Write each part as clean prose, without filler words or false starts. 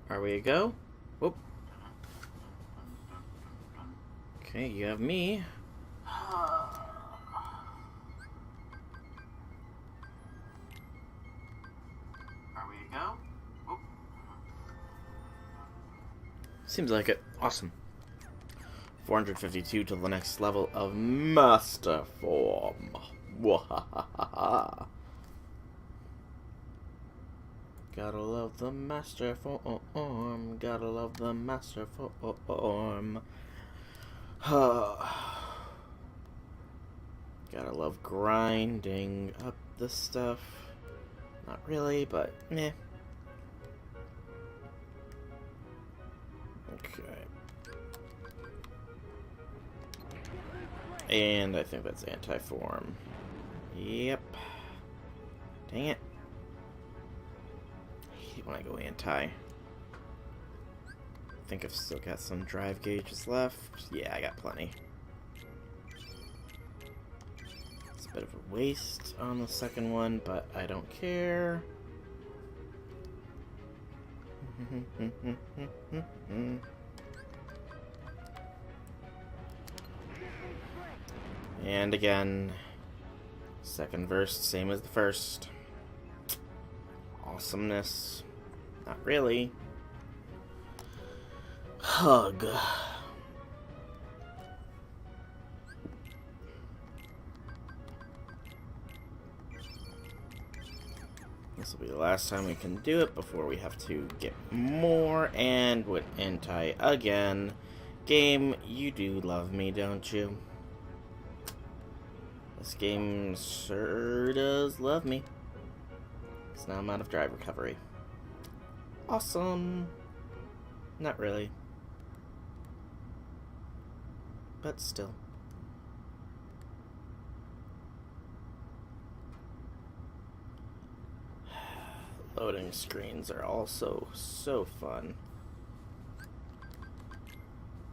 Are we a go? Whoop. Okay, you have me. Are we a go? Whoop. Seems like it. Awesome. 452 to the next level of Master Form. Wahahaha. Gotta love the Master Form. Gotta love the Master Form. Gotta love grinding up the stuff. Not really, but meh. Okay. And I think that's anti-form. Yep. Dang it. I hate when I go anti. I think I've still got some drive gauges left. Yeah, I got plenty. It's a bit of a waste on the second one, but I don't care. And again, second verse, same as the first. Awesomeness. Not really. Hug. This will be the last time we can do it before we have to get more, and with anti again. Game, you do love me, don't you? This game sure does love me. Because now I'm out of drive recovery. Awesome. Not really. But still. Loading screens are also so fun.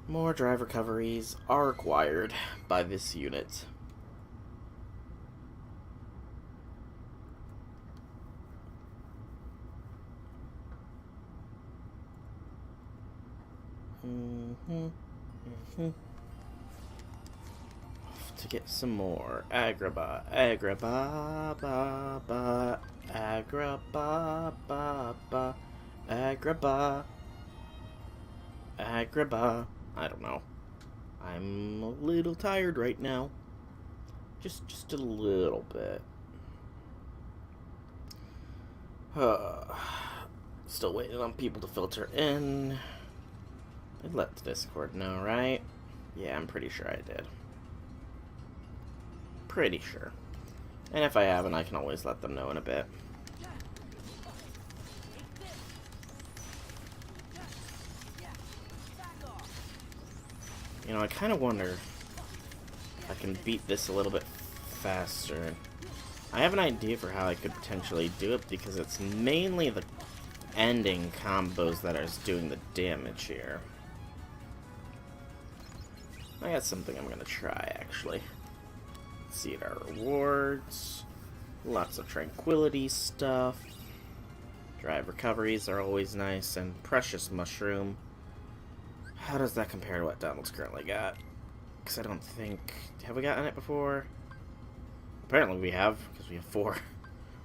More drive recoveries are required by this unit. To get some more Agrabah, Agrabah, ba ba, Agrabah, ba ba, Agrabah, Agrabah. I don't know. I'm a little tired right now. Just a little bit. Still waiting on people to filter in. I let the Discord know, right? Yeah, I'm pretty sure I did. Pretty sure. And if I haven't, I can always let them know in a bit. You know, I kind of wonder if I can beat this a little bit faster. I have an idea for how I could potentially do it, because it's mainly the ending combos that are doing the damage here. I got something I'm gonna try, actually. Let's see at our rewards. Lots of tranquility stuff. Drive recoveries are always nice, and precious mushroom. How does that compare to what Donald's currently got? Because I don't think... Have we gotten it before? Apparently we have, because we have 4.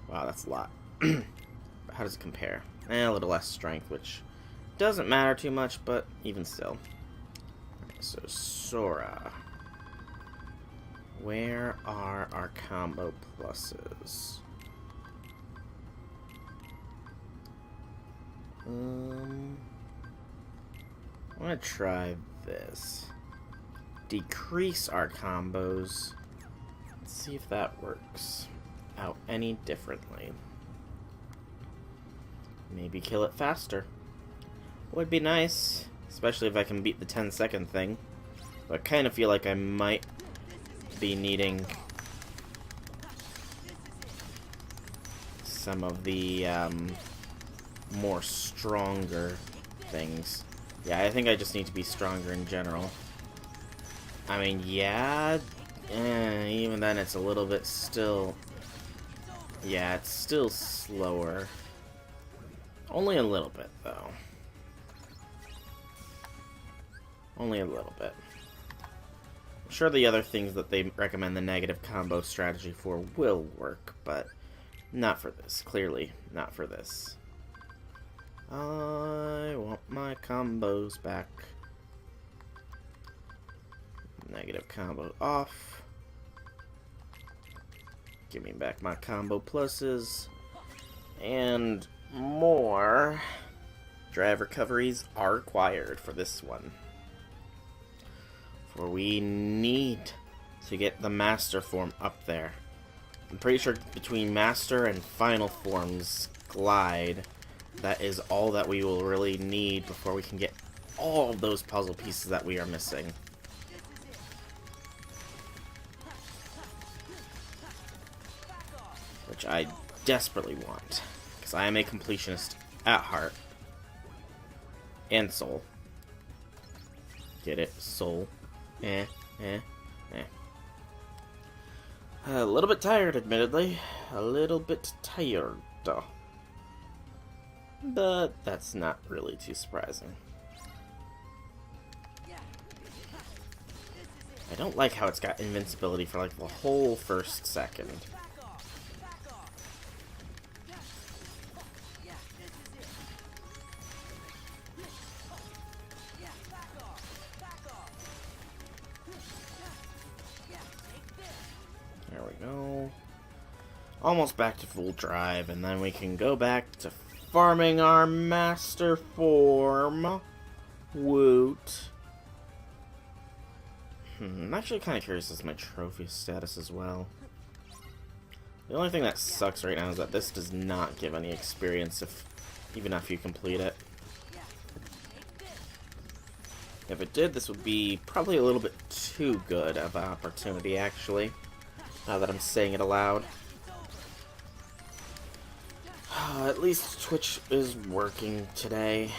Wow, that's a lot. But how does it compare? A little less strength, which doesn't matter too much, but even still. So, Sora. Where are our combo pluses? I want to try this. Decrease our combos. Let's see if that works out any differently. Maybe kill it faster. Would be nice. Especially if I can beat the 10-second thing. But I kind of feel like I might be needing some of the more stronger things. Yeah, I think I just need to be stronger in general. I mean, yeah, even then it's a little bit still... Yeah, it's still slower. Only a little bit, though. Only a little bit. I'm sure the other things that they recommend the negative combo strategy for will work, but not for this. Clearly, not for this. I want my combos back. Negative combo off. Give me back my combo pluses. And more drive recoveries are required for this one. For we need to get the master form up there. I'm pretty sure between master and final forms glide, that is all that we will really need before we can get all of those puzzle pieces that we are missing. Which I desperately want, because I am a completionist at heart. And soul. Get it? Soul. A little bit tired, admittedly. A little bit tired. But that's not really too surprising. I don't like how it's got invincibility for like the whole first second. There we go. Almost back to full drive, and then we can go back to farming our master form. Woot. I'm actually kind of curious as to my trophy status as well. The only thing that sucks right now is that this does not give any experience even if you complete it. If it did, this would be probably a little bit too good of an opportunity, actually. Now that I'm saying it aloud. At least Twitch is working today.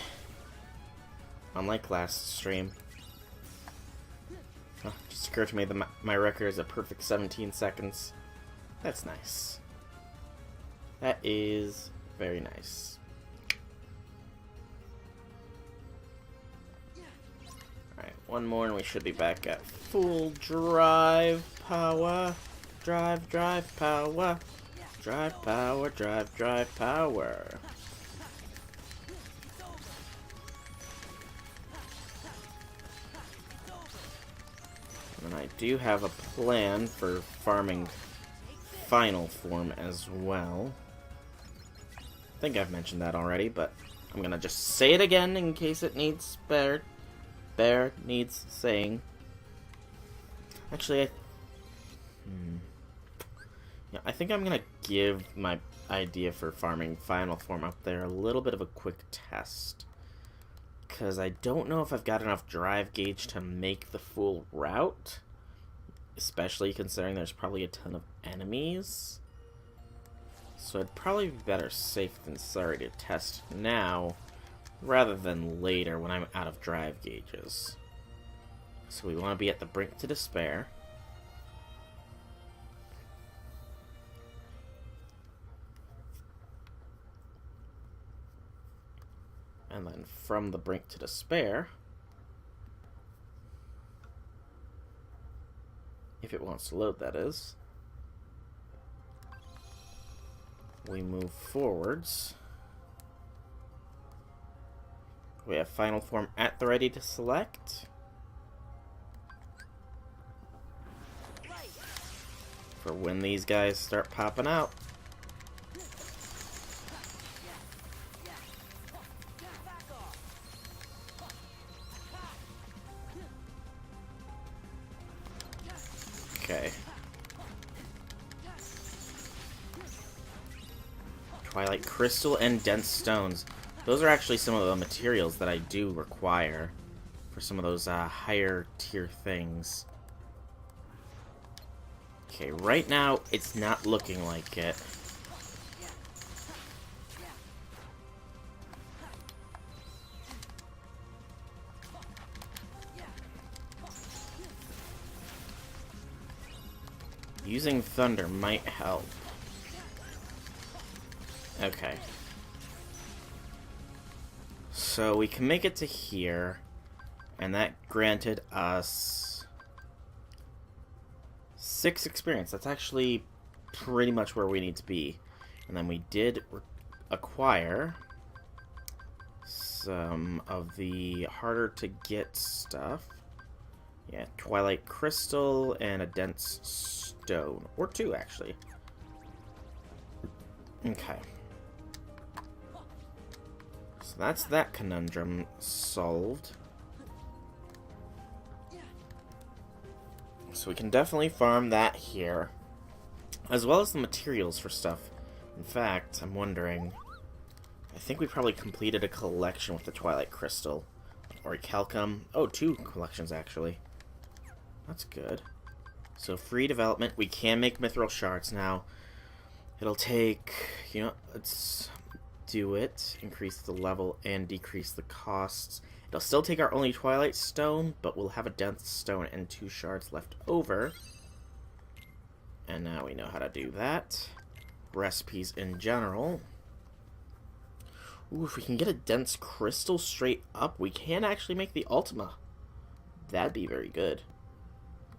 Unlike last stream. Just occurred to me that my record is a perfect 17 seconds. That's nice. That is very nice. Alright, one more and we should be back at full drive power. Drive power. Drive power, drive power. And I do have a plan for farming final form as well. I think I've mentioned that already, but I'm gonna just say it again in case it needs needs saying. Actually, I think I'm gonna give my idea for farming final form up there a little bit of a quick test. Because I don't know if I've got enough drive gauge to make the full route. Especially considering there's probably a ton of enemies. So it'd probably be better safe than sorry to test now, rather than later when I'm out of drive gauges. So we want to be at the brink to despair. And then from the brink to despair, if it wants to load, that is, we move forwards. We have final form at the ready to select. For when these guys start popping out. Okay. Twilight Crystal and Dense Stones. Those are actually some of the materials that I do require for some of those higher tier things. Okay, right now it's not looking like it. Using thunder might help. Okay. So we can make it to here, and that granted us 6 experience. That's actually pretty much where we need to be. And then we did acquire some of the harder to get stuff. Yeah, Twilight Crystal and a Dense Stone. Or 2, actually. Okay. So that's that conundrum solved. So we can definitely farm that here. As well as the materials for stuff. In fact, I'm wondering... I think we probably completed a collection with the Twilight Crystal. Orichalcum. Oh, 2 collections, actually. That's good. So, free development. We can make mithril shards now. It'll take... You know, let's do it. Increase the level and decrease the costs. It'll still take our only Twilight Stone, but we'll have a Dense Stone and 2 shards left over. And now we know how to do that. Recipes in general. Ooh, if we can get a Dense Crystal straight up, we can actually make the Ultima. That'd be very good.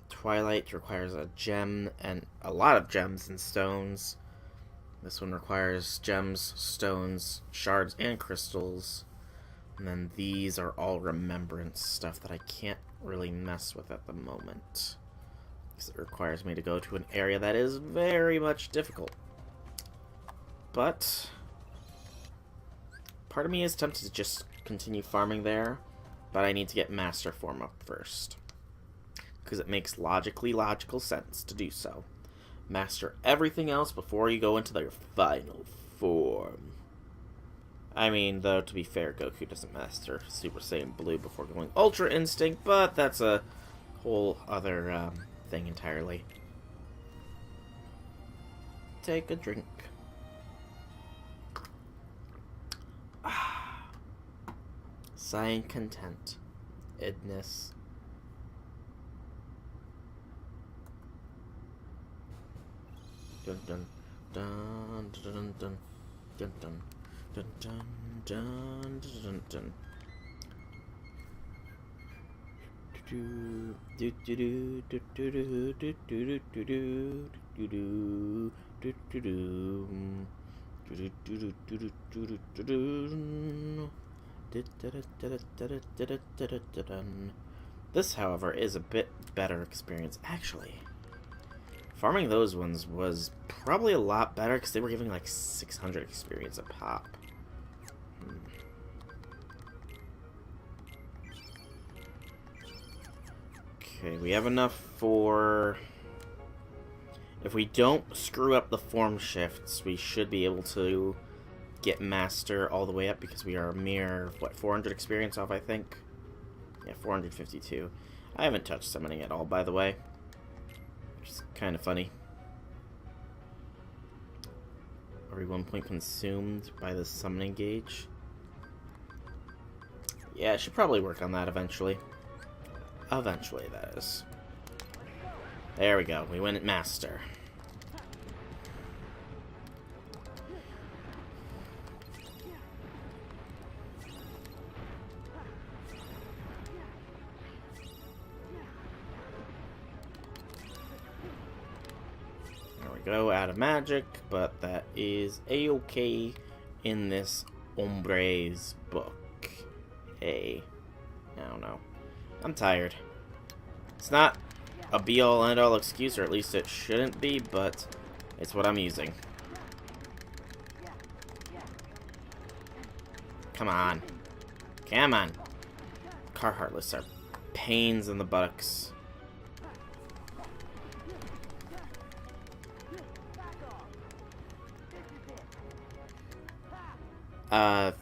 Twilight requires a gem and a lot of gems and stones. This one requires gems, stones, shards, and crystals. And then these are all remembrance stuff that I can't really mess with at the moment. Because it requires me to go to an area that is very much difficult. But part of me is tempted to just continue farming there. But I need to get Master Form up first. Because it makes logical sense to do so. Master everything else before you go into their final form. I mean, though, to be fair, Goku doesn't master Super Saiyan Blue before going Ultra Instinct, but that's a whole other thing entirely. Take a drink. Sighing content. Idness. Dun dun dun dun dun dun dun dun dun dun dun dun. Do do do do do do do do do do do do do do. This, however, is a bit better experience. Actually, farming those ones was probably a lot better because they were giving like 600 experience a pop. Okay, we have enough for... If we don't screw up the form shifts, we should be able to get Master all the way up because we are a mere, what, 400 experience off, I think? Yeah, 452. I haven't touched summoning at all, by the way. Which is kind of funny. Every 1 point consumed by the summoning gauge. Yeah, I should probably work on that eventually. Eventually, that is. There we go. We went at Master. There we go. Out of magic, but that is a-okay in this Hombre's book. Hey. I don't know. I'm tired. It's not a be-all, end-all excuse, or at least it shouldn't be, but it's what I'm using. Come on. Come on. Car Heartless are pains in the buttocks.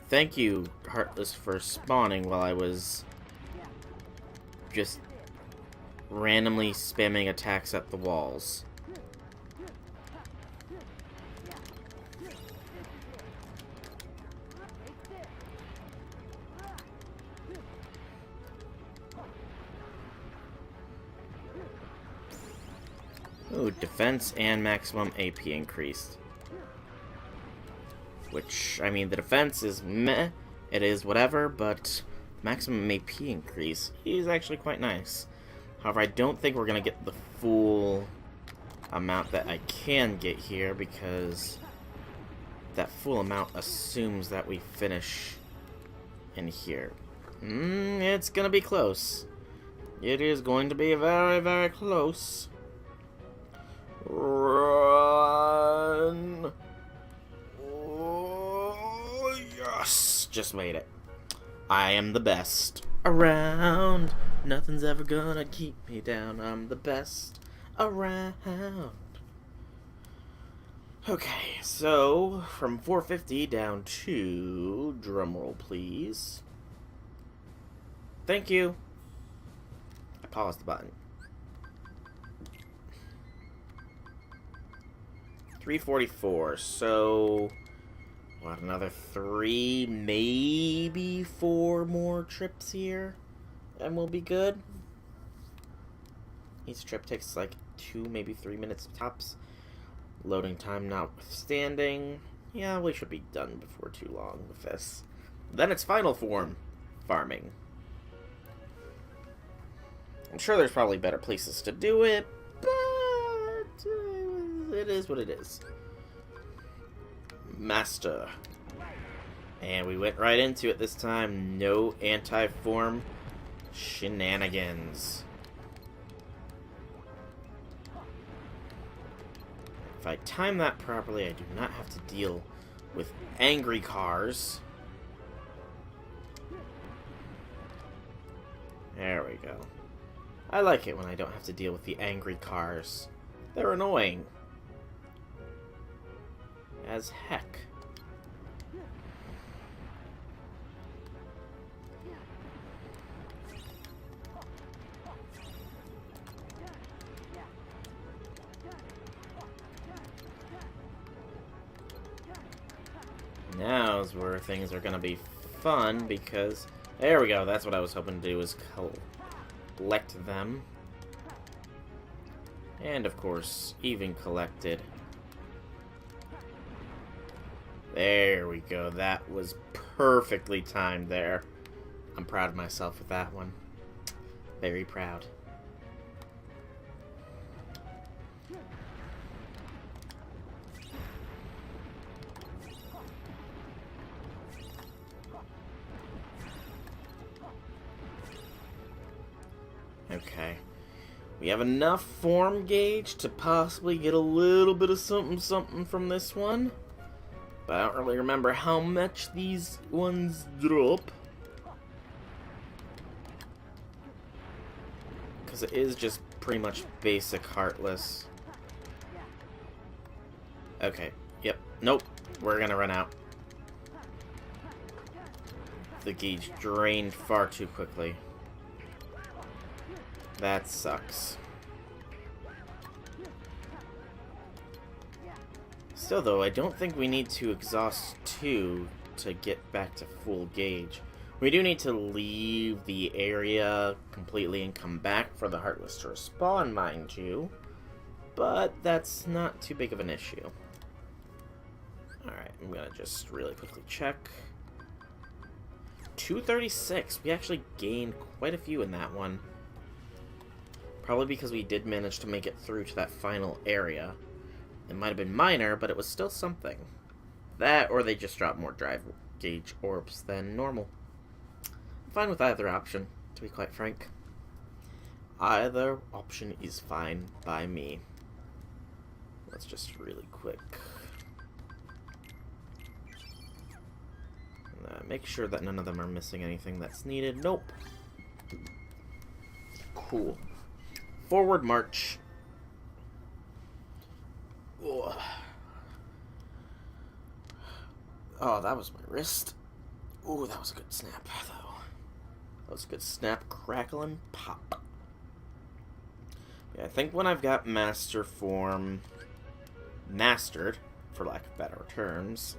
Thank you, Heartless, for spawning while I was just randomly spamming attacks at the walls. Ooh, defense and maximum AP increased. Which, I mean, the defense is meh. It is whatever, but maximum AP increase is actually quite nice. However, I don't think we're going to get the full amount that I can get here, because that full amount assumes that we finish in here. It's going to be close. It is going to be very, very close. Run! Oh, yes! Just made it. I am the best around. Nothing's ever gonna keep me down. I'm the best around. Okay, so from 450 down to, drumroll please. Thank you. I paused the button. 344, so what, another 3, maybe 4 more trips here, and we'll be good. Each trip takes like 2, maybe 3 minutes tops. Loading time notwithstanding. Yeah, we should be done before too long with this. Then it's final form farming. I'm sure there's probably better places to do it, but it is what it is. Master. And we went right into it this time. No anti-form shenanigans. If I time that properly, I do not have to deal with angry cars. There we go. I like it when I don't have to deal with the angry cars. They're annoying as heck. Now is where things are gonna be fun, because there we go. That's what I was hoping to do, is collect them, and of course even collected. There we go. That was perfectly timed there. I'm proud of myself with that one. Very proud. Okay. We have enough form gauge to possibly get a little bit of something from this one. But I don't really remember how much these ones drop. Because it is just pretty much basic Heartless. Okay. Yep. Nope. We're gonna run out. The gauge drained far too quickly. That sucks. Still though, I don't think we need to exhaust 2 to get back to full gauge. We do need to leave the area completely and come back for the Heartless to respawn, mind you. But that's not too big of an issue. Alright, I'm gonna just really quickly check. 236. We actually gained quite a few in that one. Probably because we did manage to make it through to that final area. It might have been minor, but it was still something. That, or they just dropped more drive gauge orbs than normal. I'm fine with either option, to be quite frank. Either option is fine by me. Let's just really quick. Make sure that none of them are missing anything that's needed. Nope. Cool. Forward march. Ugh. Oh, that was my wrist. Ooh, that was a good snap, though. That was a good snap, crackle, and pop. Yeah, I think when I've got master form mastered, for lack of better terms,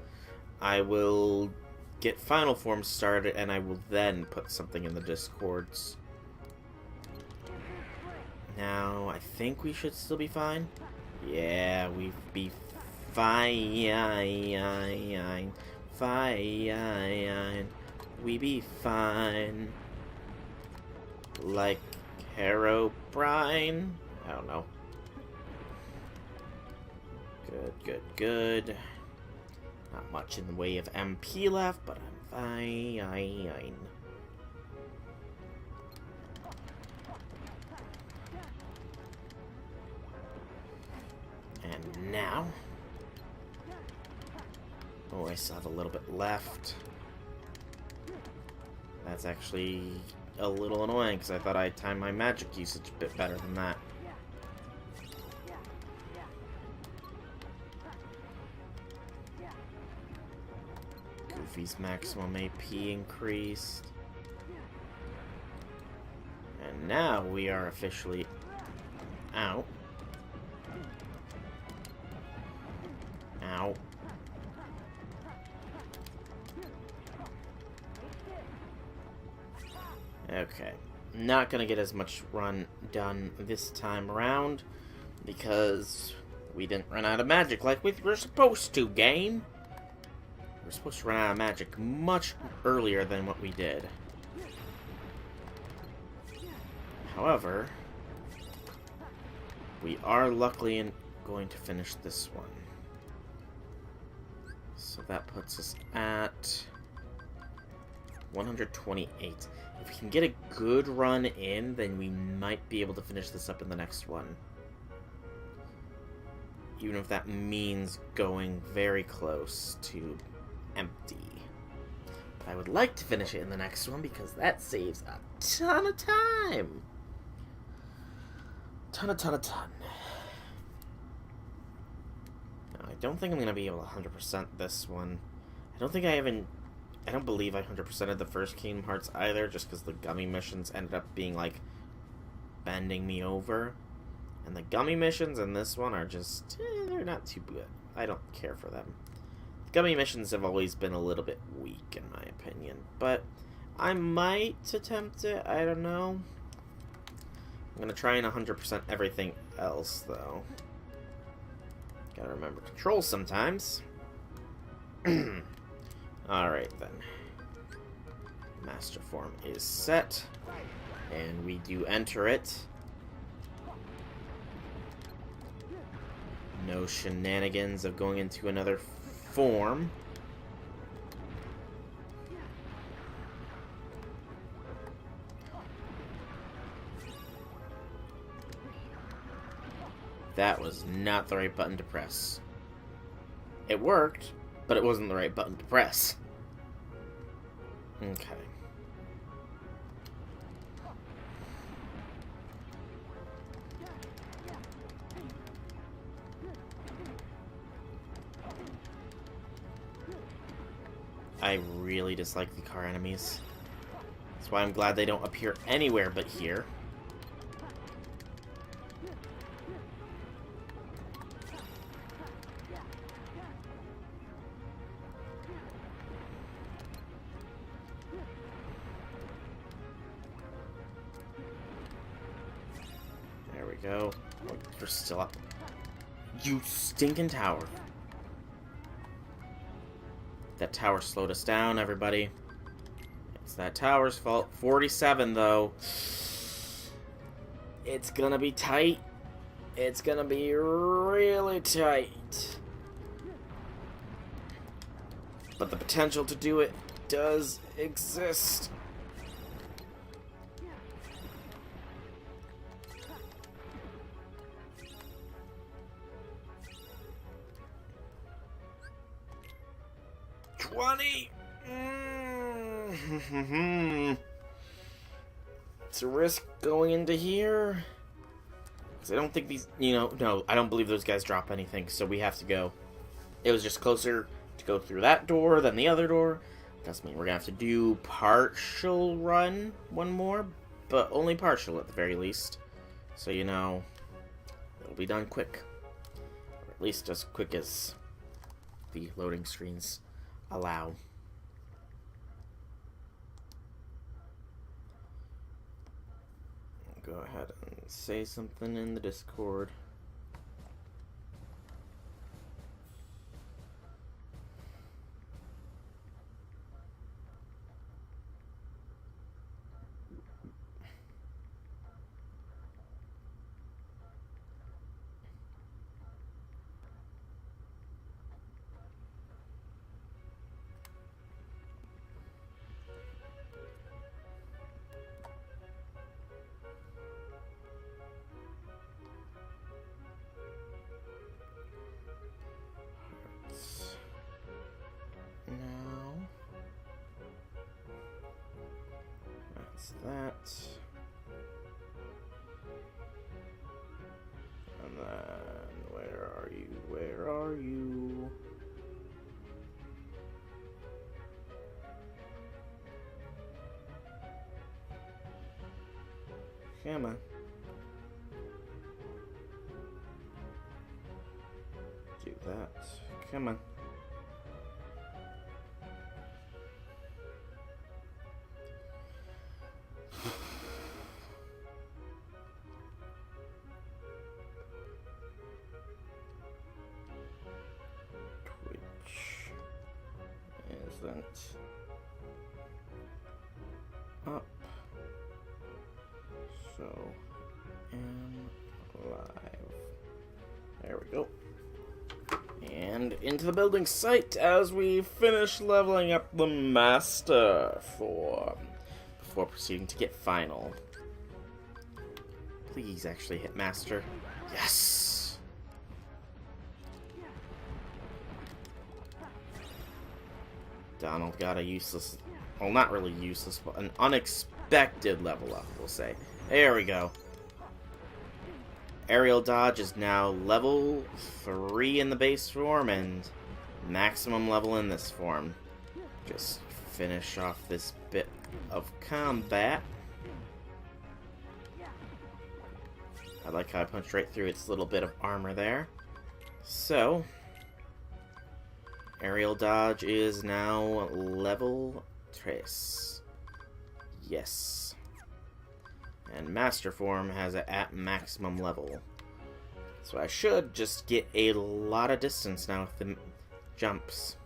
I will get final form started, and I will then put something in the discords. Now, I think we should still be fine. Yeah, we be fine. Fine. We be fine. Like Herobrine? I don't know. Good. Not much in the way of MP left, but I'm fine. And now... Oh, I still have a little bit left. That's actually a little annoying, because I thought I timed my magic usage a bit better than that. Goofy's maximum AP increased. And now we are officially out. Ow. Okay. Not gonna get as much run done this time around because we didn't run out of magic like we were supposed to, game. We're supposed to run out of magic much earlier than what we did. However, we are luckily going to finish this one. So that puts us at 128. If we can get a good run in, then we might be able to finish this up in the next one. Even if that means going very close to empty. But I would like to finish it in the next one because that saves a ton of time. Ton. I don't think I'm going to be able to 100% this one. I don't believe I 100%ed the first Kingdom Hearts either, just because the gummy missions ended up being, like, bending me over. And the gummy missions in this one are just, they're not too good. I don't care for them. The gummy missions have always been a little bit weak, in my opinion. But I might attempt it, I don't know. I'm going to try and 100% everything else, though. Gotta remember controls sometimes. Alright then. Master form is set. And we do enter it. No shenanigans of going into another form. That was not the right button to press. It worked, but it wasn't the right button to press. Okay. I really dislike the car enemies. That's why I'm glad they don't appear anywhere but here. There we go. Oh, you're still up. You stinking tower. That tower slowed us down, everybody. It's that tower's fault. 47, though. It's gonna be tight. It's gonna be really tight. But the potential to do it does exist. It's a risk going into here. Because I don't think these, no, I don't believe those guys drop anything, so we have to go. It was just closer to go through that door than the other door. Does mean we're going to have to do partial run one more, but only partial at the very least. So, it'll be done quick. Or at least as quick as the loading screens allow. Go ahead and say something in the Discord. That's that. And then, where are you? Where are you? Come on. Do that. Come on. Twitch isn't up. So, am live. There we go. And into the building site as we finish leveling up the master form before proceeding to get final. Please actually hit master. Yes! Donald got a useless, well, not really useless, but an unexpected level up, we'll say. There we go. Aerial dodge is now level 3 in the base form and maximum level in this form. Just finish off this bit of combat. I like how I punched right through its little bit of armor there. So, aerial dodge is now level 3. Yes. And master form has it at maximum level. So I should just get a lot of distance now with the jumps.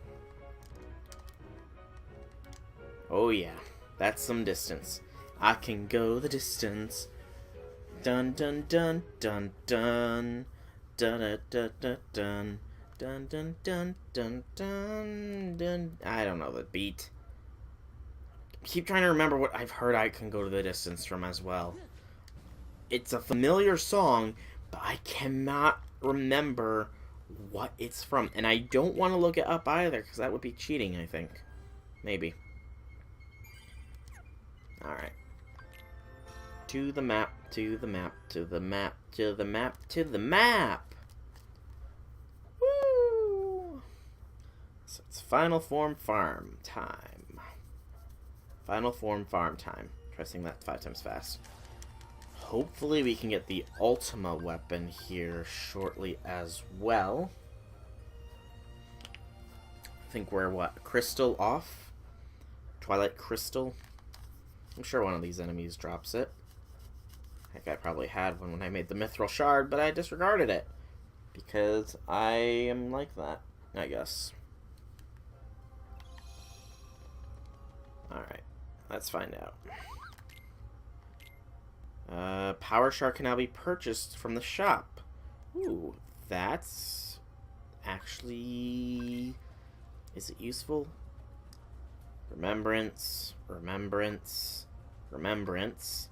Oh yeah, that's some distance. I can go the distance. Dun dun dun dun dun. Dun dun dun dun dun. Dun dun dun dun dun dun. I don't know the beat. Keep trying to remember what I've heard I can go to the distance from as well. It's a familiar song, but I cannot remember what it's from. And I don't want to look it up either, because that would be cheating, I think. Maybe. Alright. To the map, to the map, to the map, to the map, to the map! Woo! So it's final form farm time. Final form farm time. Try saying that 5 times fast. Hopefully we can get the Ultima weapon here shortly as well. I think we're, what, Crystal off? Twilight Crystal? I'm sure one of these enemies drops it. Heck, I probably had one when I made the Mithril Shard, but I disregarded it. Because I am like that, I guess. Alright. Let's find out. Power Shard can now be purchased from the shop. Ooh, that's actually... Is it useful? Remembrance, remembrance, remembrance.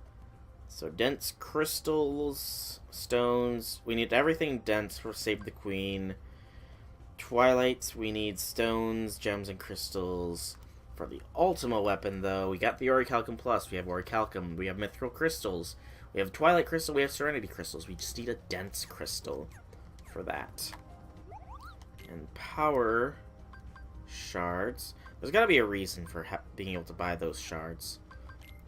So dense crystals, stones. We need everything dense for Save the Queen. Twilights, we need stones, gems, and crystals. For the Ultima weapon, though, we got the Orichalcum Plus, we have Orichalcum, we have Mithril Crystals, we have Twilight Crystal, we have Serenity Crystals. We just need a Dense Crystal for that. And Power Shards. There's gotta be a reason for being able to buy those shards.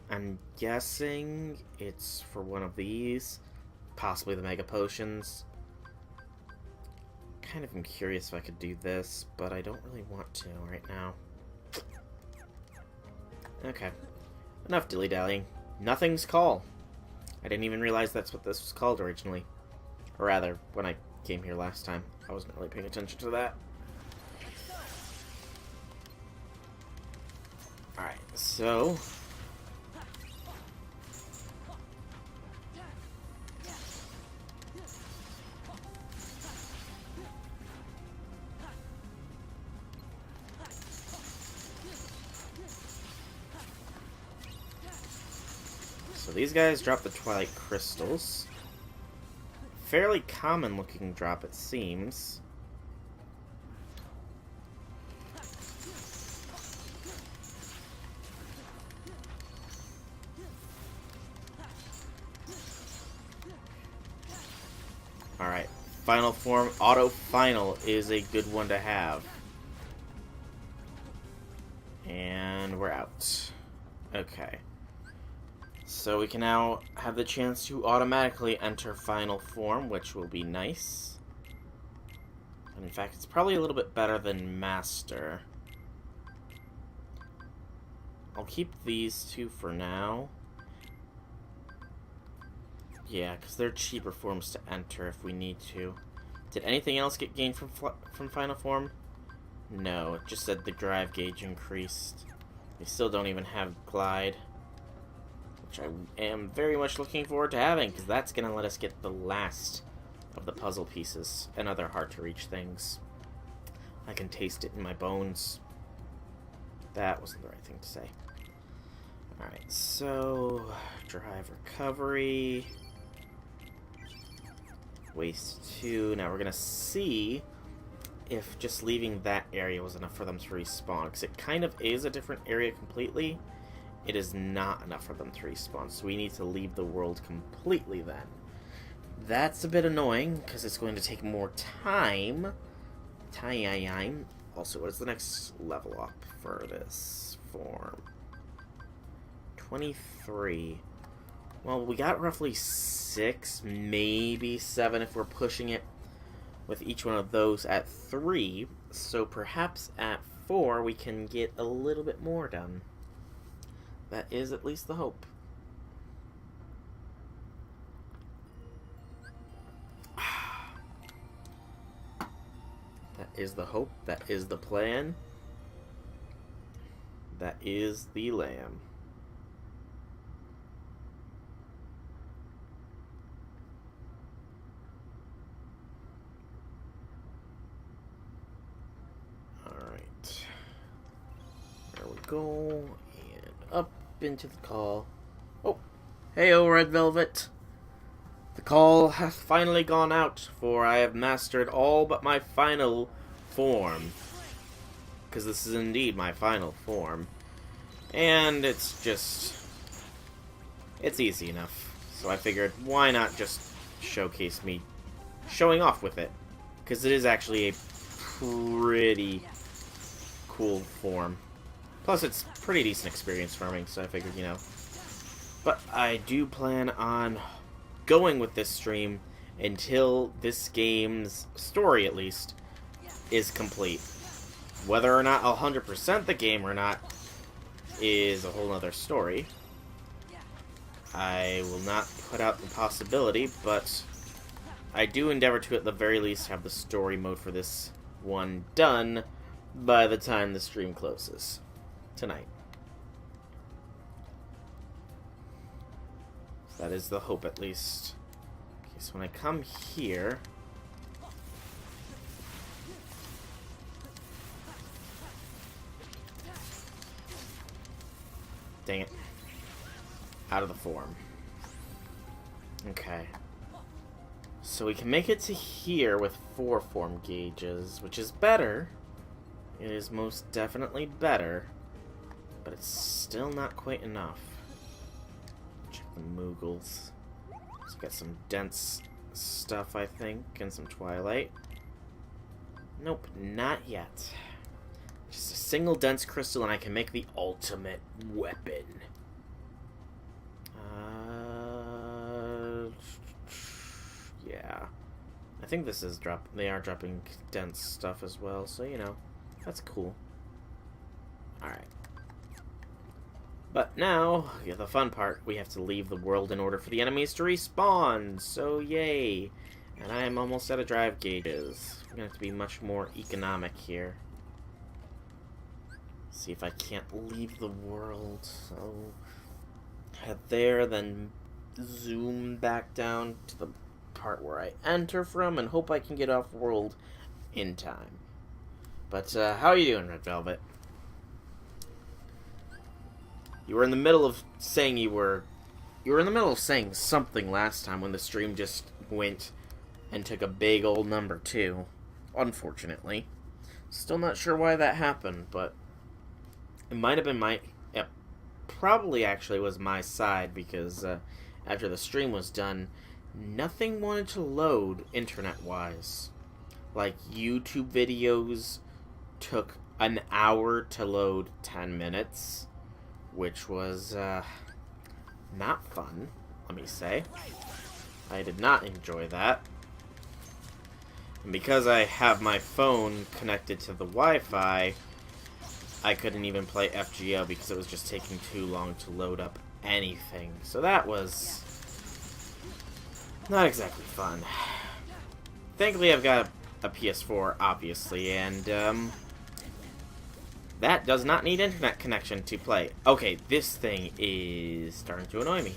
I'm guessing it's for one of these. Possibly the Mega Potions. Kind of am curious if I could do this, but I don't really want to right now. Okay. Enough dilly-dallying. Nothing's Call. I didn't even realize that's what this was called originally. Or rather, when I came here last time. I wasn't really paying attention to that. Alright, so... So these guys drop the Twilight Crystals. Fairly common looking drop, it seems. final form, auto final, is a good one to have. And we're out. Okay. So we can now have the chance to automatically enter final form, which will be nice. And in fact, it's probably a little bit better than master. I'll keep these two for now. Yeah, because they're cheaper forms to enter if we need to. Did anything else get gained from final form? No, it just said the drive gauge increased. We still don't even have glide, which I am very much looking forward to having, because that's going to let us get the last of the puzzle pieces and other hard-to-reach things. I can taste it in my bones. That wasn't the right thing to say. Alright, so drive recovery. Waste 2. Now we're going to see if just leaving that area was enough for them to respawn, because it kind of is a different area completely. It is not enough for them to respawn, so we need to leave the world completely then. That's a bit annoying, because it's going to take more time. Also, what is the next level up for this form? 23. Well, we got roughly 6, maybe 7 if we're pushing it with each one of those at 3. So perhaps at 4 we can get a little bit more done. That is at least the hope. That is the hope. That is the plan. That is the lamb. Alright. There we go. And up into the call. Oh! Heyo, Red Velvet! The call hath finally gone out, for I have mastered all but my final form. Because this is indeed my final form. And it's just... it's easy enough. So I figured, why not just showcase me showing off with it? Because it is actually a pretty cool form. Plus, it's pretty decent experience farming, so I figured, you know. But I do plan on going with this stream until this game's story, at least, is complete. Whether or not I'll 100% the game or not is a whole other story. I will not put out the possibility, but I do endeavor to, at the very least, have the story mode for this one done by the time the stream closes tonight. That is the hope, at least. Okay, so when I come here... dang it. Out of the form. Okay. So we can make it to here with 4 form gauges, which is better. It is most definitely better. But it's still not quite enough. Check the Moogles. Let's get some dense stuff, I think, and some Twilight. Nope, not yet. Just a single dense crystal and I can make the ultimate weapon. Yeah. I think this is they are dropping dense stuff as well, so you know, that's cool. Alright. But now, yeah, the fun part, we have to leave the world in order for the enemies to respawn, so yay. And I am almost out of drive gauges. We're gonna have to be much more economic here. See if I can't leave the world, so head there, then zoom back down to the part where I enter from and hope I can get off world in time. But how are you doing, Red Velvet? You were in the middle of saying you were in the middle of saying something last time when the stream just went and took a big old number 2. Unfortunately. Still not sure why that happened, but it might have been it probably actually was my side, because after the stream was done, nothing wanted to load internet-wise. Like, YouTube videos took an hour to load 10 minutes, which was, not fun, let me say. I did not enjoy that. And because I have my phone connected to the Wi-Fi, I couldn't even play FGO because it was just taking too long to load up anything. So that was not exactly fun. Thankfully, I've got a PS4, obviously, and that does not need internet connection to play. Okay, this thing is starting to annoy me.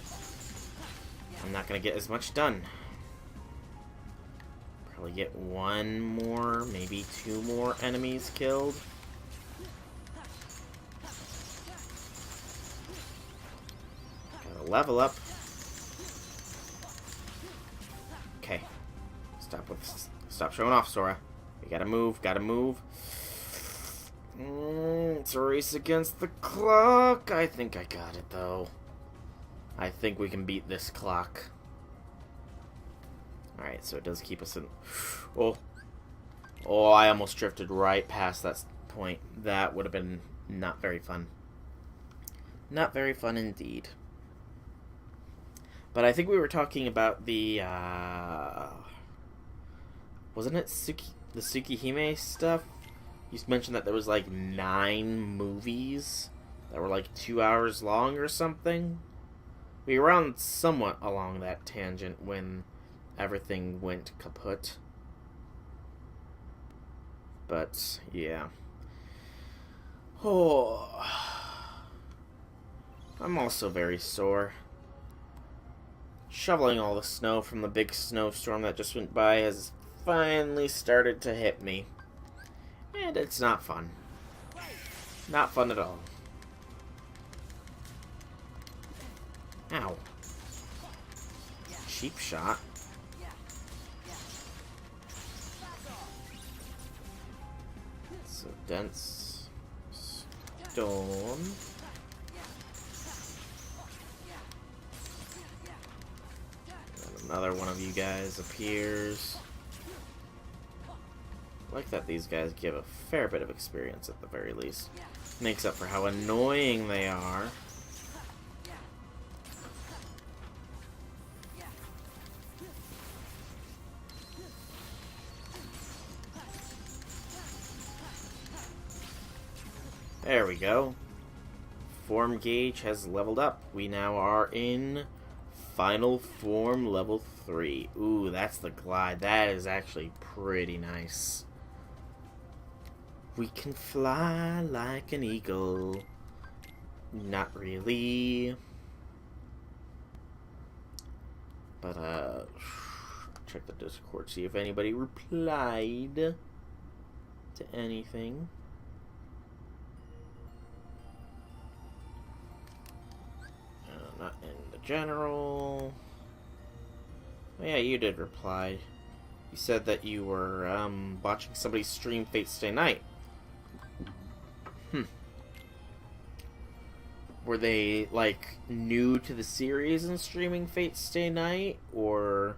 I'm not going to get as much done. Probably get one more, maybe two more enemies killed. Gotta level up. Okay. Stop showing off, Sora. We gotta move, gotta move. It's a race against the clock. I think I got it, though. I think we can beat this clock. Alright, so it does keep us in... Oh. Oh, I almost drifted right past that point. That would have been not very fun. Not very fun indeed. But I think we were talking about the, wasn't it the Tsukihime stuff? You mentioned that there was like 9 movies that were like 2 hours long or something. We were on somewhat along that tangent when everything went kaput. But, yeah. Oh. I'm also very sore. Shoveling all the snow from the big snowstorm that just went by has finally started to hit me. And it's not fun. Not fun at all. Ow. Cheap shot. So dense stone. And another one of you guys appears. I like that these guys give a fair bit of experience at the very least. Makes up for how annoying they are. There we go. Form gauge has leveled up. We now are in final form level 3. Ooh, that's the glide. That is actually pretty nice. We can fly like an eagle. Not really. But, check the Discord, see if anybody replied to anything. Not in the general. Oh, yeah, you did reply. You said that you were, watching somebody stream Fate Stay Night. Were they, like, new to the series and streaming Fate Stay Night? Or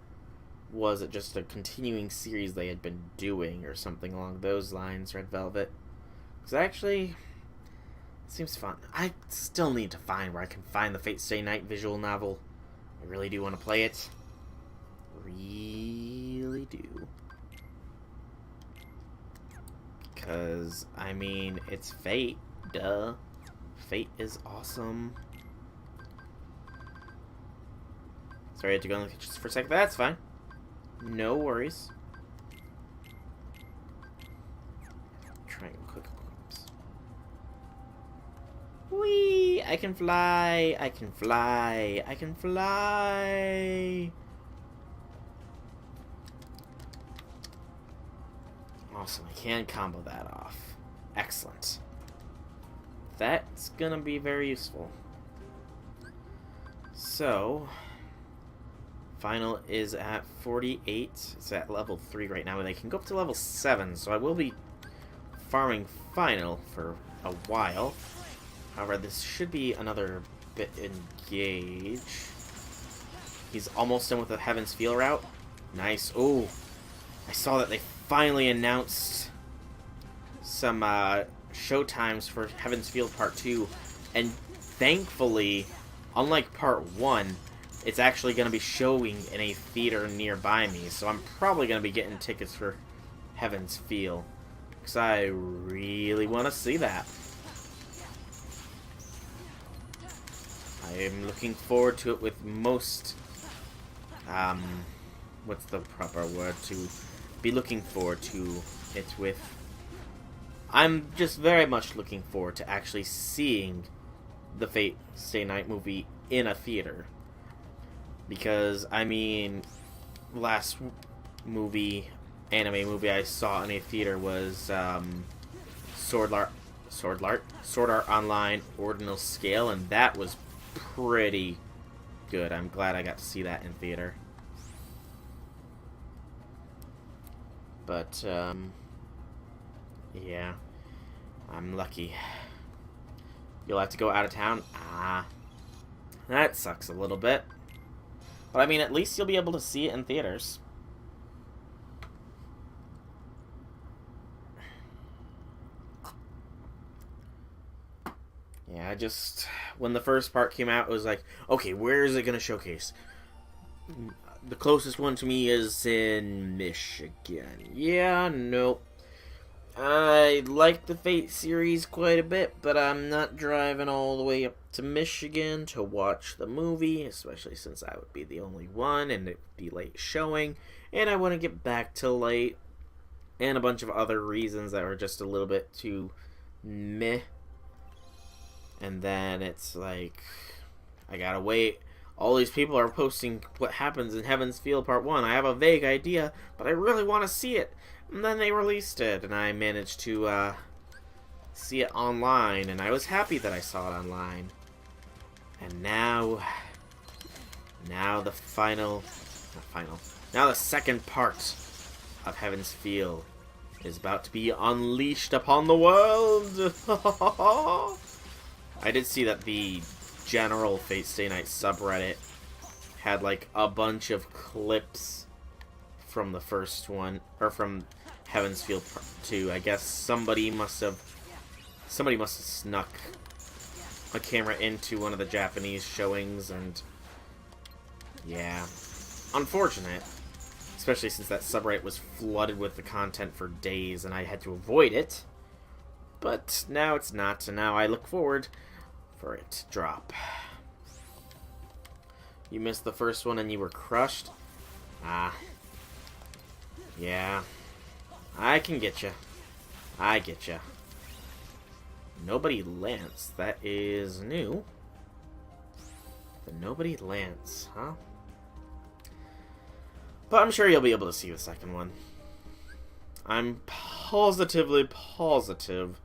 was it just a continuing series they had been doing or something along those lines, Red Velvet? Because actually, it seems fun. I still need to find where I can find the Fate Stay Night visual novel. I really do want to play it. Really do. Because, I mean, it's Fate. Duh. Fate is awesome. Sorry, I had to go in the kitchen for a second. That's fine. No worries. Trying to cook. Oops. Whee! I can fly! I can fly! I can fly! Awesome. I can combo that off. Excellent. That's gonna be very useful. So, final is at 48. It's at level 3 right now, and they can go up to level 7, so I will be farming final for a while. However, this should be another bit engaged. He's almost done with the Heaven's Feel route. Nice. Oh, I saw that they finally announced some show times for Heaven's Feel Part 2, and thankfully, unlike Part 1, it's actually going to be showing in a theater nearby me, so I'm probably going to be getting tickets for Heaven's Feel, because I really want to see that. I am looking forward to it with most, what's the proper word to be looking forward to it with? I'm just very much looking forward to actually seeing the Fate Stay Night movie in a theater. Because, I mean, last anime movie I saw in a theater was Sword Art Online Ordinal Scale, and that was pretty good. I'm glad I got to see that in theater. But, yeah, I'm lucky. You'll have to go out of town? Ah, that sucks a little bit. But I mean, at least you'll be able to see it in theaters. Yeah, when the first part came out, it was like, okay, where is it going to showcase? The closest one to me is in Michigan. Yeah, nope. I like the Fate series quite a bit, but I'm not driving all the way up to Michigan to watch the movie, especially since I would be the only one, and it'd be late showing, and I want to get back to late, and a bunch of other reasons that were just a little bit too meh. And then it's like, I gotta wait. All these people are posting what happens in Heaven's Feel Part 1. I have a vague idea, but I really want to see it. And then they released it, and I managed to see it online, and I was happy that I saw it online. And now the now the second part of Heaven's Feel is about to be unleashed upon the world. I did see that the general Fate Stay Night subreddit had like a bunch of clips from the first one, or from Heaven's Feel Part 2. I guess somebody must have snuck a camera into one of the Japanese showings, and yeah, unfortunate. Especially since that subreddit was flooded with the content for days, and I had to avoid it. But now it's not, and now I look forward for it to drop. You missed the first one and you were crushed? Ah. Yeah. I can get you. I get you. Nobody Lance. That is new. The Nobody Lance, huh? But I'm sure you'll be able to see the second one. I'm positively positive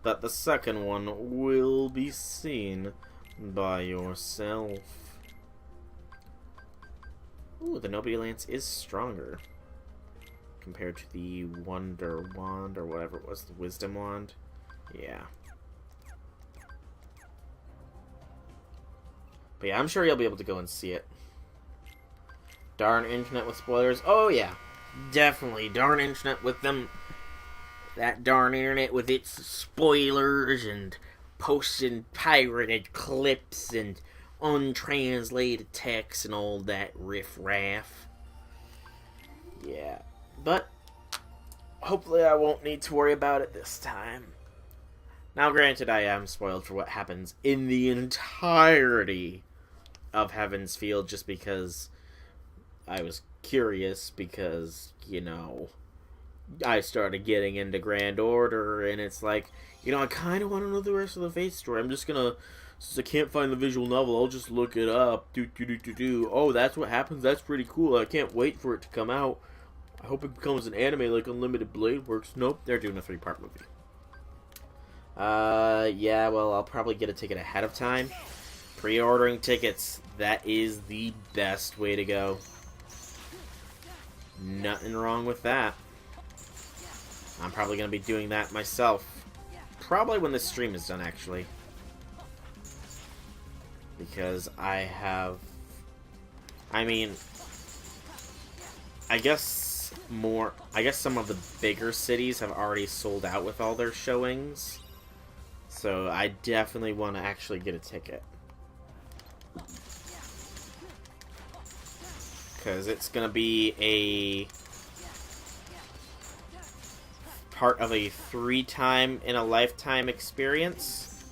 that the second one will be seen by yourself. Ooh, the Nobody Lance is stronger compared to the Wonder Wand, or whatever it was, the Wisdom Wand. Yeah. But yeah, I'm sure you'll be able to go and see it. Darn internet with spoilers. Oh yeah, definitely. Darn internet with them. That darn internet with its spoilers and posting pirated clips and untranslated text and all that riff-raff. Yeah, but hopefully I won't need to worry about it this time. Now, granted, I am spoiled for what happens in the entirety of Heaven's Feel, just because I was curious, because, you know, I started getting into Grand Order, and it's like, you know, I kind of want to know the rest of the Fate story. I'm just gonna, since I can't find the visual novel, I'll just look it up. Oh, that's what happens? That's pretty cool. I can't wait for it to come out. I hope it becomes an anime like Unlimited Blade Works. Nope, they're doing a 3-part movie. Yeah, well, I'll probably get a ticket ahead of time. Pre-ordering tickets, that is the best way to go. Nothing wrong with that. I'm probably going to be doing that myself. Probably when this stream is done, actually. Because I I mean, I guess some of the bigger cities have already sold out with all their showings. So I definitely want to actually get a ticket. Because it's going to be a part of a 3-time-in-a-lifetime experience.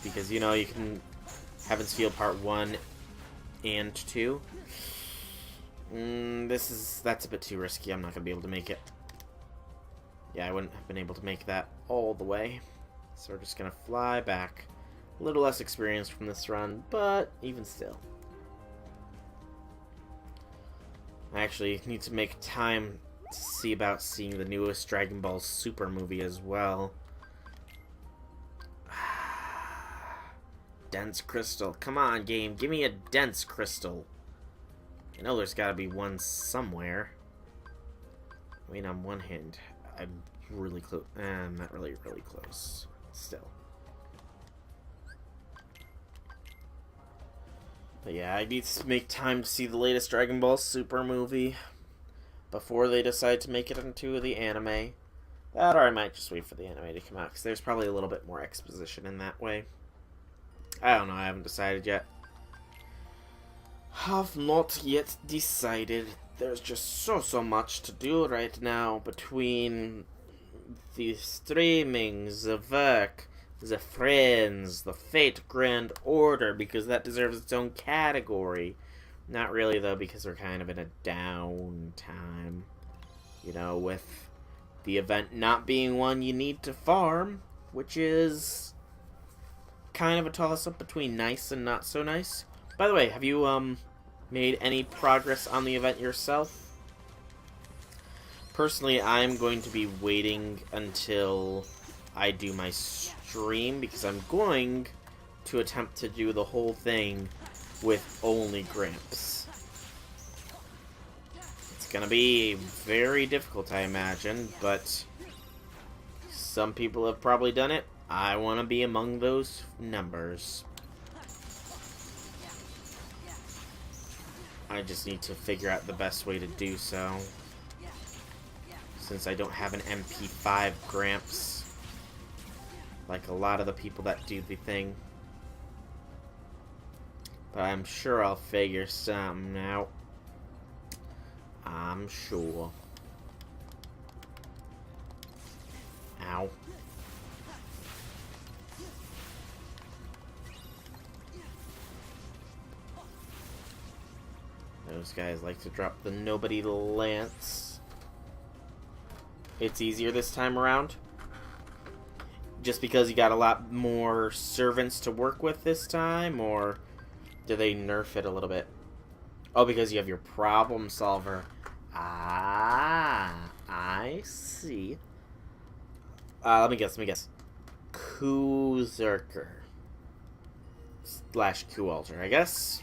Because, you know, you can Heaven's Field Part 1 and 2. That's a bit too risky. I'm not going to be able to make it. Yeah, I wouldn't have been able to make that all the way. So we're just going to fly back. A little less experience from this run, but even still. I actually need to make time to see about seeing the newest Dragon Ball Super movie as well. Dense crystal. Come on, game. Give me a dense crystal. I know there's got to be one somewhere. I mean, on one hand, I'm really close. I'm not really close. Still. But yeah, I need to make time to see the latest Dragon Ball Super movie before they decide to make it into the anime. That, or I might just wait for the anime to come out, because there's probably a little bit more exposition in that way. I don't know, I haven't decided yet. Have not yet decided. There's just so much to do right now between the streamings, the work, the friends, the Fate Grand Order, because that deserves its own category. Not really, though, because we're kind of in a downtime. You know, with the event not being one you need to farm, which is kind of a toss-up between nice and not so nice. By the way, have you, made any progress on the event yourself? Personally, I'm going to be waiting until I do my stream, because I'm going to attempt to do the whole thing with only Gramps. It's gonna be very difficult, I imagine, but some people have probably done it. I want to be among those numbers. I just need to figure out the best way to do so, since I don't have an MP5 Gramps like a lot of the people that do the thing. But I'm sure I'll figure something out. I'm sure. Ow. Those guys like to drop the nobody lance. It's easier this time around. Just because you got a lot more servants to work with this time, or do they nerf it a little bit? Oh, because you have your problem solver. Ah, I see. Let me guess. Ku-Zerker. / Ku-Alter, I guess.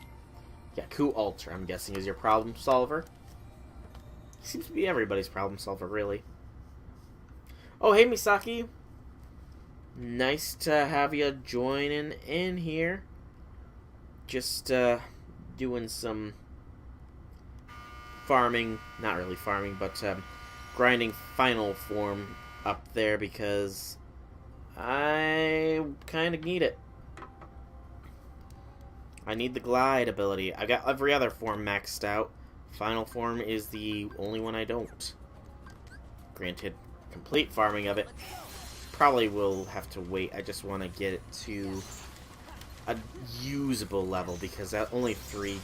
Yeah, Ku-Alter, I'm guessing, is your problem solver. Seems to be everybody's problem solver, really. Oh, hey, Misaki. Nice to have you joining in here. Just, doing some farming. Not really farming, but, grinding final form up there because I kind of need it. I need the glide ability. I got every other form maxed out. Final form is the only one I don't. Granted, complete farming of it probably will have to wait. I just want to get it to a usable level, because that only 3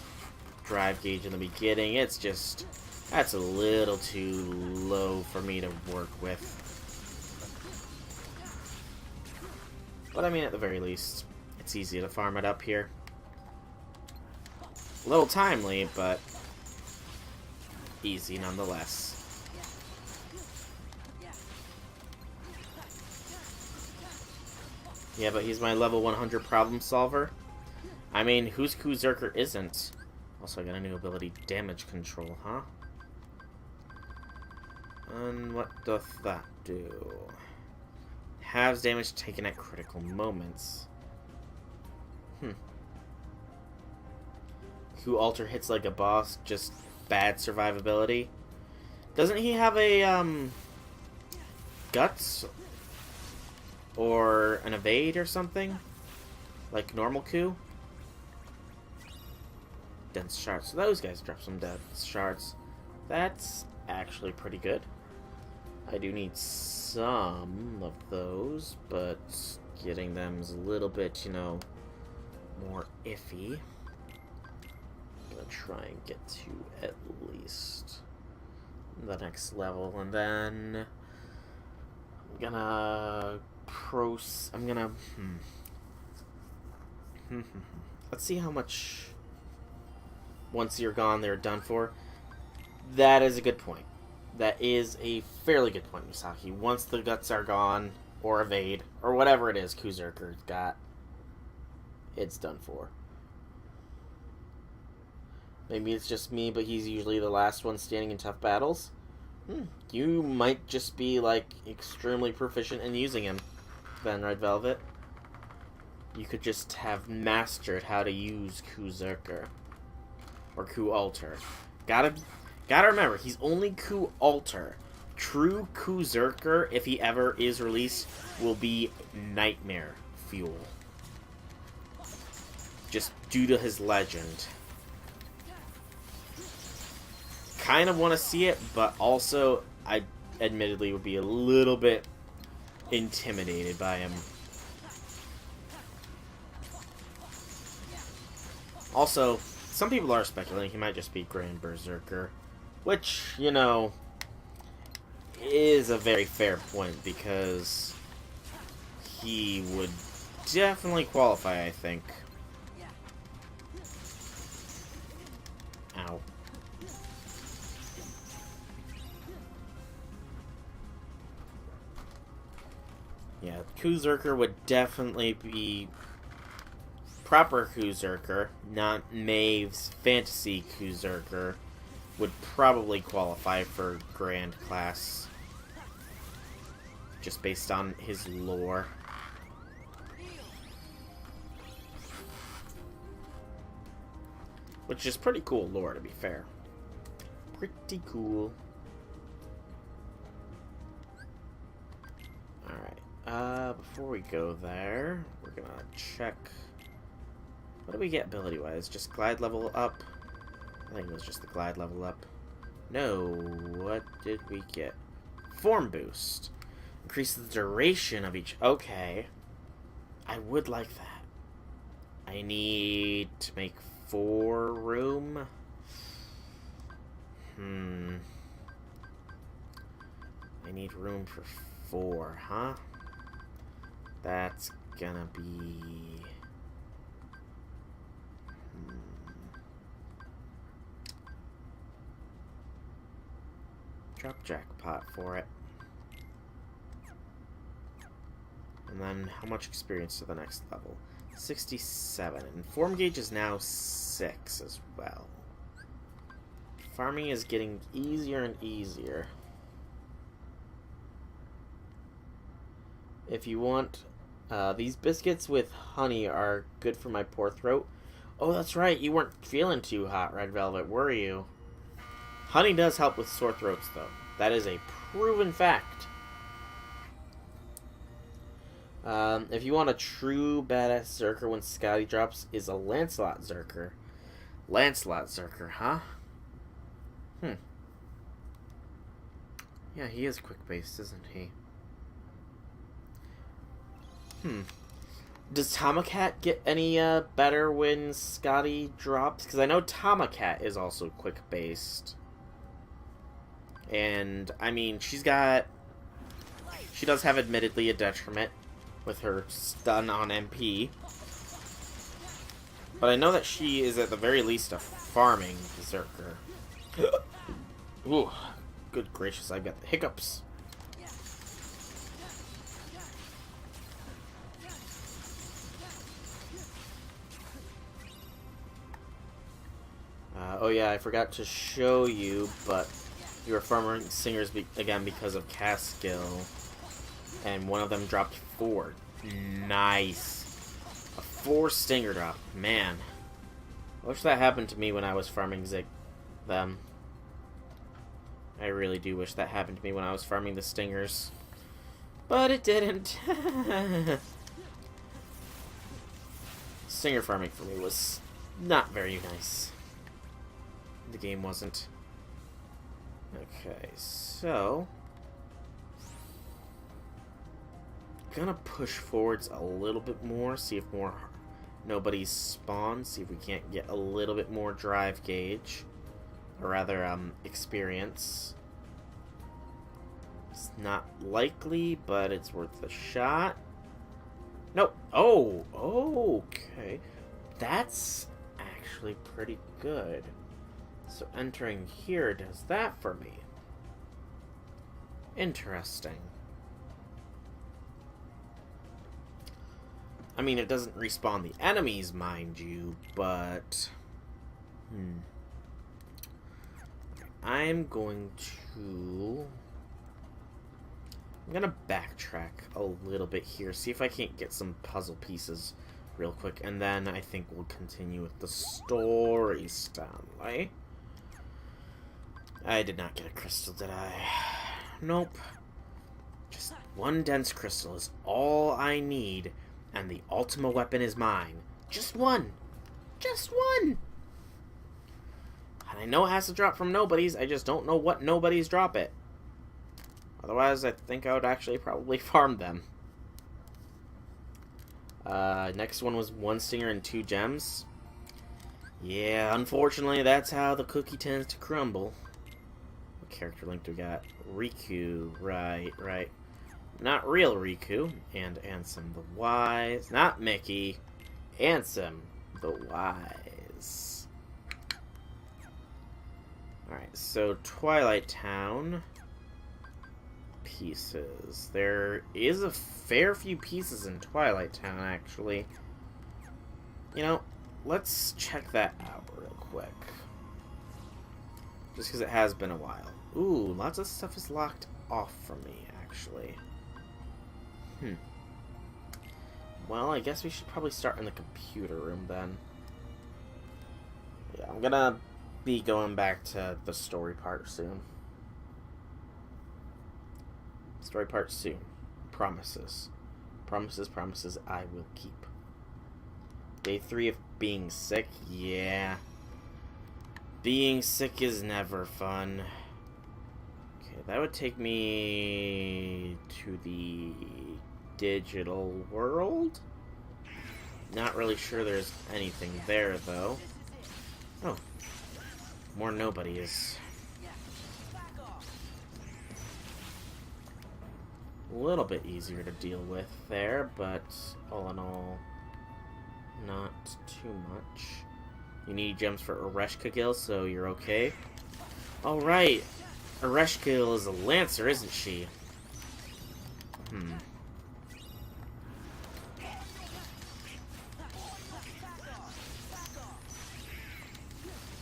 drive gauge in the beginning, it's just, that's a little too low for me to work with. But I mean, at the very least, it's easy to farm it up here. A little timely, but easy nonetheless. Yeah, but he's my level 100 problem solver. I mean, whose Ku-Zerker isn't? Also, I got a new ability, damage control, huh? And what doth that do? Halves damage taken at critical moments. who alter hits like a boss, just bad survivability. Doesn't he have a, guts? Or an evade or something? Like normal coup? Dense shards. So those guys drop some dense shards. That's actually pretty good. I do need some of those, but getting them is a little bit, you know, more iffy. I'm gonna try and get to at least the next level, and then I'm gonna let's see how much once you're gone they're done for. That is a good point. That is a fairly good point, Misaki. Once the guts are gone, or evade, or whatever it is Kuzurker's got, it's done for. Maybe it's just me, but he's usually the last one standing in tough battles. You might just be, like, extremely proficient in using him, then, Red Velvet. You could just have mastered how to use Kuzurker. Or Ku-Alter. Gotta remember, he's only Ku-Alter. True Kuzurker, if he ever is released, will be nightmare fuel. Just due to his legend. Kind of want to see it, but also, I admittedly would be a little bit intimidated by him. Also, some people are speculating he might just be Grand Berserker, which, you know, is a very fair point, because he would definitely qualify, I think. Ow. Yeah, Kuzurker would definitely be proper Kuzurker, not Maeve's fantasy Kuzurker, would probably qualify for Grand class. Just based on his lore. Which is pretty cool lore, to be fair. Pretty cool. Alright. Before we go there, we're gonna check. What do we get ability-wise? Just glide level up? I think it was just the glide level up. No, what did we get? Form boost. Increase the duration of each. Okay. I would like that. I need to make 4 room. I need room for 4, huh? That's gonna be... Drop jackpot for it. And then how much experience to the next level? 67. And form gauge is now 6 as well. Farming is getting easier and easier. If you want, these biscuits with honey are good for my poor throat. Oh, that's right. You weren't feeling too hot, Red Velvet, were you? Honey does help with sore throats, though. That is a proven fact. If you want a true badass Zerker when Scotty drops, is a Lancelot Zerker. Lancelot Zerker, huh? Yeah, he is quick-based, isn't he? Does Tomacat get any better when Scotty drops? Because I know Tomacat is also quick-based. And, I mean, she does have admittedly a detriment with her stun on MP. But I know that she is at the very least a farming berserker. Ooh, good gracious, I've got the hiccups. Oh yeah, I forgot to show you, but you were farming singers again because of cast skill. And one of them dropped 4. Nice. A 4 stinger drop. Man. I wish that happened to me when I was farming them. I really do wish that happened to me when I was farming the stingers. But it didn't. Stinger farming for me was not very nice. The game wasn't. Okay, so... gonna push forwards a little bit more, see if more nobodies spawn, see if we can't get a little bit more drive gauge. Or rather, experience. It's not likely, but it's worth a shot. Nope. Oh, okay. That's actually pretty good. So entering here does that for me. Interesting. I mean, it doesn't respawn the enemies, mind you, but... I'm going to backtrack a little bit here, see if I can't get some puzzle pieces real quick, and then I think we'll continue with the story, Stanley. I did not get a crystal, did I? Nope. Just one dense crystal is all I need, and the Ultima weapon is mine. Just one! Just one! And I know it has to drop from nobodies, I just don't know what nobodies drop it. Otherwise, I think I would actually probably farm them. Next one was 1 stinger and 2 gems. Yeah, unfortunately, that's how the cookie tends to crumble. What character link do we got? Riku, right. Not real Riku, and Ansem the Wise. Not Mickey. Ansem the Wise. Alright, so Twilight Town. Pieces. There is a fair few pieces in Twilight Town, actually. You know, let's check that out real quick. Just because it has been a while. Ooh, lots of stuff is locked off from me, actually. Well, I guess we should probably start in the computer room, then. Yeah, I'm gonna be going back to the story part soon. Story part soon. Promises. Promises I will keep. Day 3 of being sick? Yeah. Being sick is never fun. Okay, that would take me to the digital world? Not really sure there's anything there, though. Oh. More nobodies. A little bit easier to deal with there, but all in all, not too much. You need gems for Ereshkigal, so you're okay. Alright, Ereshkigal is a Lancer, isn't she?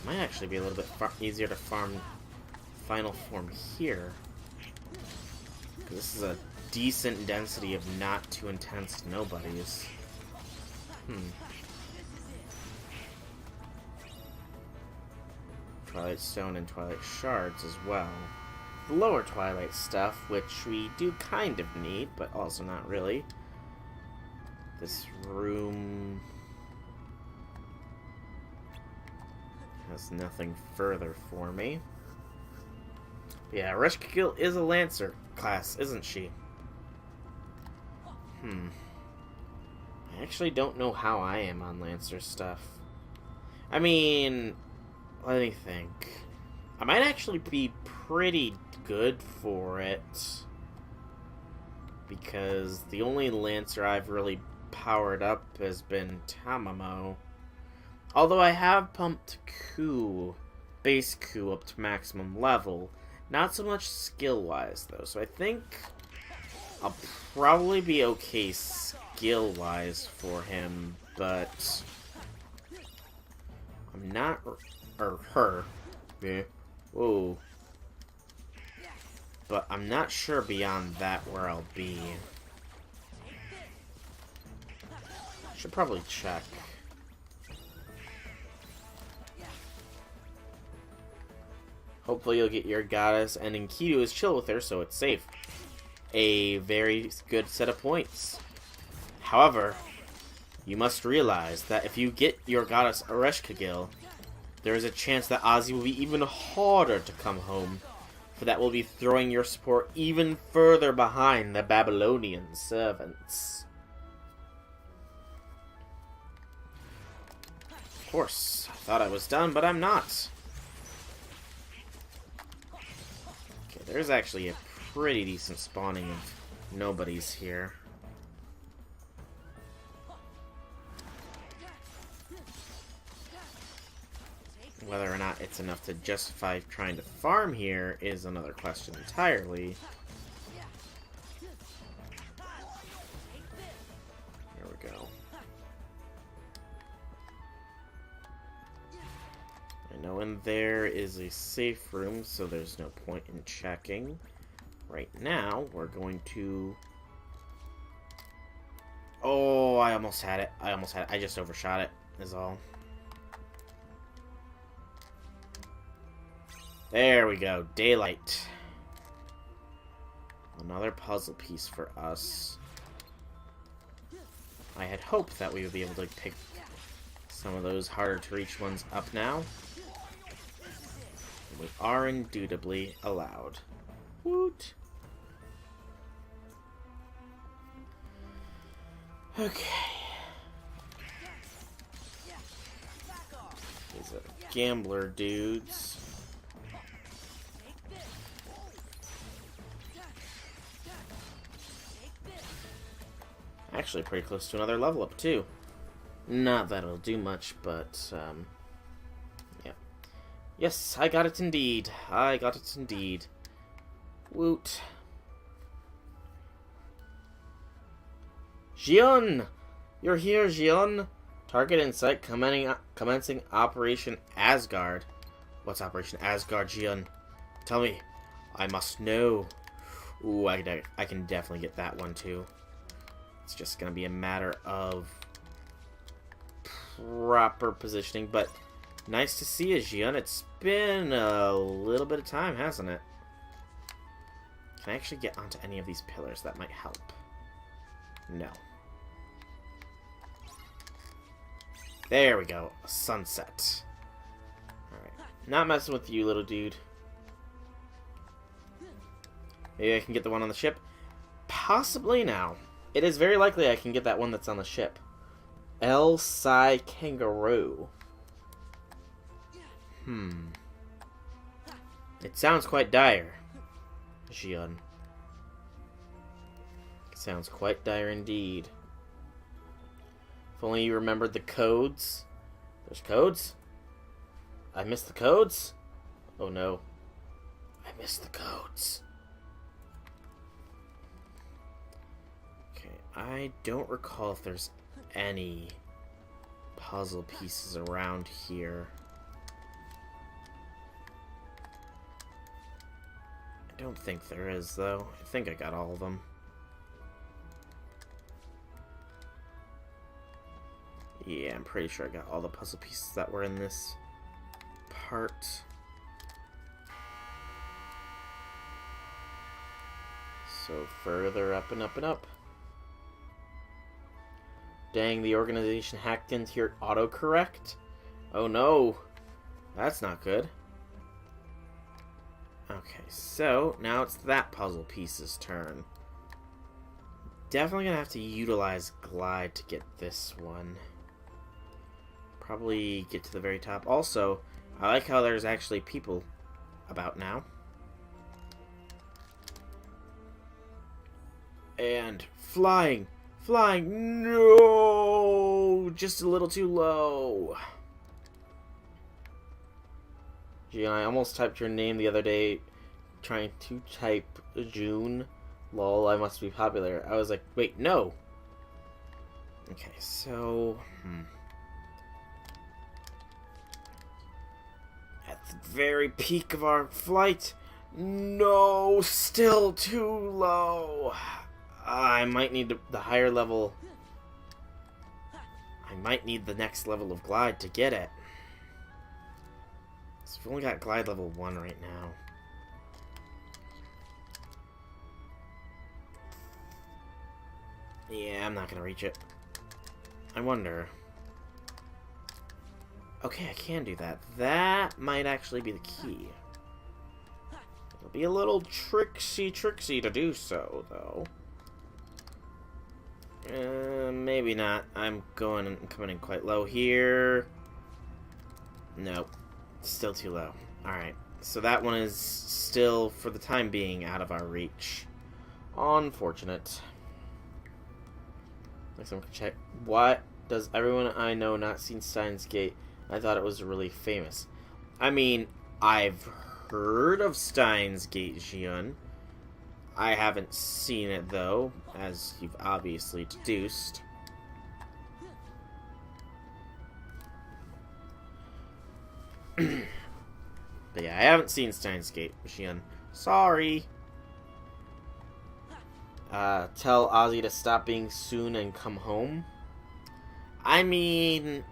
Might actually be a little bit easier to farm final form here. Because this is a decent density of not too intense nobodies. Twilight Stone and Twilight Shards as well. The lower Twilight stuff, which we do kind of need, but also not really. This room has nothing further for me. Yeah, Ereshkigal is a Lancer class, isn't she? I actually don't know how I am on Lancer stuff. I mean, let me think. I might actually be pretty good for it. Because the only Lancer I've really powered up has been Tamamo. Although I have pumped base Q up to maximum level. Not so much skill-wise, though. So I think I'll probably be okay skill-wise for him, but I'm not... or her. Yeah. Whoa. But I'm not sure beyond that where I'll be. Should probably check. Hopefully you'll get your goddess, and Enkidu is chill with her, so it's safe. A very good set of points. However, you must realize that if you get your goddess Ereshkigal, there is a chance that Ozzy will be even harder to come home, for that will be throwing your support even further behind the Babylonian servants. Of course, I thought I was done, but I'm not. Okay, there's actually a pretty decent spawning of nobodies here. Whether or not it's enough to justify trying to farm here is another question entirely. There we go. I know in there is a safe room, so there's no point in checking. Right now, we're going to... Oh, I almost had it. I just overshot it, is all. There we go. Daylight. Another puzzle piece for us. I had hoped that we would be able to pick some of those harder to reach ones up now. We are indubitably allowed. Woot! Okay. These are gambler dudes. Actually pretty close to another level up, too. Not that it'll do much, but, yeah. Yes, I got it indeed. I got it indeed. Woot. Jion! You're here, Jion! Target in sight, commencing Operation Asgard. What's Operation Asgard, Jion? Tell me. I must know. Ooh, I can definitely get that one, too. It's just going to be a matter of proper positioning, but nice to see you, Jion. It's been a little bit of time, hasn't it? Can I actually get onto any of these pillars? That might help. No. There we go. A sunset. Alright. Not messing with you, little dude. Maybe I can get the one on the ship? Possibly now. It is very likely I can get that one that's on the ship. El Sai Kangaroo. It sounds quite dire, Jion. It sounds quite dire indeed. If only you remembered the codes. There's codes? I missed the codes? Oh no. I missed the codes. I don't recall if there's any puzzle pieces around here. I don't think there is, though. I think I got all of them. Yeah, I'm pretty sure I got all the puzzle pieces that were in this part. So further up and up and up. Dang, the organization hacked into your autocorrect? Oh no, that's not good. Okay, so now it's that puzzle piece's turn. Definitely gonna have to utilize Glide to get this one. Probably get to the very top. Also, I like how there's actually people about now. And flying! Flying! No! Just a little too low. Gee, I almost typed your name the other day trying to type June. Lol, I must be popular. I was like, wait, no! Okay, so... At the very peak of our flight... No! Still too low! I might need the higher level... I might need the next level of Glide to get it. So we've only got glide level 1 right now. Yeah, I'm not gonna reach it. I wonder. Okay, I can do that. That might actually be the key. It'll be a little tricksy to do so, though. Maybe not. I'm coming in quite low here. Nope. Still too low. Alright. So that one is still, for the time being, out of our reach. Unfortunate. Next, I'm gonna check. What? Does everyone I know not seen Steins Gate? I thought it was really famous. I mean, I've heard of Steins Gate, Xion. I haven't seen it, though, as you've obviously deduced. But yeah, I haven't seen Steins Gate, Xion. Sorry. Tell Ozzy to stop being soon and come home. I mean,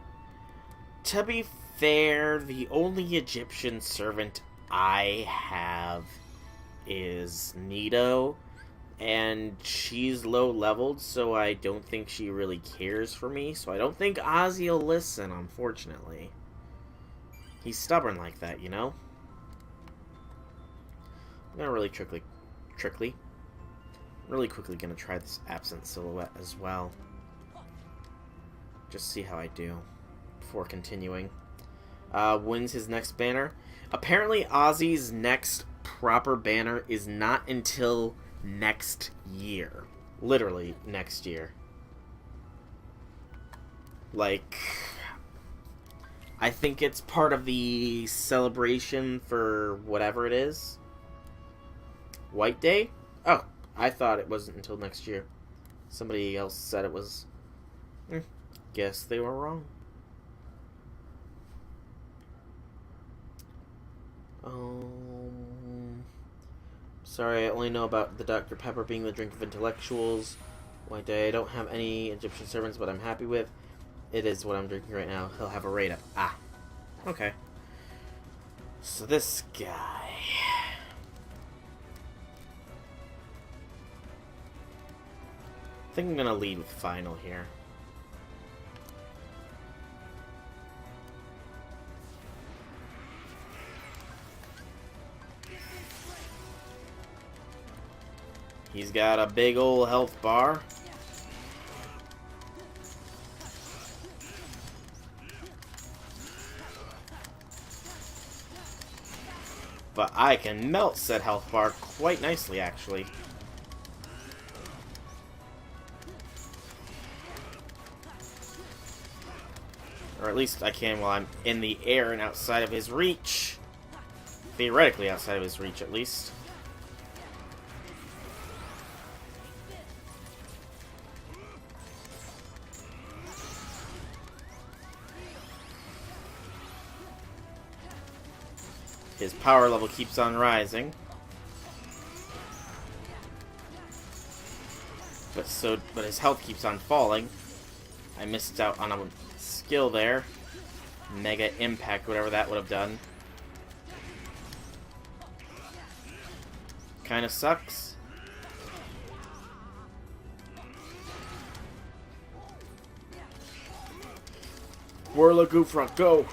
to be fair, the only Egyptian servant I have is Nito, and she's low-leveled, so I don't think she really cares for me, so I don't think Ozzy will listen, unfortunately. He's stubborn like that, you know? I'm gonna really really quickly gonna try this Absent Silhouette as well. Just see how I do before continuing. Wins his next banner. Apparently Ozzy's next proper banner is not until next year. Literally next year. Like, I think it's part of the celebration for whatever it is. White Day? Oh, I thought it wasn't until next year. Somebody else said it was. Guess they were wrong. Sorry, I only know about the Dr. Pepper being the drink of intellectuals. White Day, I don't have any Egyptian servants, but I'm happy with. It is what I'm drinking right now. He'll have a rate up. Ah. Okay. So this guy. I think I'm gonna lead with Final here. He's got a big old health bar. But I can melt said health bar quite nicely, actually. Or at least I can while I'm in the air and outside of his reach. Theoretically outside of his reach, at least. His power level keeps on rising. But his health keeps on falling. I missed out on a skill there. Mega Impact, whatever that would have done. Kinda sucks. Whirla Goofra, go!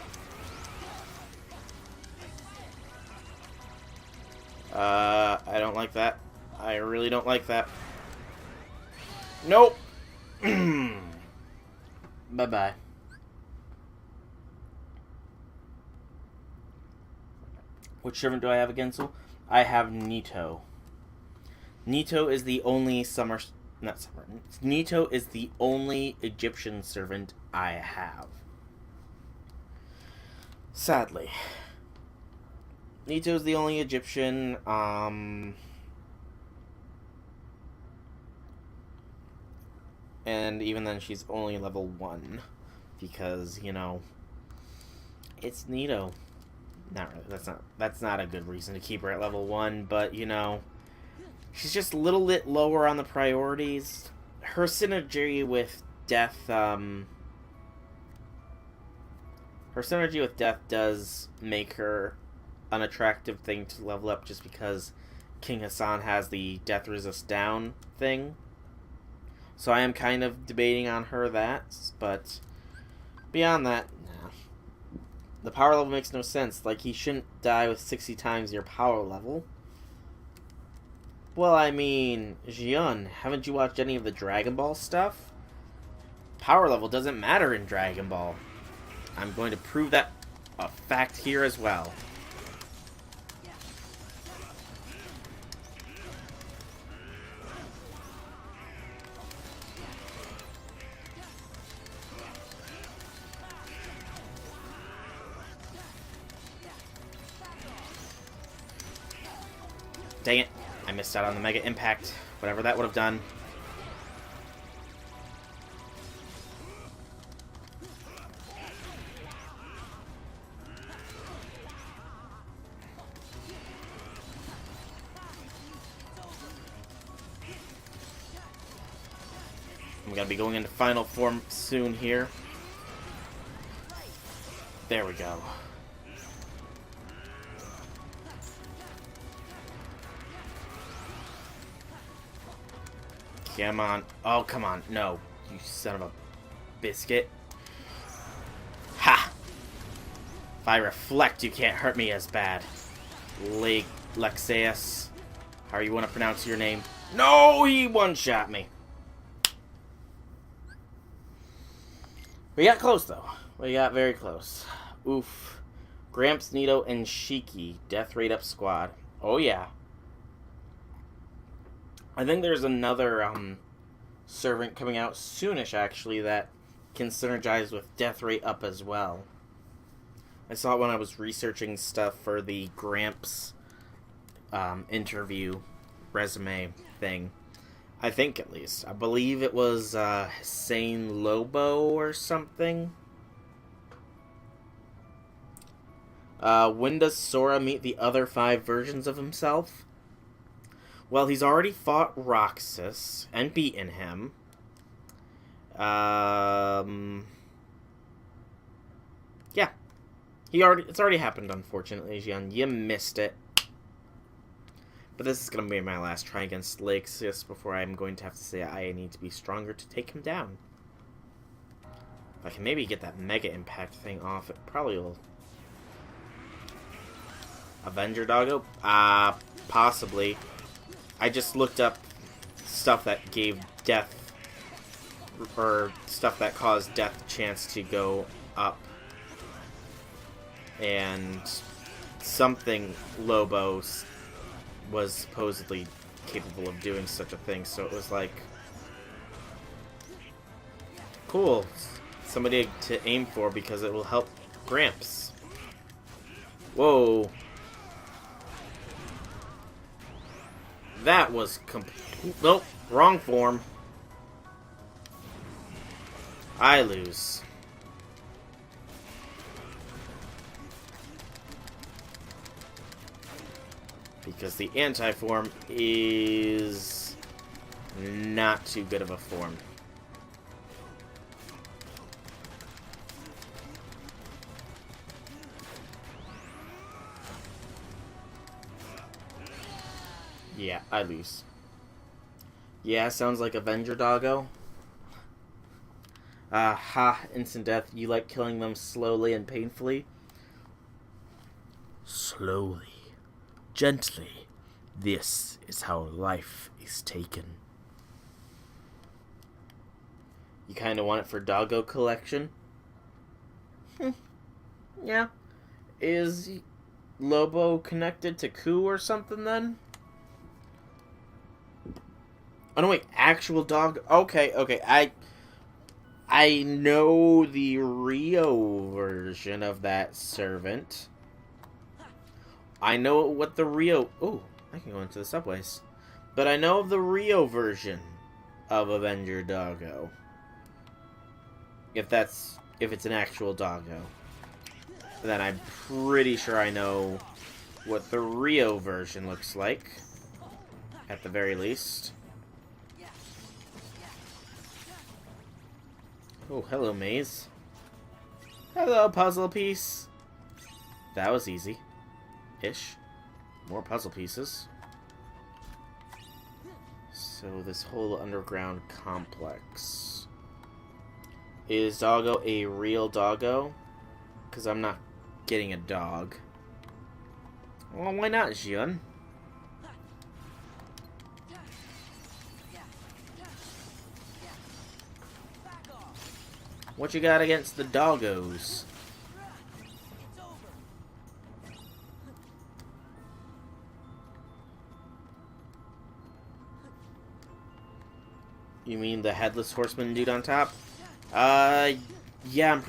I don't like that. I really don't like that. Nope! Bye-bye. Which servant do I have again, so? I have Nito. Nito is the only Nito is the only Egyptian servant I have. Sadly. Nito's the only Egyptian, and even then she's only level 1, because, you know, it's Nito. Not really, that's not a good reason to keep her at level 1, but, you know, she's just a little bit lower on the priorities. Her synergy with Death, her her synergy with death does make her an attractive thing to level up just because King Hassan has the death resist down thing. So I am kind of debating on her that, but beyond that, nah. The power level makes no sense. Like, he shouldn't die with 60 times your power level. Well, I mean, Xion, haven't you watched any of the Dragon Ball stuff? Power level doesn't matter in Dragon Ball. I'm going to prove that a fact here as well. Dang it. I missed out on the Mega Impact. Whatever that would have done. I'm gonna be going into final form soon here. There we go. Come on. Oh, come on. No. You son of a biscuit. Ha! If I reflect, you can't hurt me as bad. Lexeus. How you want to pronounce your name? No! He one-shot me. We got close, though. We got very close. Oof. Gramps, Nito, and Shiki. Death rate up squad. Oh, yeah. I think there's another servant coming out soonish, actually, that can synergize with death rate up as well. I saw it when I was researching stuff for the Gramps interview resume thing. I think, at least. I believe it was Hussein Lobo or something. When does Sora meet the other 5 versions of himself? Well, he's already fought Roxas and beaten him. Yeah. It's already happened, unfortunately, Xion. You missed it. But this is going to be my last try against Lexeus before I'm going to have to say I need to be stronger to take him down. If I can maybe get that Mega Impact thing off, it probably will. Avenger Doggo? Possibly. I just looked up stuff that gave death, or stuff that caused death chance to go up. And something Lobos was supposedly capable of doing such a thing, so it was like, cool, somebody to aim for because it will help Gramps. Whoa. That was nope, wrong form. I lose. Because the anti-form is not too good of a form. Yeah, I lose. Yeah, sounds like Avenger Doggo. Instant death. You like killing them slowly and painfully? Slowly. Gently. This is how life is taken. You kind of want it for Doggo collection? Yeah. Is Lobo connected to Ku or something then? Oh no, wait, actual dog. Okay. I know the Rio version of that servant. I know what the Rio... Oh, I can go into the subways. But I know of the Rio version of Avenger Doggo. If it's an actual doggo. Then I'm pretty sure I know what the Rio version looks like. At the very least. Oh, hello, Maze. Hello, puzzle piece. That was easy. Ish. More puzzle pieces. So this whole underground complex. Is Doggo a real doggo? Because I'm not getting a dog. Well, why not, Jian? What you got against the doggos? You mean the headless horseman dude on top? Yeah,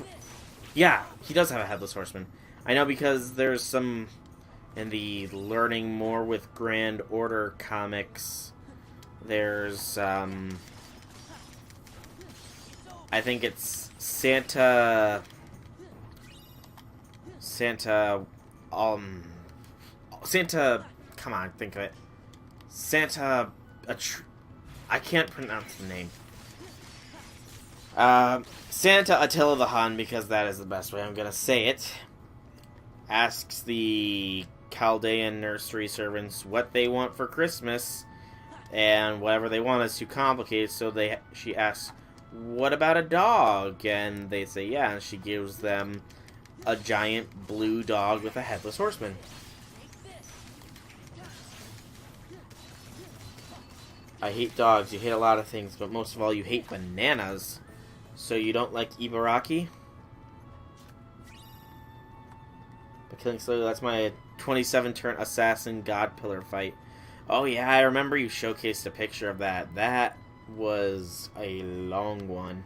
yeah, he does have a headless horseman. I know because there's some in the Learning More with Grand Order comics. There's, I think it's Santa, come on, think of it. Santa, I can't pronounce the name. Santa Attila the Hun, because that is the best way I'm gonna say it, asks the Chaldean nursery servants what they want for Christmas, and whatever they want is too complicated, so she asks, what about a dog? And they say, yeah, and she gives them a giant blue dog with a headless horseman. I hate dogs, you hate a lot of things, but most of all you hate bananas. So you don't like Ibaraki? But killing slowly, that's my 27-turn assassin god pillar fight. Oh yeah, I remember you showcased a picture of that. That was a long one.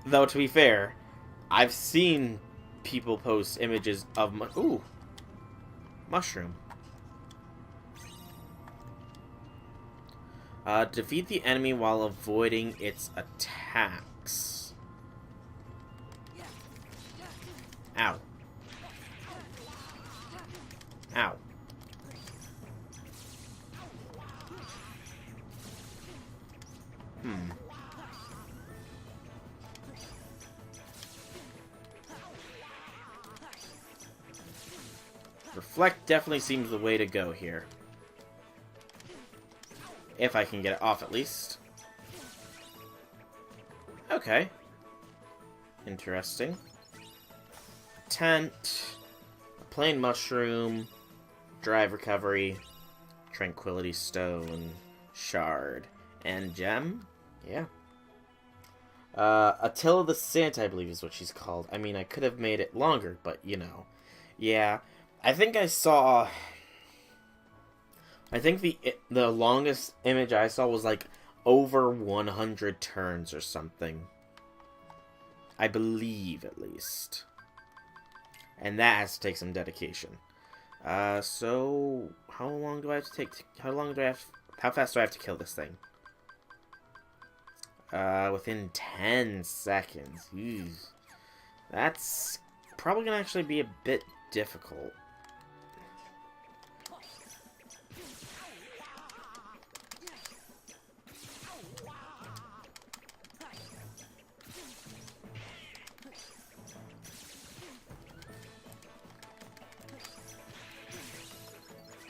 Though, to be fair, I've seen people post images of... Ooh! Mushroom. Defeat the enemy while avoiding its attacks. Ow. Ow. Reflect definitely seems the way to go here. If I can get it off, at least. Okay. Interesting. Tent. A plain mushroom. Drive recovery. Tranquility stone. Shard. And gem? Yeah. Attila the Santa, I believe is what she's called. I mean, I could have made it longer, but, you know. Yeah. I think I saw... I think the longest image I saw was like over 100 turns or something. I believe, at least. And that has to take some dedication. So how long do I have to take? How fast do I have to kill this thing? Within 10 seconds. Ew. That's probably gonna actually be a bit difficult.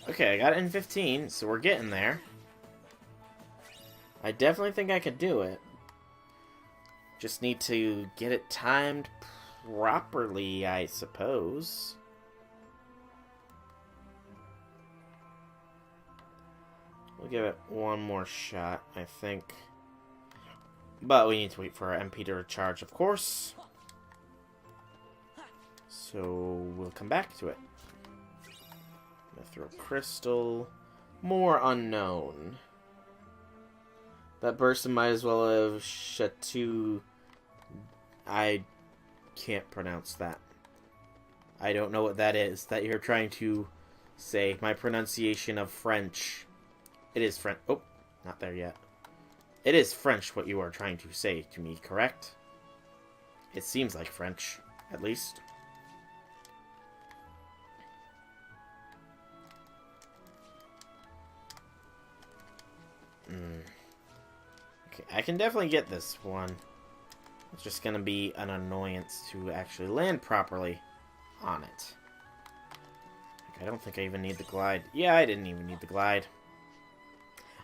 Okay, I got it in 15, so we're getting there. I definitely think I could do it. Just need to get it timed properly, I suppose. We'll give it one more shot, I think. But we need to wait for our MP to recharge, of course. So we'll come back to it. Throw crystal. More unknown. That person might as well have Chatu. I can't pronounce that. I don't know what that is that you're trying to say. My pronunciation of French. It is French. Oh, not there yet. It is French what you are trying to say to me, correct? It seems like French, at least. Okay, I can definitely get this one. It's just gonna be an annoyance to actually land properly on it. I don't think I even need the glide. Yeah, I didn't even need the glide.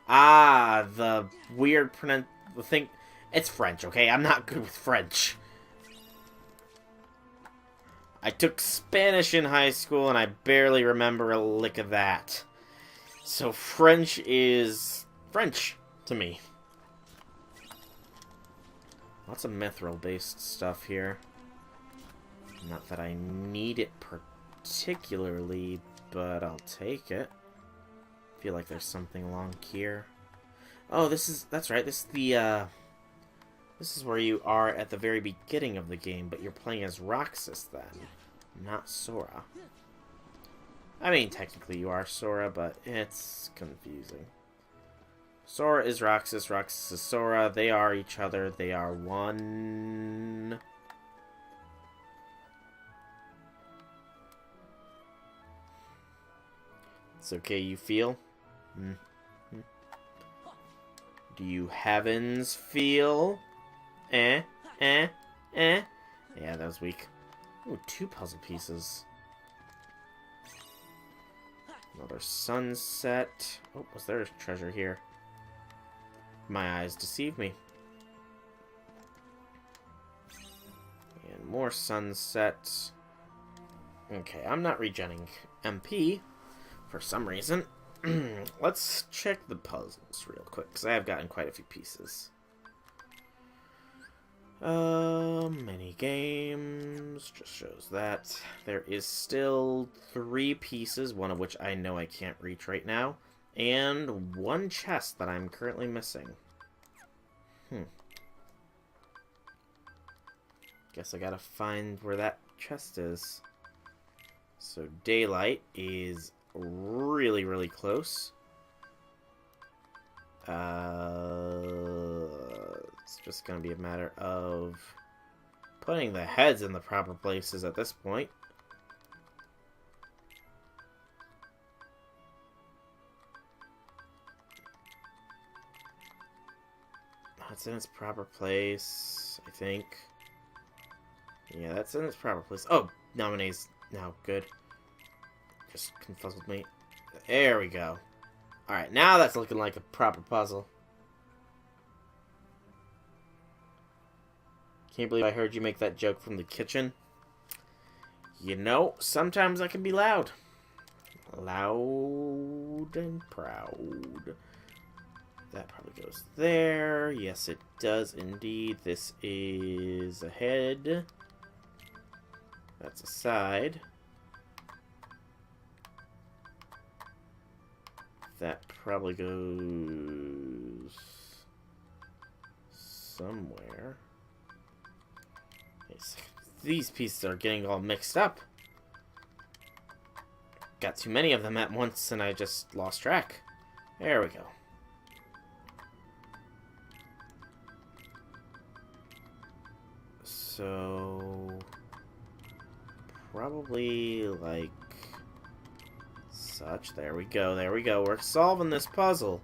Ah, the weird the thing. It's French, okay? I'm not good with French. I took Spanish in high school, and I barely remember a lick of that. So French is French to me. Lots of mithril-based stuff here. Not that I need it particularly, but I'll take it. I feel like there's something along here. Oh, that's right, this is where you are at the very beginning of the game, but you're playing as Roxas then, not Sora. I mean, technically you are Sora, but it's confusing. Sora is Roxas, Roxas is Sora, they are each other, they are one. It's okay, you feel? Do you heavens feel? Yeah, that was weak. Ooh, 2 puzzle pieces. Another sunset. Oh, was there a treasure here? My eyes deceive me. And more sunsets. Okay, I'm not regenning MP for some reason. Let's check the puzzles real quick, because I have gotten quite a few pieces. Mini games just shows that there is still 3 pieces, one of which I know I can't reach right now, and 1 chest that I'm currently missing. Guess I gotta find where that chest is. So daylight is really, really close. It's just gonna be a matter of putting the heads in the proper places at this point. That's in its proper place, I think. Yeah, that's in its proper place. Oh, nominees now, good. Just confuzzled me. There we go. Alright, now that's looking like a proper puzzle. Can't believe I heard you make that joke from the kitchen. You know, sometimes I can be loud. Loud and proud. That probably goes there. Yes, it does indeed. This is a head. That's a side. That probably goes somewhere. These pieces are getting all mixed up. Got too many of them at once and I just lost track. There we go. So probably like such. There we go. There we go. We're solving this puzzle.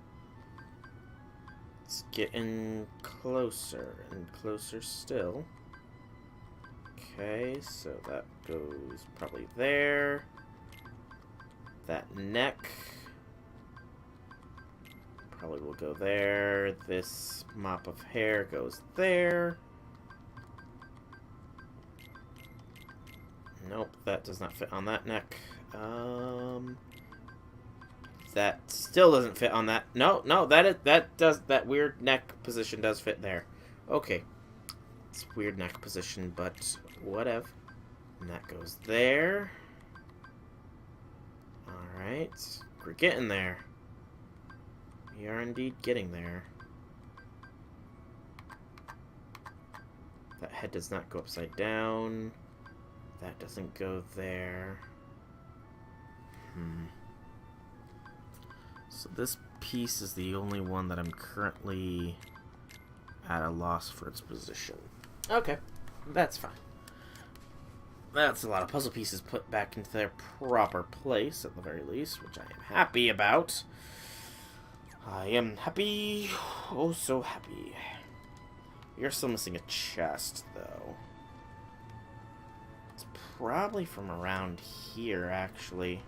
It's getting closer and closer still. Okay, so that goes probably there. That neck probably will go there. This mop of hair goes there. Nope, that does not fit on that neck. That still doesn't fit on that. No, that weird neck position does fit there. Okay. It's a weird neck position, but whatever. And that goes there. Alright. We're getting there. We are indeed getting there. That head does not go upside down. That doesn't go there. So this piece is the only one that I'm currently at a loss for its position. Okay, that's fine. That's a lot of puzzle pieces put back into their proper place, at the very least, which I am happy about. I am happy, oh so happy. You're still missing a chest, though. It's probably from around here, actually.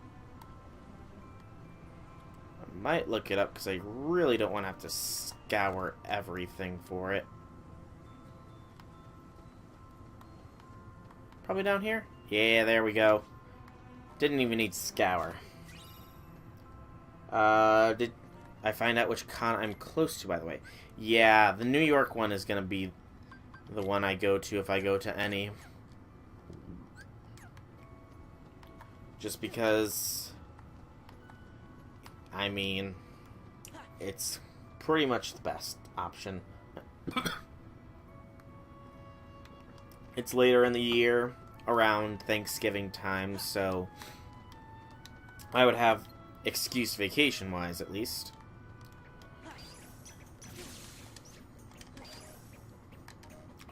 I might look it up, because I really don't want to have to scour everything for it. Probably down here? Yeah, there we go. Didn't even need scour. Did I find out which con I'm close to, by the way? Yeah, the New York one is going to be the one I go to if I go to any. Just because, I mean, it's pretty much the best option. It's later in the year, around Thanksgiving time, so I would have excuse vacation-wise, at least.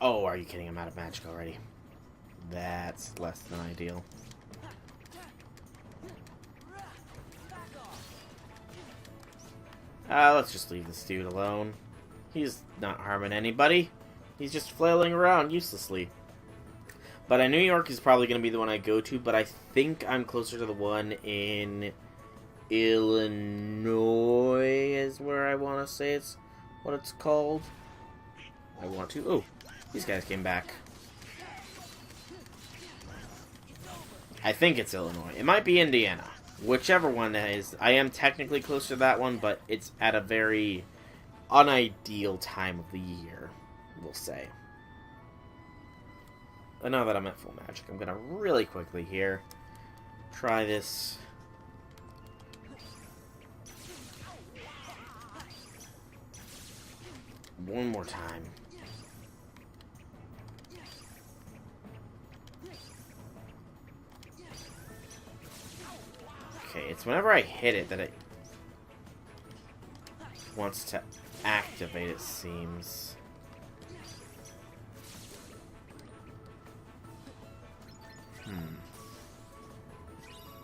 Oh, are you kidding? I'm out of magic already. That's less than ideal. Let's just leave this dude alone. He's not harming anybody. He's just flailing around uselessly. But New York is probably going to be the one I go to, but I think I'm closer to the one in Illinois is where I want to say it's what it's called. I want to... Oh, these guys came back. I think it's Illinois. It might be Indiana. Whichever one that is. I am technically close to that one, but it's at a very unideal time of the year, we'll say. But now that I'm at full magic, I'm going to really quickly here try this. One more time. Okay, it's whenever I hit it that it wants to activate, it seems.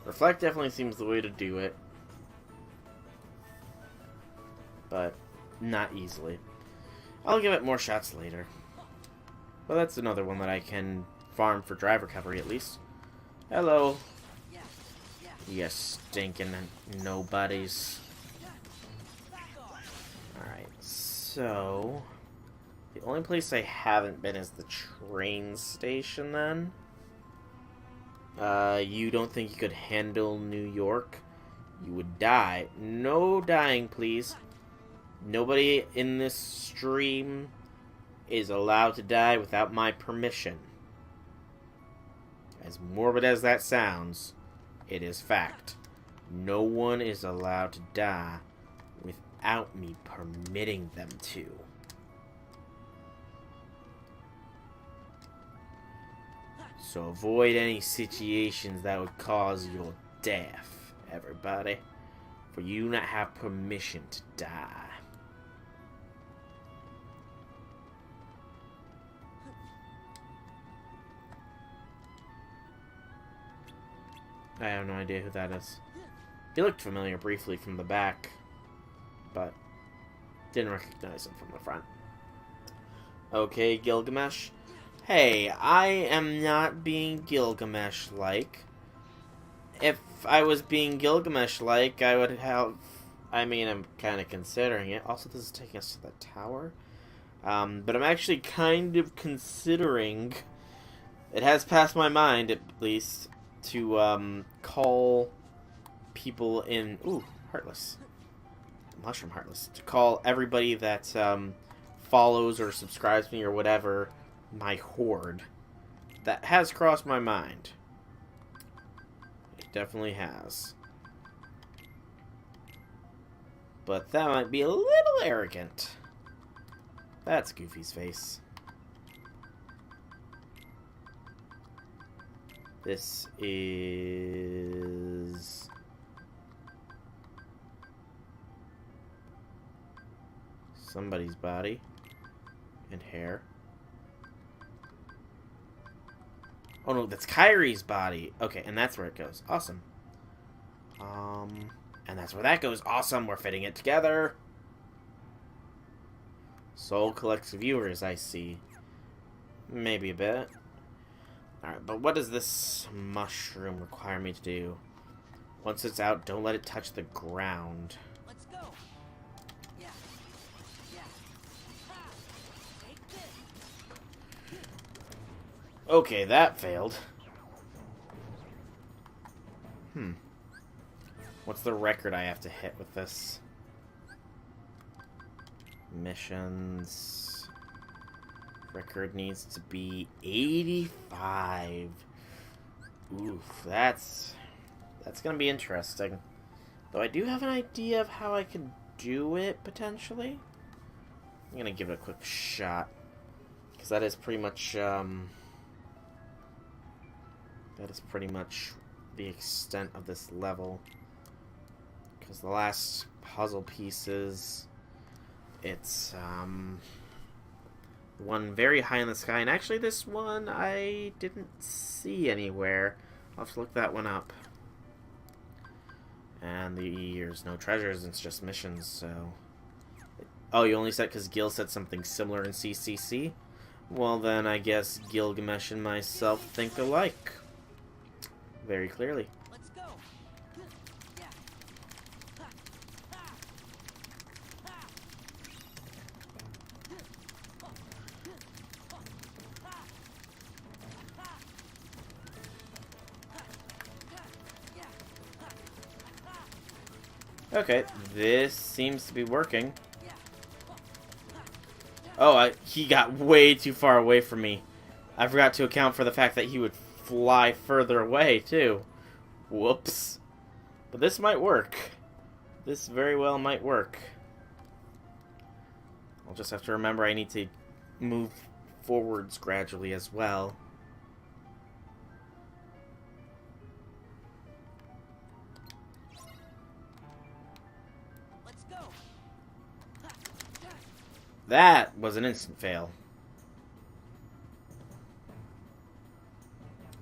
Reflect definitely seems the way to do it. But not easily. I'll give it more shots later. But that's another one that I can farm for drive recovery at least. Hello. You stinking nobodies. Alright, so... the only place I haven't been is the train station, then. You don't think you could handle New York? You would die. No dying, please. Nobody in this stream is allowed to die without my permission. As morbid as that sounds, it is fact. No one is allowed to die without me permitting them to. So avoid any situations that would cause your death, everybody. For you do not have permission to die. I have no idea who that is. He looked familiar briefly from the back, but didn't recognize him from the front. Okay, Gilgamesh. Hey, I am not being Gilgamesh-like. If I was being Gilgamesh-like, I would have... I mean, I'm kind of considering it. Also, this is taking us to the tower. But I'm actually kind of considering... It has passed my mind, at least, to call people in... Ooh, Heartless. Mushroom Heartless. To call everybody that follows or subscribes me or whatever... my horde. That has crossed my mind. It definitely has. But that might be a little arrogant. That's Goofy's face. This is... somebody's body. And hair. Oh no, that's Kyrie's body. Okay, and that's where it goes. Awesome. And that's where that goes. Awesome, we're fitting it together. Soul collects viewers, I see. Maybe a bit. Alright, but what does this mushroom require me to do? Once it's out, don't let it touch the ground. Let's go. Yeah. Yeah. Ha. Take this. Okay, that failed. What's the record I have to hit with this? Missions. Record needs to be 85. Oof, that's gonna be interesting. Though I do have an idea of how I could do it, potentially. I'm gonna give it a quick shot. Because that is pretty much, the extent of this level. Because the last puzzle pieces, it's, one very high in the sky. And actually this one I didn't see anywhere. I'll have to look that one up. And there's no treasures, it's just missions, so... Oh, you only said because Gil said something similar in CCC? Well then, I guess Gilgamesh and myself think alike. Very clearly. Let's go. Yeah. Ha. Ha. Ha. Okay, this seems to be working. Oh, he got way too far away from me. I forgot to account for the fact that he would fly further away, too. Whoops. But this might work. This very well might work. I'll just have to remember I need to move forwards gradually as well. Let's go. That was an instant fail.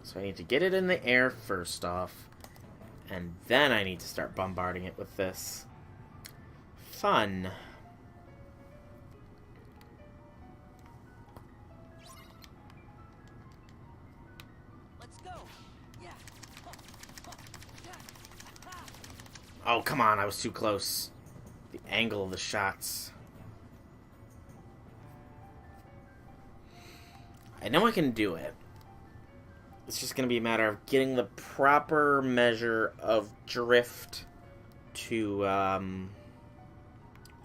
So I need to get it in the air first off. And then I need to start bombarding it with this. Fun. Let's go. Yeah. Oh, come on, I was too close. The angle of the shots. I know I can do it. It's just going to be a matter of getting the proper measure of drift to,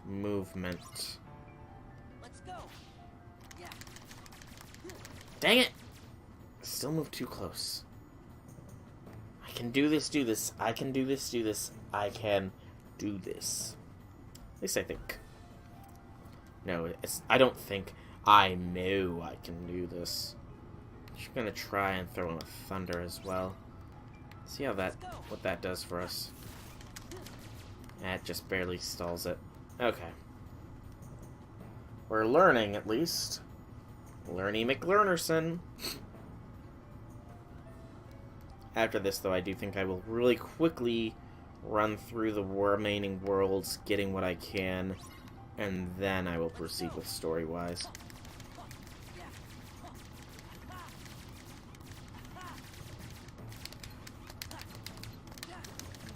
movement. Let's go. Yeah. Dang it! Still moved too close. I can do this, do this. I can do this, do this. I can do this. At least I think. No, I don't think. I know I can do this. Just gonna try and throw in a thunder as well. See how what that does for us. That just barely stalls it. Okay. We're learning, at least. Learny McLearnerson. After this, though, I do think I will really quickly run through the remaining worlds, getting what I can, and then I will proceed with story-wise.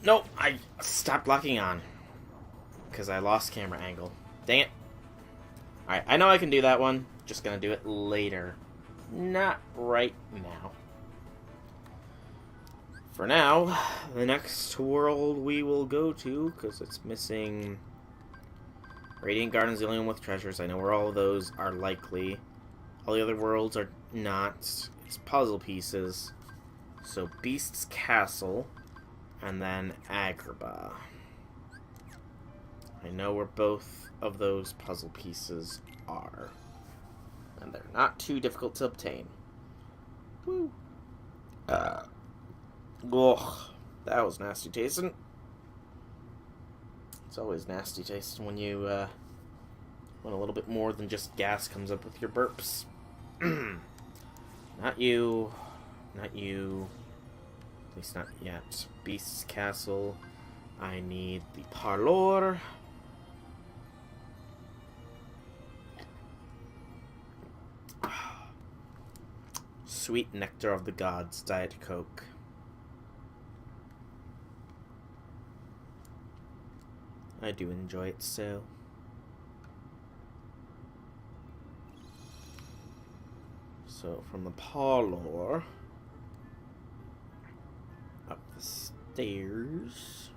Nope, I stopped locking on. Because I lost camera angle. Dang it. Alright, I know I can do that one. Just gonna do it later. Not right now. For now, the next world we will go to, because it's missing Radiant Gardens, the only one with treasures. I know where all of those are likely. All the other worlds are not. It's puzzle pieces. So Beast's Castle, and then Agrabah. I know where both of those puzzle pieces are. And they're not too difficult to obtain. Woo. Ugh, that was nasty tasting. It's always nasty tasting when you, when a little bit more than just gas comes up with your burps. Not you. Not you. At least not yet. Beast's Castle. I need the parlor. Sweet Nectar of the Gods Diet Coke. I do enjoy it so. So from the parlor up the stairs.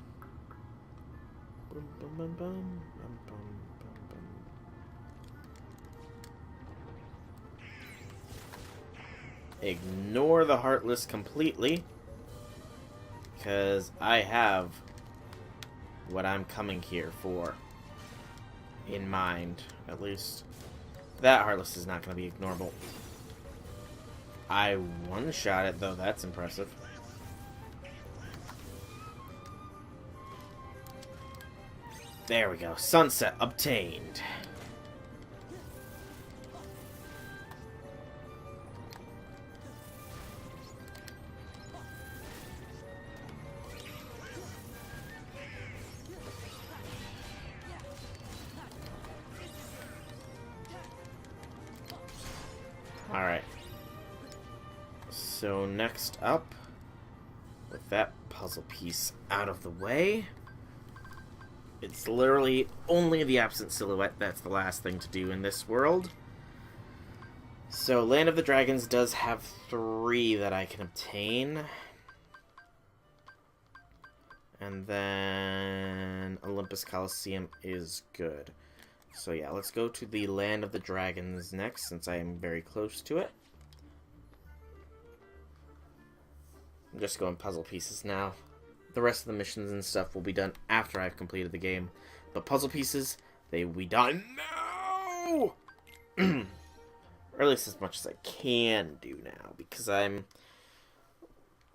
Bum, bum, bum, bum, bum, bum, bum, bum. Ignore the Heartless completely, because I have what I'm coming here for in mind, at least. That Heartless is not going to be ignorable. I one-shot it, though. That's impressive. There we go. Sunset obtained. Alright. So next up, with that puzzle piece out of the way, it's literally only the absent silhouette that's the last thing to do in this world. So Land of the Dragons does have 3 that I can obtain. And then Olympus Coliseum is good. So yeah, let's go to the Land of the Dragons next, since I am very close to it. I'm just going puzzle pieces now. The rest of the missions and stuff will be done after I've completed the game. But puzzle pieces, they will be done now! Or at least as much as I can do now, because I'm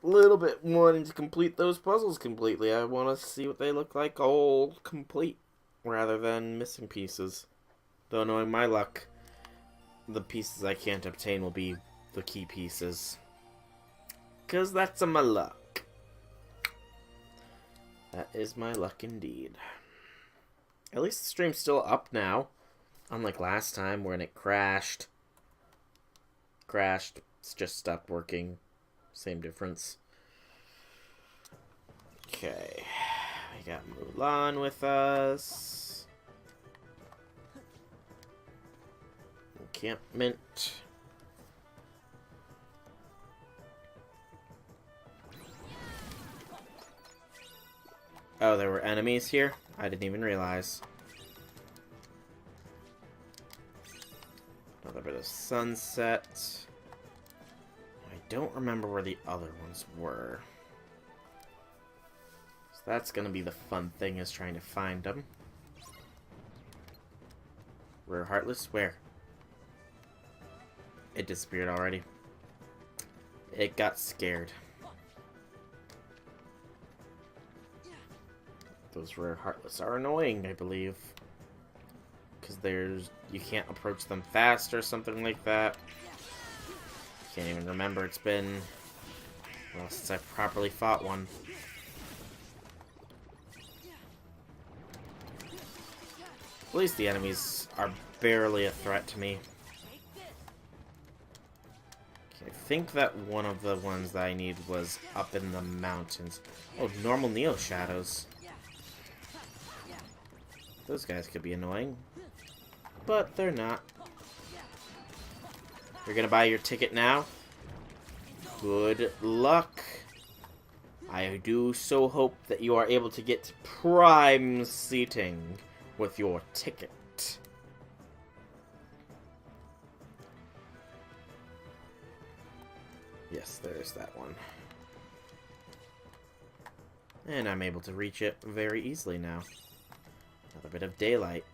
a little bit wanting to complete those puzzles completely. I want to see what they look like all complete, rather than missing pieces. Though knowing my luck, the pieces I can't obtain will be the key pieces. Because that's my luck. That is my luck indeed. At least the stream's still up now. Unlike last time when it crashed. It's just stopped working. Same difference. Okay. We got Mulan with us. Encampment. Oh, there were enemies here? I didn't even realize. Another bit of sunset. I don't remember where the other ones were. So that's gonna be the fun thing, is trying to find them. Rare Heartless? Where? It disappeared already. It got scared. Those Rare Heartless are annoying, I believe. Because you can't approach them fast or something like that. Can't even remember. It's been, well, since I've properly fought one. At least the enemies are barely a threat to me. Okay, I think that one of the ones that I need was up in the mountains. Oh, normal Neo Shadows. Those guys could be annoying. But they're not. You're gonna buy your ticket now? Good luck. I do so hope that you are able to get prime seating with your ticket. Yes, there's that one. And I'm able to reach it very easily now. Another bit of daylight.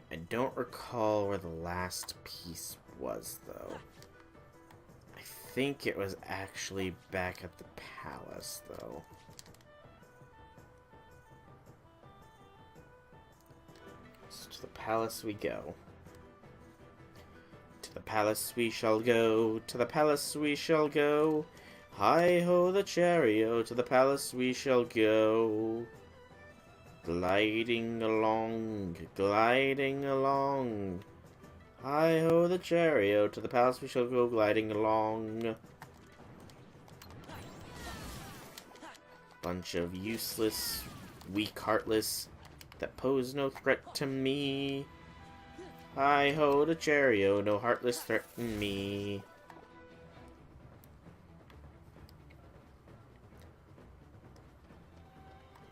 I don't recall where the last piece was, though. I think it was actually back at the palace, though. So to the palace we go. To the palace we shall go. To the palace we shall go. Hi-ho the chariot. To the palace we shall go. Gliding along, gliding along. Hi-ho the chariot, to the palace we shall go gliding along. Bunch of useless, weak, heartless, that pose no threat to me. Hi-ho the chariot, no heartless threaten me.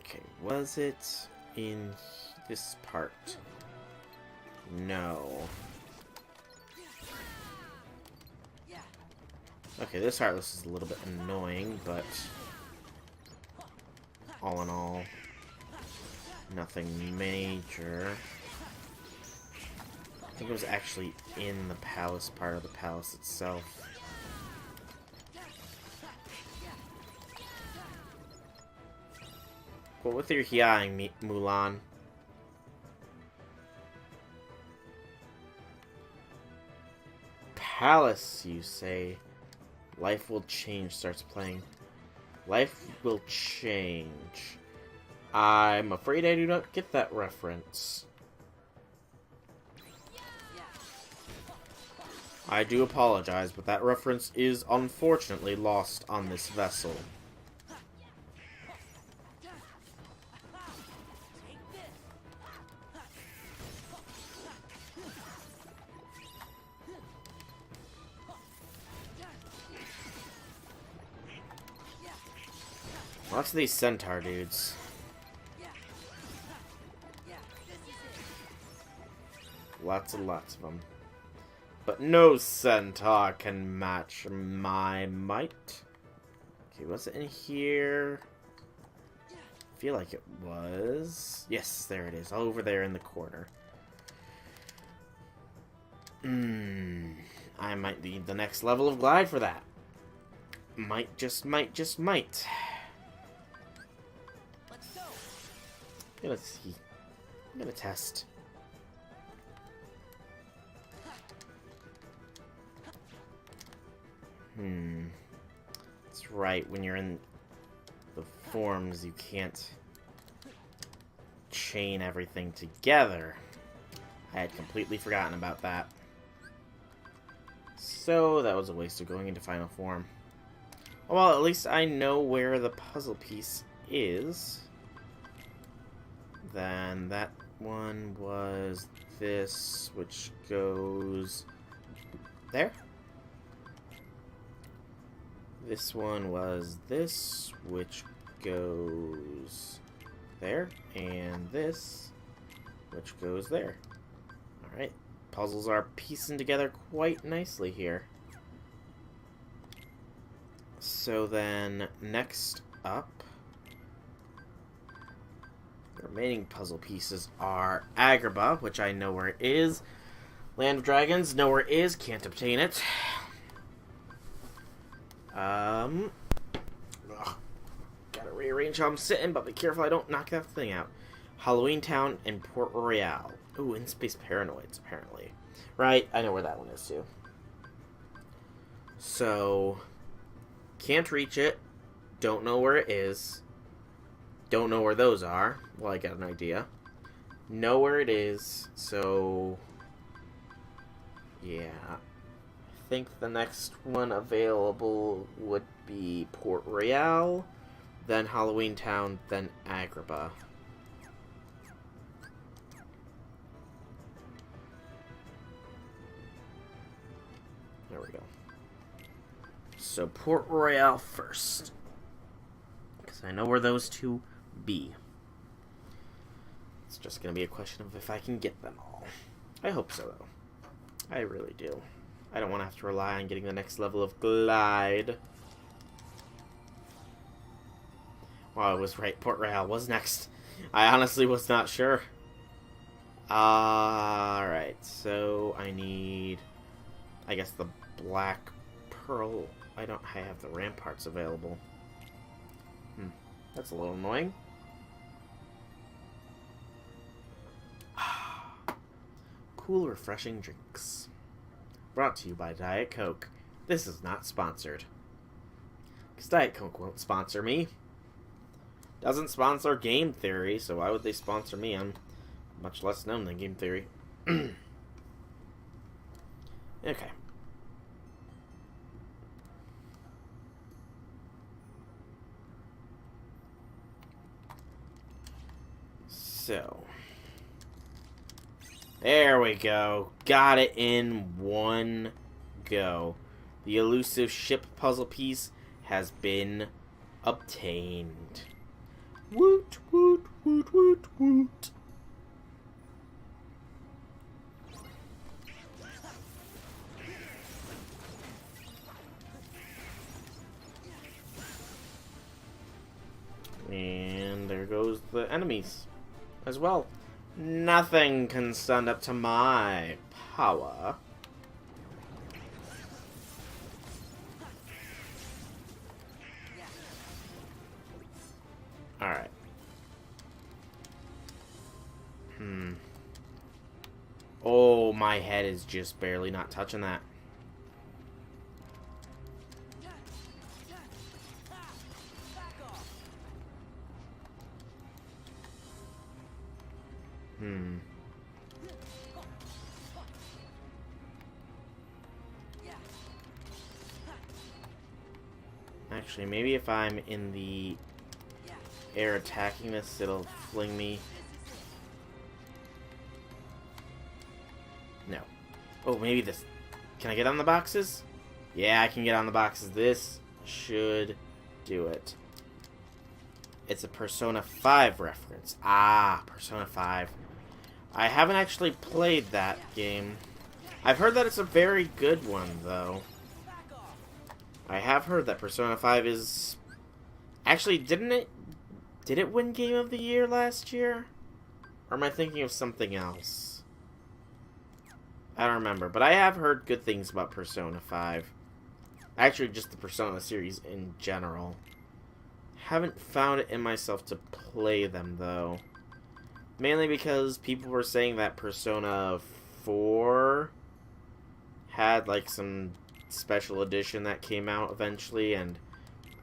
Okay, was it in this part? No. Okay, this heartless is a little bit annoying, but all in all, nothing major. I think it was actually in the palace part of the palace itself. Well, with your yawing, Mulan. Palace, you say? Life will change starts playing. Life will change. I'm afraid I do not get that reference. I do apologize, but that reference is unfortunately lost on this vessel. Lots of these centaur dudes. Lots and lots of them. But no centaur can match my might. Okay, was it in here? I feel like it was. Yes, there it is. Over there in the corner. I might need the next level of glide for that. Might, just might, just might. Okay, let's see. I'm gonna test. That's right, when you're in the forms, you can't chain everything together. I had completely forgotten about that. So, that was a waste of going into final form. Well, at least I know where the puzzle piece is. Then that one was this, which goes there. This one was this, which goes there. And this, which goes there. Alright. Puzzles are piecing together quite nicely here. So then, next up, the remaining puzzle pieces are Agrabah, which I know where it is. Land of Dragons, know where it is, can't obtain it. Gotta rearrange how I'm sitting, but be careful I don't knock that thing out. Halloween Town and Port Royale. Ooh, In Space Paranoids, apparently. Right, I know where that one is, too. So, can't reach it. Don't know where it is. Don't know where those are. Well, I got an idea. Know where it is, so... yeah. I think the next one available would be Port Royale, then Halloween Town, then Agrabah. There we go. So Port Royale first, because I know where those two be. It's just going to be a question of if I can get them all. I hope so, though. I really do. I don't want to have to rely on getting the next level of glide. Well, I was right. Port Royale was next. I honestly was not sure. Alright, so I need, I guess, the Black Pearl. I don't have the ramparts available. That's a little annoying. Cool, refreshing drinks. Brought to you by Diet Coke. This is not sponsored. Because Diet Coke won't sponsor me. Doesn't sponsor Game Theory, so why would they sponsor me? I'm much less known than Game Theory. Okay. So. There we go. Got it in one go. The elusive ship puzzle piece has been obtained. Woot, woot, woot, woot, woot. And there goes the enemies as well. Nothing can stand up to my power. Alright. Oh, my head is just barely not touching that. Actually, maybe if I'm in the air attacking this, it'll fling me. No. Oh, maybe this. Can I get on the boxes? Yeah, I can get on the boxes. This should do it. It's a Persona 5 reference. Ah, Persona 5. I haven't actually played that game. I've heard that it's a very good one, though. I have heard that Persona 5 is... Actually, did it win Game of the Year last year? Or am I thinking of something else? I don't remember, but I have heard good things about Persona 5. Actually, just the Persona series in general. Haven't found it in myself to play them, though. Mainly because people were saying that Persona 4 had, like, some special edition that came out eventually, and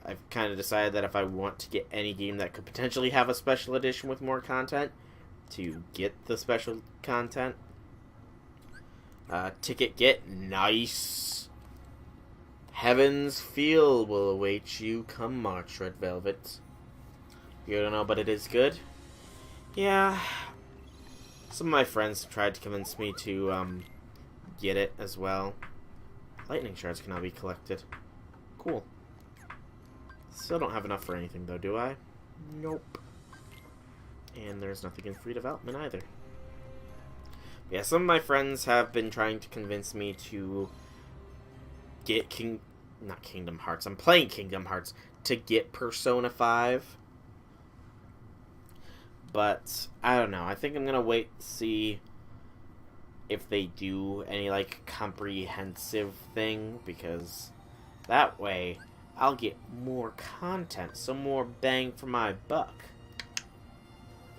I've kind of decided that if I want to get any game that could potentially have a special edition with more content, to get the special content. Ticket get nice. Heaven's Field will await you come March, Red Velvet. You don't know, but it is good. Yeah. Some of my friends tried to convince me to get it as well. Lightning shards can now be collected. Cool. Still don't have enough for anything, though, do I? Nope. And there's nothing in free development either. Yeah, some of my friends have been trying to convince me to get not Kingdom Hearts. I'm playing Kingdom Hearts to get Persona 5. But I don't know. I think I'm gonna wait and see if they do any, like, comprehensive thing, because that way I'll get more content, some more bang for my buck.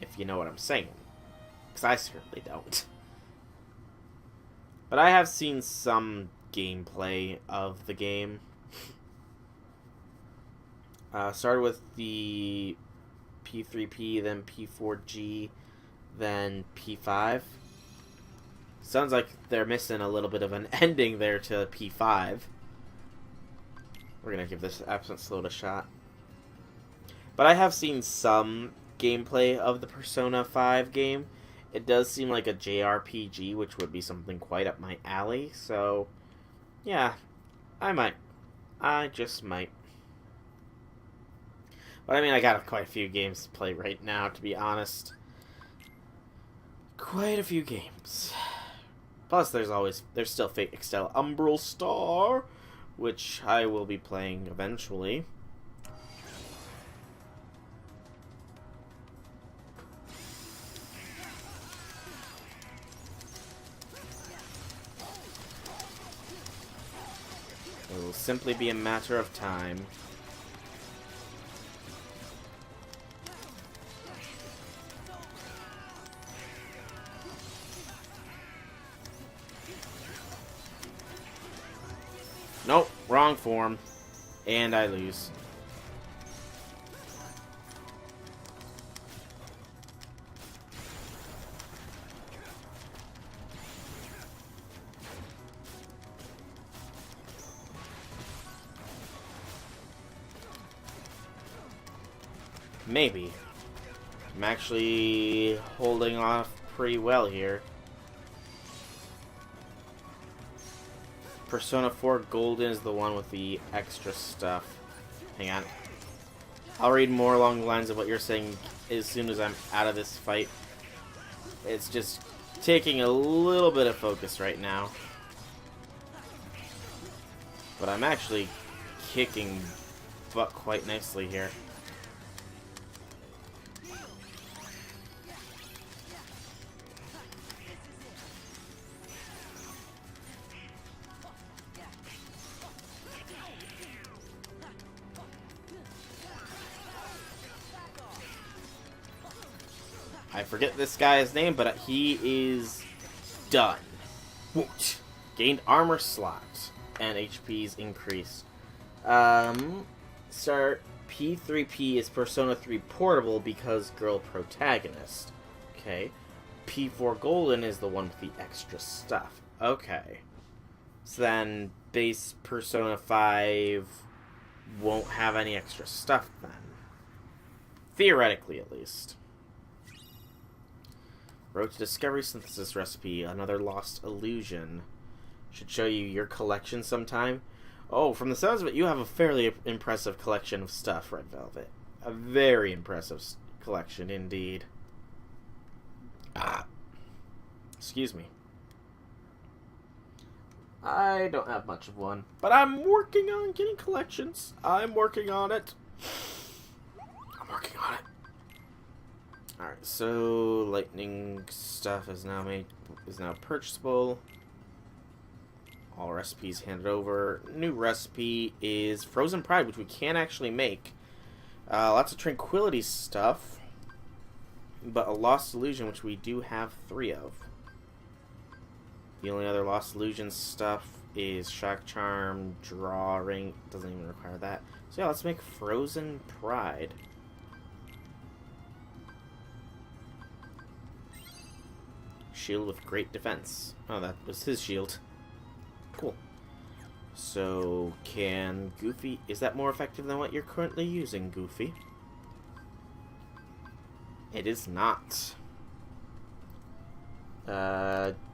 If you know what I'm saying. Because I certainly don't. But I have seen some gameplay of the game. Started with the P3P, then P4G, then P5. Sounds like they're missing a little bit of an ending there to P5. We're gonna give this Absent Slowed a shot. But I have seen some gameplay of the Persona 5 game. It does seem like a JRPG, which would be something quite up my alley, so yeah, I might. I just might. But I mean, I got quite a few games to play right now, to be honest. Quite a few games. Plus, there's still Fate Extella Umbral Star, which I will be playing eventually. It will simply be a matter of time. Nope, wrong form. And I lose. Maybe. I'm actually holding off pretty well here. Persona 4 Golden is the one with the extra stuff. Hang on. I'll read more along the lines of what you're saying as soon as I'm out of this fight. It's just taking a little bit of focus right now. But I'm actually kicking butt quite nicely here. I forget this guy's name, but he is done. Whoosh. Gained armor slot and HP's increased. Start P3P is Persona 3 portable because girl protagonist. Okay. P4 Golden is the one with the extra stuff. Okay. So then base Persona 5 won't have any extra stuff then. Theoretically, at least. Road to Discovery Synthesis Recipe, another lost illusion. Should show you your collection sometime. Oh, from the sounds of it, you have a fairly impressive collection of stuff, Red Velvet. A very impressive collection indeed. Excuse me. I don't have much of one, but I'm working on getting collections. I'm working on it. Alright, so lightning stuff is now purchasable. All recipes handed over. New recipe is Frozen Pride, which we can actually make. Lots of Tranquility stuff, but a Lost Illusion, which we do have 3 of. The only other Lost Illusion stuff is Shock Charm, Draw Ring. Doesn't even require that. So yeah, let's make Frozen Pride. Shield with great defense. Oh, that was his shield. Cool. So, can Goofy... Is that more effective than what you're currently using, Goofy? It is not.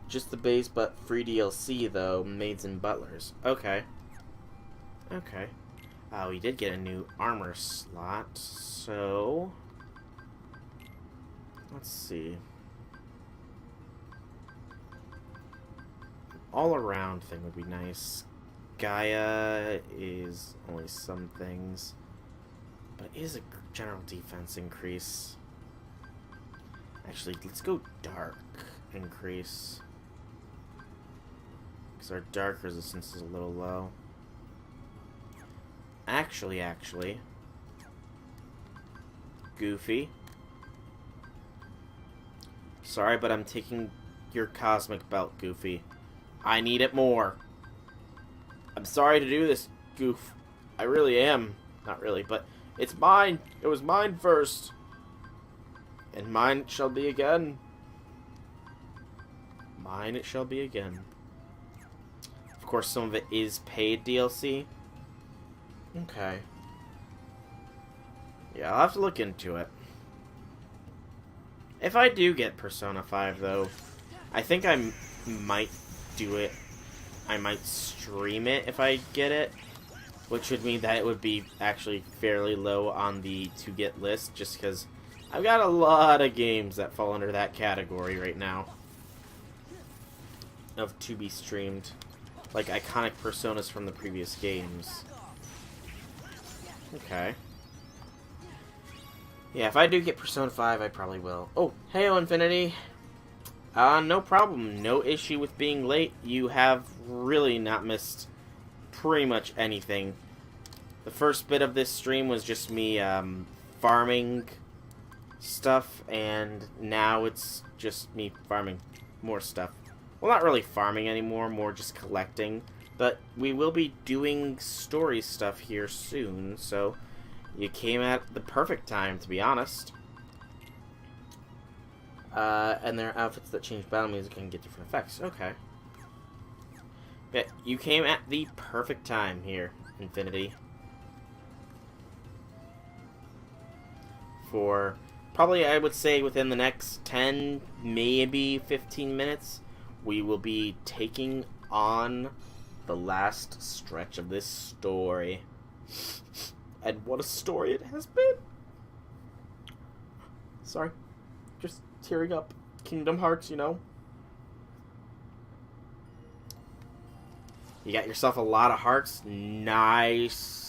Just the base, but free DLC, though. Maids and Butlers. Okay. Okay. We did get a new armor slot, so... Let's see. All-around thing would be nice. Gaia is only some things, but it is a general defense increase. Actually, let's go dark increase, because our dark resistance is a little low. Actually, Goofy. Sorry, but I'm taking your cosmic belt, Goofy. I need it more. I'm sorry to do this, Goof. I really am. Not really, but it's mine. It was mine first. And mine it shall be again. Mine it shall be again. Of course, some of it is paid DLC. Okay. Yeah, I'll have to look into it. If I do get Persona 5, though, I think I might do it. I might stream it if I get it, which would mean that it would be actually fairly low on the to get list, just because I've got a lot of games that fall under that category right now of to be streamed, like iconic personas from the previous games. Okay. Yeah, if I do get Persona 5, I probably will. Oh, heyo, Infinity. No problem. No issue with being late. You have really not missed pretty much anything. The first bit of this stream was just me farming stuff, and now it's just me farming more stuff. Well, not really farming anymore, more just collecting. But we will be doing story stuff here soon, so you came at the perfect time, to be honest. And there are outfits that change battle music and get different effects. Okay. But you came at the perfect time here, Infinity. for probably, I would say, within the next 10, maybe 15 minutes, we will be taking on the last stretch of this story. And what a story it has been! Sorry. Just tearing up. Kingdom Hearts, you know? You got yourself a lot of hearts. Nice.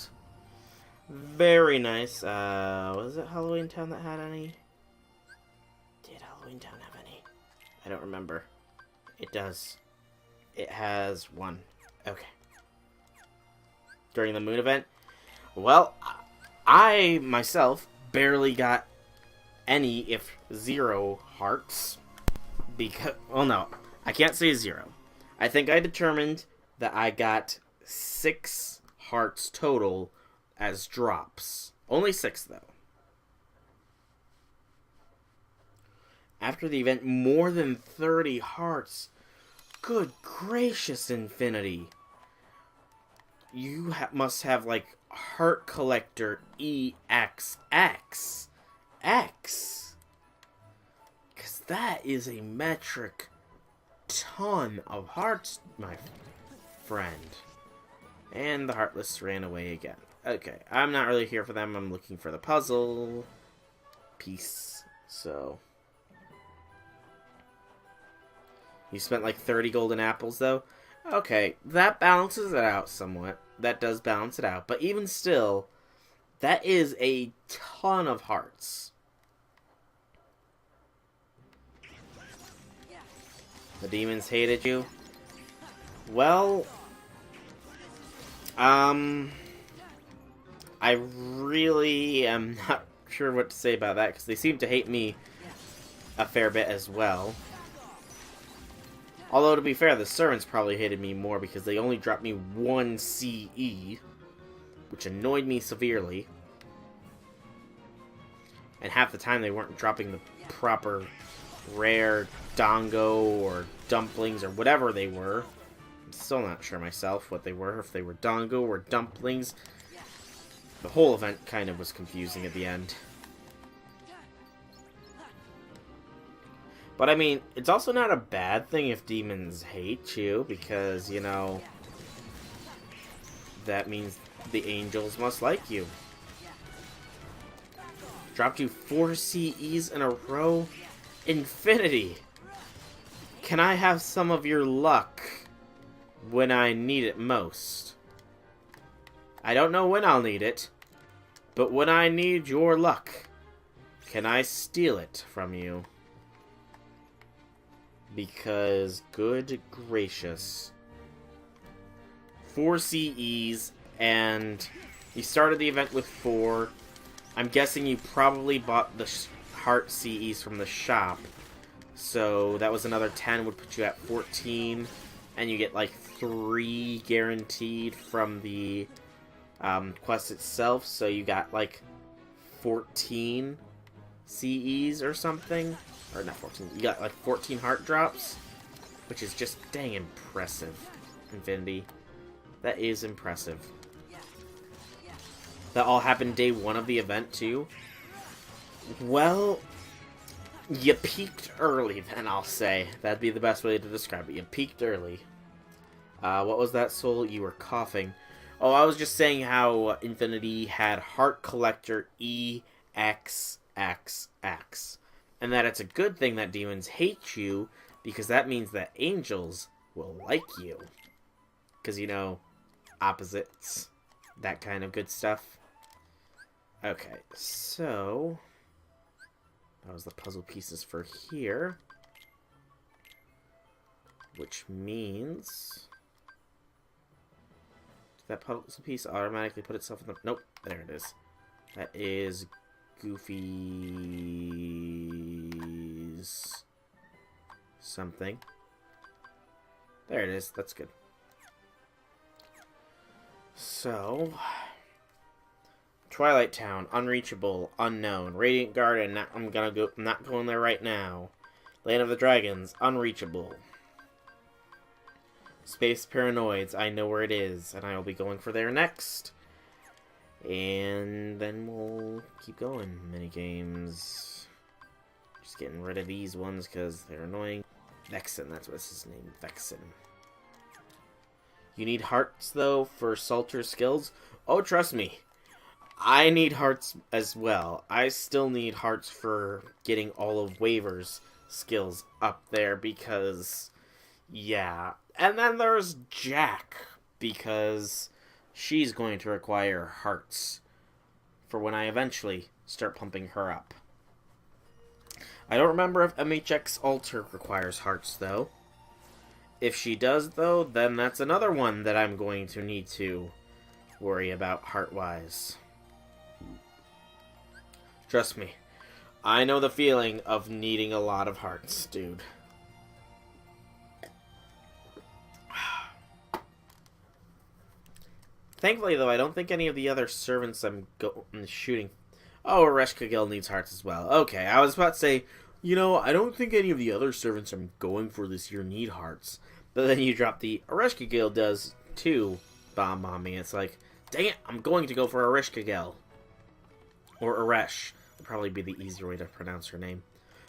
Very nice. Was it Halloween Town that had any? Did Halloween Town have any? I don't remember. It does. It has one. Okay. During the moon event? Well, I, myself, barely got any, if 0, hearts. Because, well, no. I can't say 0. I think I determined that I got 6 hearts total as drops. Only 6, though. After the event, more than 30 hearts. Good gracious, Infinity. You must have, like, Heart Collector EXX. X. Because that is a metric ton of hearts, my friend. And the Heartless ran away again. Okay, I'm not really here for them. I'm looking for the puzzle piece. So, you spent like 30 golden apples, though? Okay, that balances it out somewhat. That does balance it out. But even still, that is a ton of hearts. The demons hated you? Well, I really am not sure what to say about that, because they seem to hate me a fair bit as well. Although, to be fair, the servants probably hated me more because they only dropped me 1 CE, which annoyed me severely. And half the time they weren't dropping the proper rare dango or dumplings or whatever they were. I'm still not sure myself what they were, if they were dango or dumplings. The whole event kind of was confusing at the end. But I mean, it's also not a bad thing if demons hate you, because, you know, that means the angels must like you. Dropped you 4 CEs in a row? Infinity! Can I have some of your luck when I need it most? I don't know when I'll need it, but when I need your luck, can I steal it from you? Because, good gracious. 4 CEs, and you started the event with 4. I'm guessing you probably bought the heart CEs from the shop. So that was another 10, would put you at 14. And you get like 3 guaranteed from the quest itself. So you got like 14 CEs or something. Or not 14. You got like 14 heart drops. Which is just dang impressive, Infinity. That is impressive. That all happened day 1 of the event, too. Well, you peaked early, then, I'll say. That'd be the best way to describe it. You peaked early. What was that, Soul? You were coughing. Oh, I was just saying how Infinity had Heart Collector EXXX. And that it's a good thing that demons hate you, because that means that angels will like you. Because, you know, opposites. That kind of good stuff. Okay, so that was the puzzle pieces for here. Which means... did that puzzle piece automatically put itself in the... nope, there it is. That is Goofy's... something. There it is, that's good. So... Twilight Town, unreachable, unknown. Radiant Garden, I'm not going there right now. Land of the Dragons, unreachable. Space Paranoids, I know where it is, and I will be going for there next. And then we'll we'll keep going. Minigames. Just getting rid of these ones because they're annoying. Vexen, that's what's his name. Vexen. You need hearts, though, for Salter's skills? Oh, trust me. I need hearts as well. I still need hearts for getting all of Waver's skills up there because, yeah. And then there's Jack, because she's going to require hearts for when I eventually start pumping her up. I don't remember if MHX Alter requires hearts, though. If she does, though, then that's another one that I'm going to need to worry about heart-wise. Trust me, I know the feeling of needing a lot of hearts, dude. Thankfully, though, I don't think any of the other servants I'm shooting... Oh, Ereshka Gil needs hearts as well. Okay, I was about to say, you know, I don't think any of the other servants I'm going for this year need hearts. But then you drop the Ereshka Gil does too bomb on me. It's like, dang it, I'm going to go for Ereshka Gil. Or Eresh. Would probably be the easier way to pronounce her name.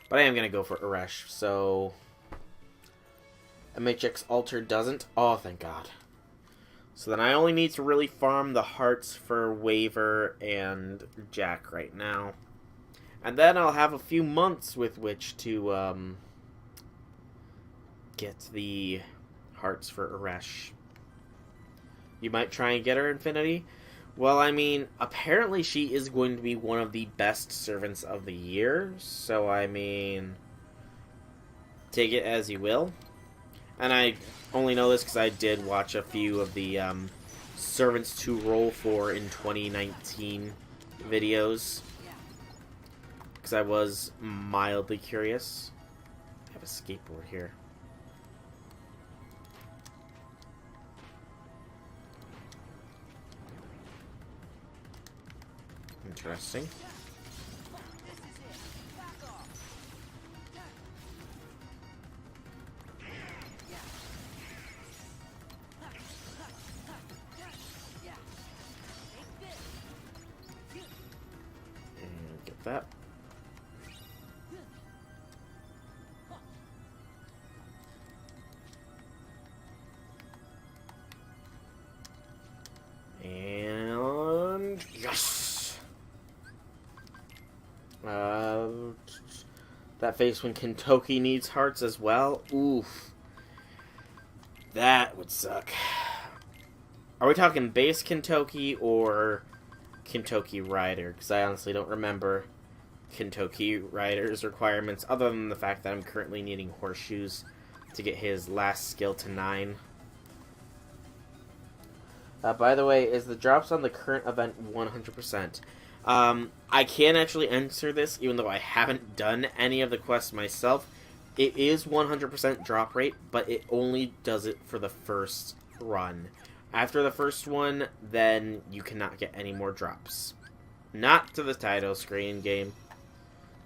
But I am going to go for Eresh, so... MHX Alter doesn't? Oh, thank God. So then I only need to really farm the hearts for Waver and Jack right now. And then I'll have a few months with which to get the hearts for Eresh. You might try and get her, Infinity? Well, I mean, apparently she is going to be one of the best servants of the year. So, I mean, take it as you will. And I only know this because I did watch a few of the servants to roll for in 2019 videos. Because I was mildly curious. I have a skateboard here. Interesting. And get that. And yes! That face when Kentucky needs hearts as well. Oof. That would suck. Are we talking base Kentucky or Kentucky Rider? Because I honestly don't remember Kentucky Rider's requirements, other than the fact that I'm currently needing horseshoes to get his last skill to 9. By the way, is the drops on the current event 100%? I can actually answer this, even though I haven't done any of the quests myself. It is 100% drop rate, but it only does it for the first run. After the first one, then you cannot get any more drops. Not to the title screen game.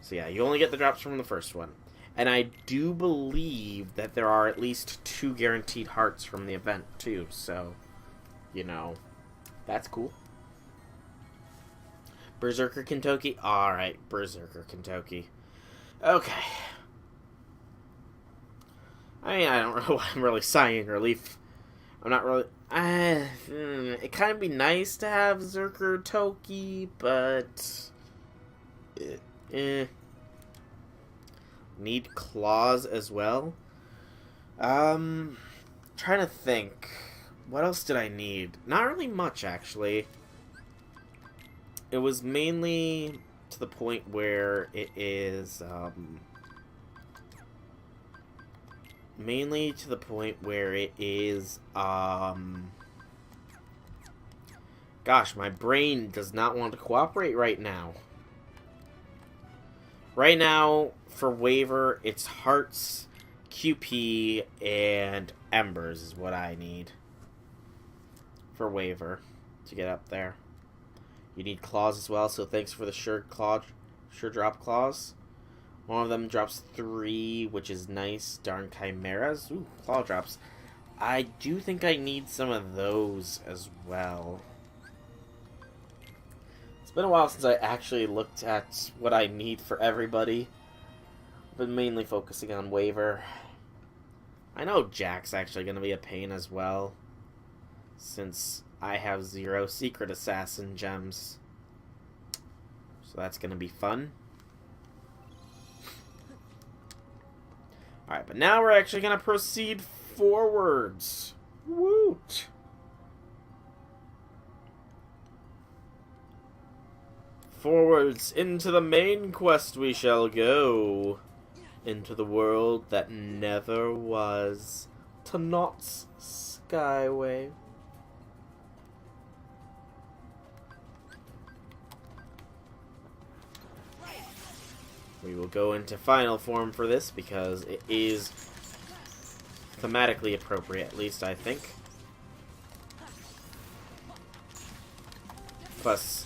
So yeah, you only get the drops from the first one. And I do believe that there are at least 2 guaranteed hearts from the event, too. So, you know, that's cool. Berserker Kentucky? Alright, Berserker Kentucky. Okay. I mean, I don't know why I'm really sighing relief. I'm not really... it kind of be nice to have Zerker Toki, but... Need claws as well. Trying to think. What else did I need? Not really much, actually. It was mainly to the point where it is, mainly to the point where it is, gosh, my brain does not want to cooperate right now. Right now, for Waver, it's Hearts, QP, and Embers is what I need for Waver to get up there. You need claws as well, so thanks for the sure drop claws. One of them drops 3, which is nice. Darn chimeras. Ooh, claw drops. I do think I need some of those as well. It's been a while since I actually looked at what I need for everybody. I've been mainly focusing on waiver. I know Jack's actually going to be a pain as well, since I have 0 secret assassin gems. So that's going to be fun. Alright, but now we're actually going to proceed forwards. Woot! Forwards into the main quest we shall go. Into the world that never was. To Knott's Skyway. We will go into final form for this because it is thematically appropriate, at least I think. Plus,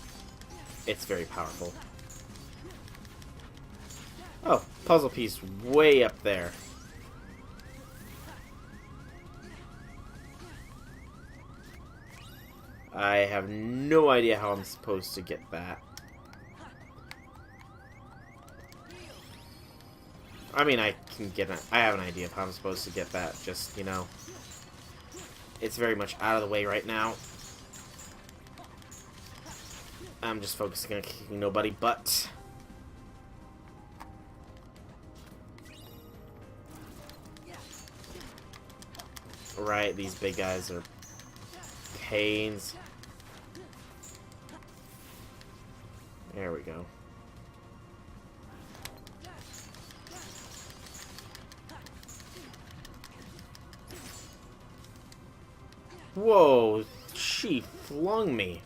it's very powerful. Oh, puzzle piece way up there. I have no idea how I'm supposed to get that. I mean, I have an idea of how I'm supposed to get that, just, you know. It's very much out of the way right now. I'm just focusing on kicking nobody but. Right, these big guys are pains. There we go. Whoa, she flung me.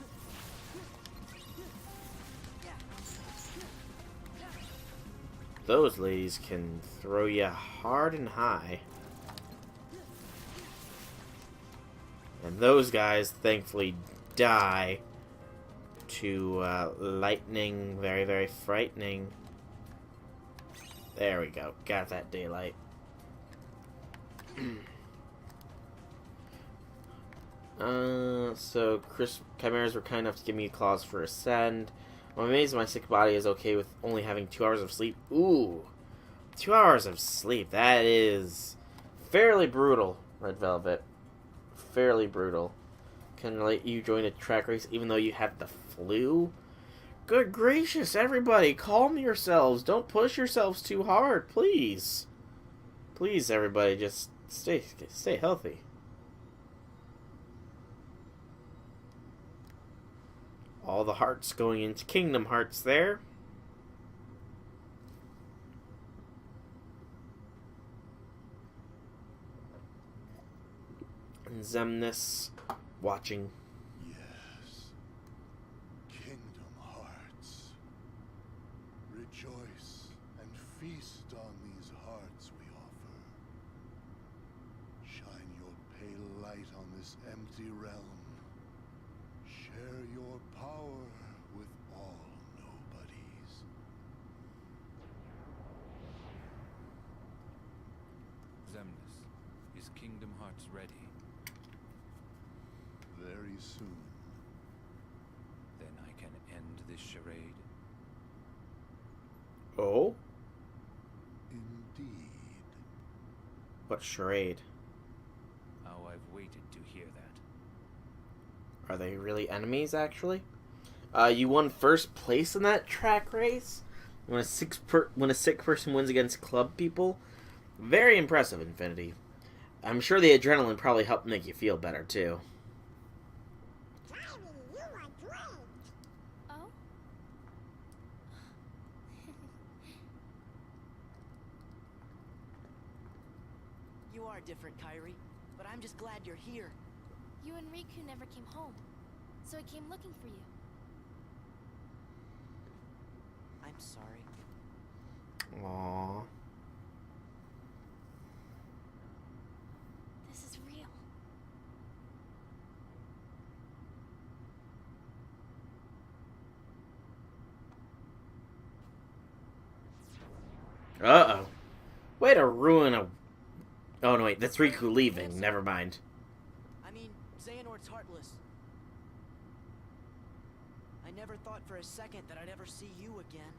Those ladies can throw you hard and high. And those guys, thankfully, die to lightning. Very, very frightening. There we go. Got that daylight. So chimeras were kind enough to give me claws for ascend. I'm amazed my sick body is okay with only having 2 hours of sleep. Ooh, 2 hours of sleep. That is fairly brutal, Red Velvet. Fairly brutal. Can let you join a track race even though you had the flu? Good gracious, everybody, calm yourselves. Don't push yourselves too hard, please. Please, everybody, just stay healthy. All the hearts going into Kingdom Hearts there. And Zemnis watching. Yes. Kingdom Hearts. Rejoice and feast on these hearts we offer. Shine your pale light on this empty realm. Share your power with all nobodies. Zemnis, is Kingdom Hearts ready? Very soon. Then I can end this charade. Oh? Indeed. What charade? How I've waited to hear that. Are they really enemies, actually? You won first place in that track race? When a sick person wins against club people? Very impressive, Infinity. I'm sure the adrenaline probably helped make you feel better, too. Oh? You are different, Kyrie, but I'm just glad you're here. You and Riku never came home, so I came looking for you. I'm sorry. Aww. This is real. Uh-oh. Way to ruin a... Oh, no, wait. That's Riku leaving. Never mind. I mean, Xehanort's heartless. I never thought for a second that I'd ever see you again.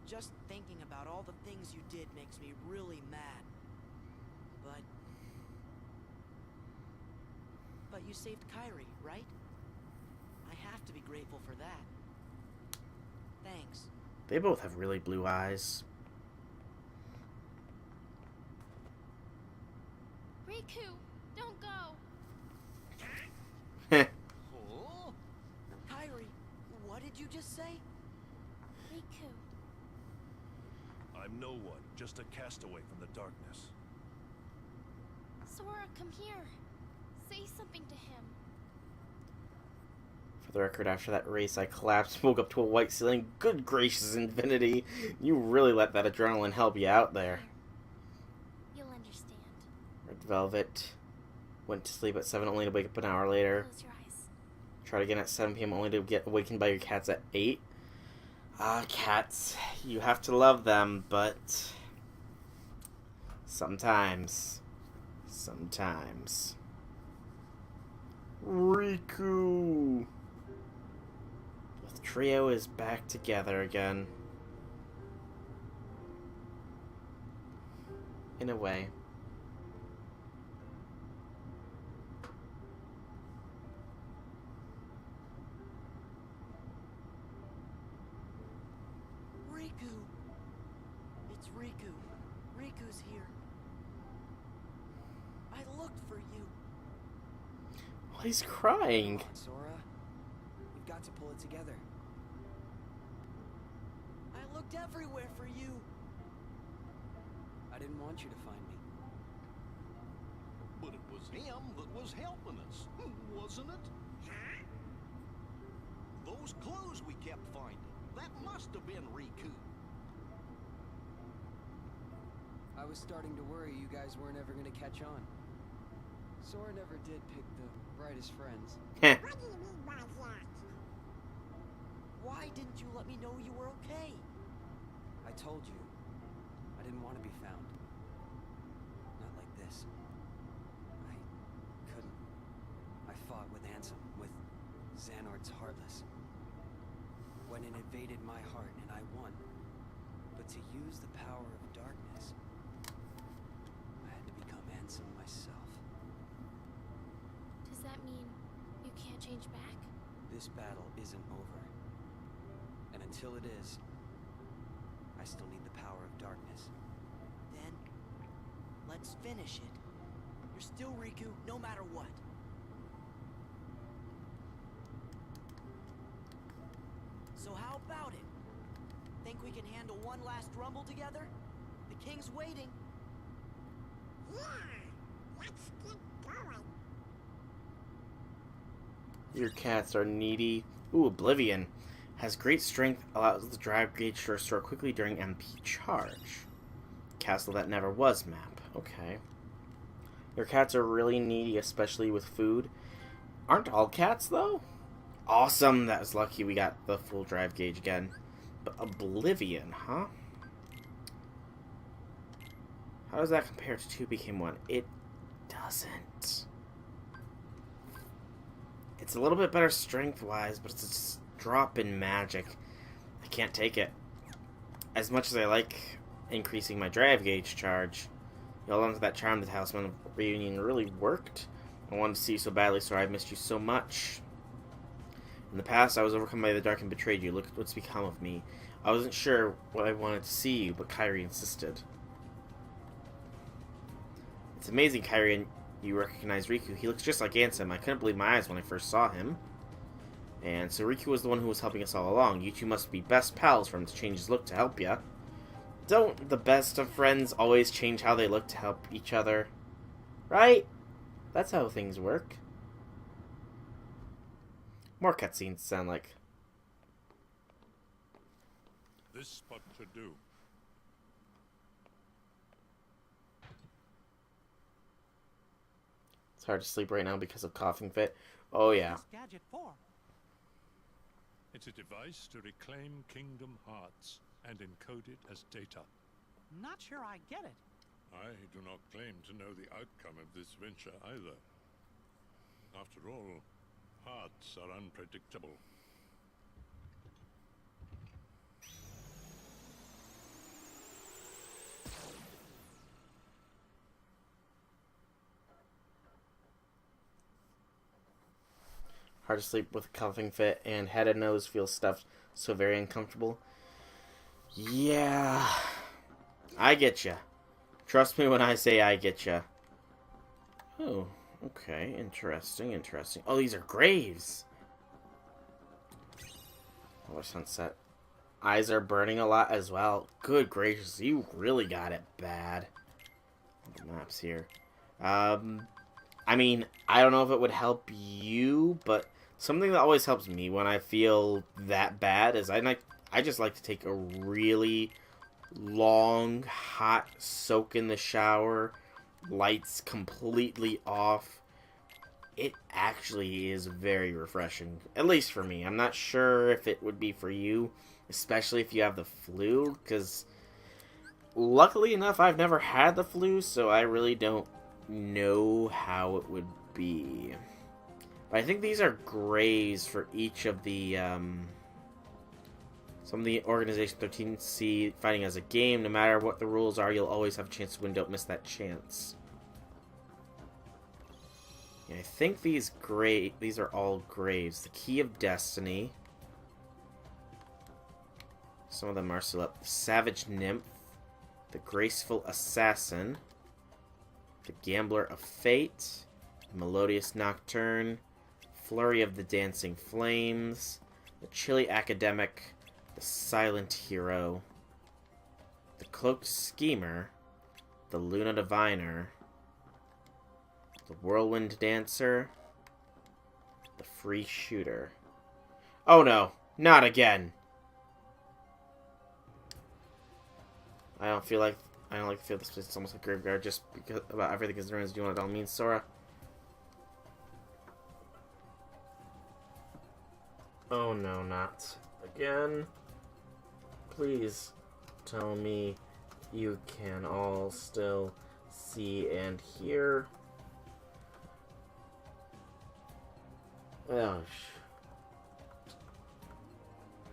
Just thinking about all the things you did makes me really mad. But you saved Kyrie, right? I have to be grateful for that. Thanks. They both have really blue eyes. Riku, don't go. Oh? Kyrie, what did you just say? Riku. I'm no one, just a castaway from the darkness. Sora, come here. Say something to him. For the record, after that race, I collapsed, woke up to a white ceiling. Good gracious, Infinity. You really let that adrenaline help you out there. You'll understand. Red Velvet went to sleep at 7 only to wake up an hour later. Close your eyes. Tried again at 7 p.m. only to get awakened by your cats at 8. Ah, cats. You have to love them, but sometimes. Riku! The trio is back together again. In a way. Riku! It's Riku. Riku's here. I looked for you. Oh, he's crying. Come on, Sora. You've got to pull it together. I looked everywhere for you. I didn't want you to find me. But it was him that was helping us, wasn't it? Those clothes we kept finding, that must have been Riku. I was starting to worry you guys weren't ever going to catch on. Sora never did pick the brightest friends. Heh. What do you mean by that? Why didn't you let me know you were okay? I told you. I didn't want to be found. Not like this. I couldn't. I fought with Ansem, with Xehanort's Heartless. When it invaded my heart and I won. But to use the power of darkness, I had to become Ansem myself. Does that mean you can't change back? This battle isn't over. And until it is, I still need the power of darkness. Then, let's finish it. You're still Riku, no matter what. So how about it? Think we can handle one last rumble together? The king's waiting. Yeah, let's get going. Your cats are needy. Ooh, Oblivion. Has great strength, allows the drive gauge to restore quickly during MP charge. Castle that never was map. Okay. Your cats are really needy, especially with food. Aren't all cats, though? Awesome! That was lucky we got the full drive gauge again. But Oblivion, huh? How does that compare to 2 became 1? It doesn't. It's a little bit better strength-wise, but it's a drop in magic. I can't take it. As much as I like increasing my drive gauge charge, you held on to that charm that Talisman of Reunion really worked. I wanted to see you so badly, so I missed you so much. In the past, I was overcome by the dark and betrayed you. Look at what's become of me. I wasn't sure what I wanted to see you, but Kyrie insisted. It's amazing, Kyrie, and you recognize Riku. He looks just like Ansem. I couldn't believe my eyes when I first saw him. And so Riku was the one who was helping us all along. You two must be best pals for him to change his look to help ya. Don't the best of friends always change how they look to help each other? Right? That's how things work. More cutscenes sound like. This spot to do. It's hard to sleep right now because of coughing fit. Oh yeah. What's this gadget for? It's a device to reclaim Kingdom Hearts and encode it as data. Not sure I get it. I do not claim to know the outcome of this venture either. After all, Hearts are unpredictable. Hard to sleep with a coughing fit, and head and nose feel stuffed, so very uncomfortable. Yeah, I get ya. Trust me when I say I get ya. Oh, okay, interesting, interesting. Oh, these are graves. Oh, sunset. Eyes are burning a lot as well. Good gracious, you really got it bad. The maps here. I mean, I don't know if it would help you, but something that always helps me when I feel that bad is I just like to take a really long, hot soak in the shower, lights completely off. It actually is very refreshing, at least for me. I'm not sure if it would be for you, especially if you have the flu, because luckily enough, I've never had the flu, so I really don't know how it would be. But I think these are graves for each of the, some of the Organization 13C fighting as a game. No matter what the rules are, you'll always have a chance to win. Don't miss that chance. Yeah, I think these are all graves. The Key of Destiny. Some of them are still up. The Savage Nymph. The Graceful Assassin. The Gambler of Fate. The Melodious Nocturne. Flurry of the Dancing Flames. The Chilly Academic. The Silent Hero. The Cloaked Schemer. The Luna Diviner. The Whirlwind Dancer. The Free Shooter. Oh no, not again. I don't like to feel this place is almost like a graveyard just because about everything is ruins. Do you know what it all means, Sora? Oh no, not again. Please tell me you can all still see and hear. Oh,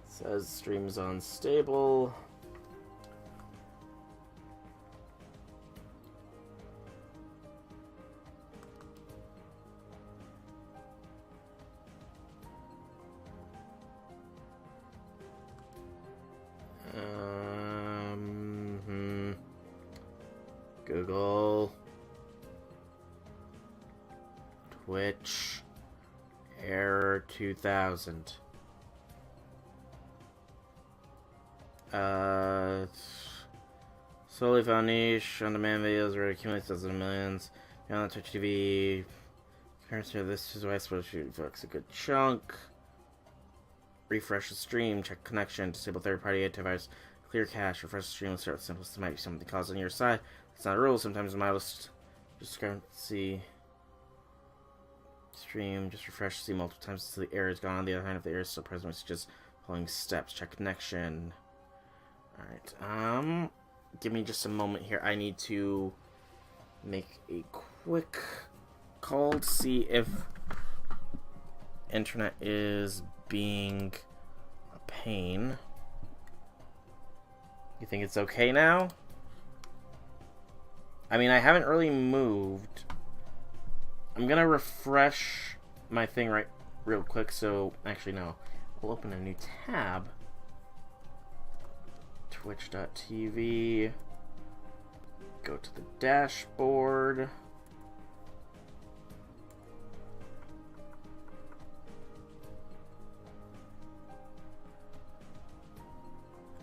says stream's unstable. Google. Twitch. Error 2000. Solely found niche on-demand videos where it accumulates dozens of millions. Beyond Twitch TV. Currency of this is why I suppose you focus a good chunk. Refresh the stream, check connection, disable third-party antivirus, clear cache, refresh the stream, and start with the simplest. There might be something caused on your side. It's not a rule. Sometimes the modest discrepancy. Stream, just refresh, see multiple times until the error is gone. On the other hand, if the error is still present, it's just following steps. Check connection. Alright, give me just a moment here. I need to make a quick call to see if internet is being a pain. You think it's okay now? I mean, I haven't really moved. I'm gonna refresh my thing real quick, so actually no. We'll open a new tab. Twitch.tv. Go to the dashboard.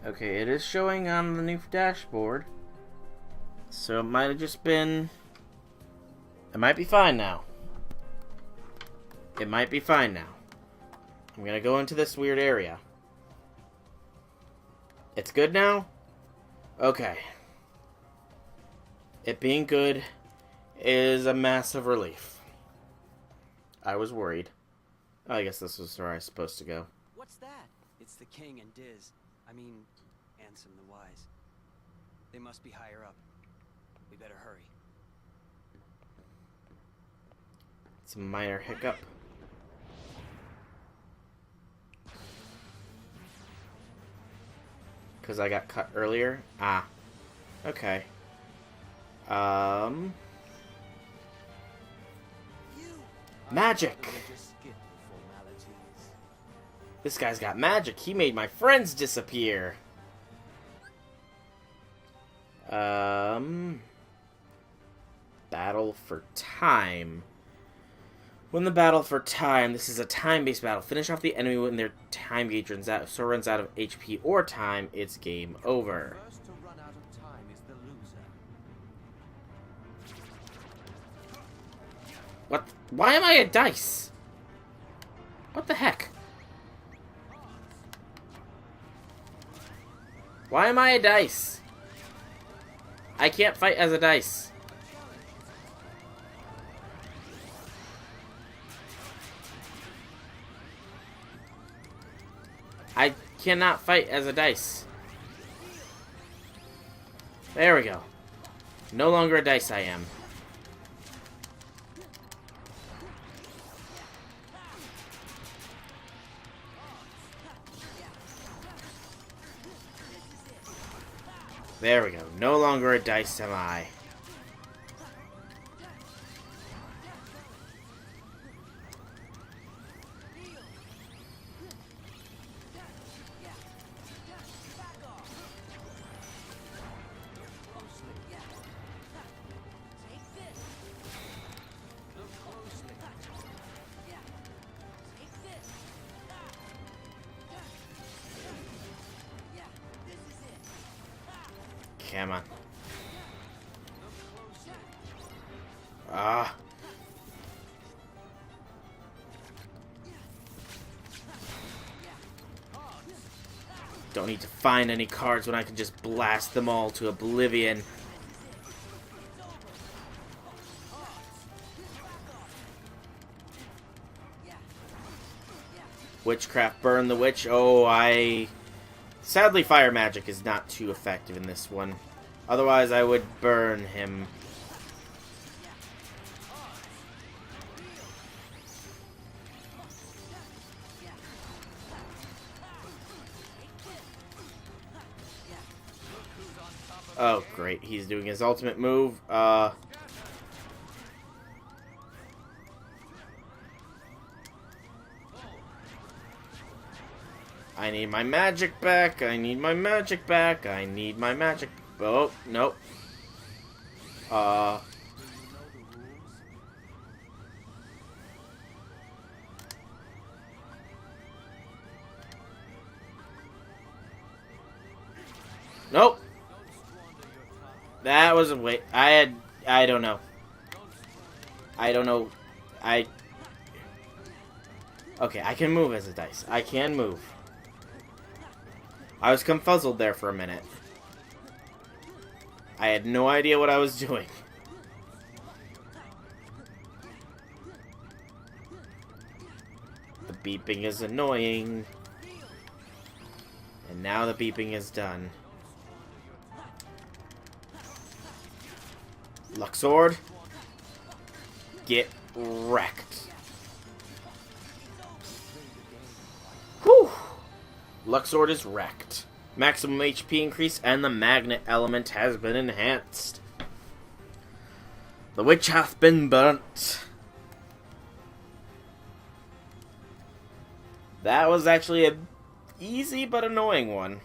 Okay, it is showing on the new dashboard. So it might have just been... It might be fine now. It might be fine now. I'm gonna go into this weird area. It's good now? Okay. It being good is a massive relief. I was worried. Oh, I guess this was where I was supposed to go. What's that? It's the king and Diz. I mean, Ansem the Wise. They must be higher up. We better hurry. It's a minor hiccup. Because I got cut earlier? Ah. Okay. Magic! This guy's got magic. He made my friends disappear. Battle for time. Win the battle for time. This is a time-based battle. Finish off the enemy when their time gauge runs out. So runs out of HP or time, it's game over. First to run out of time is the loser. What? Why am I a dice? What the heck? Why am I a dice? I can't fight as a dice. I cannot fight as a dice. There we go. No longer a dice I am. There we go. No longer a dice am I. Come on. Ah. Don't need to find any cards when I can just blast them all to oblivion. Witchcraft, burn the witch. Oh, sadly, fire magic is not too effective in this one. Otherwise, I would burn him. Oh, great. He's doing his ultimate move. I need my magic back. I need my magic back. I need my magic. Oh, nope. Nope. That was a wait. I don't know. I don't know. Okay, I can move as a dice. I can move. I was confuzzled there for a minute. I had no idea what I was doing. The beeping is annoying. And now the beeping is done. Luxord, get wrecked. Whew! Luxord is wrecked. Maximum HP increase and the magnet element has been enhanced. The witch hath been burnt. That was actually a easy but annoying one.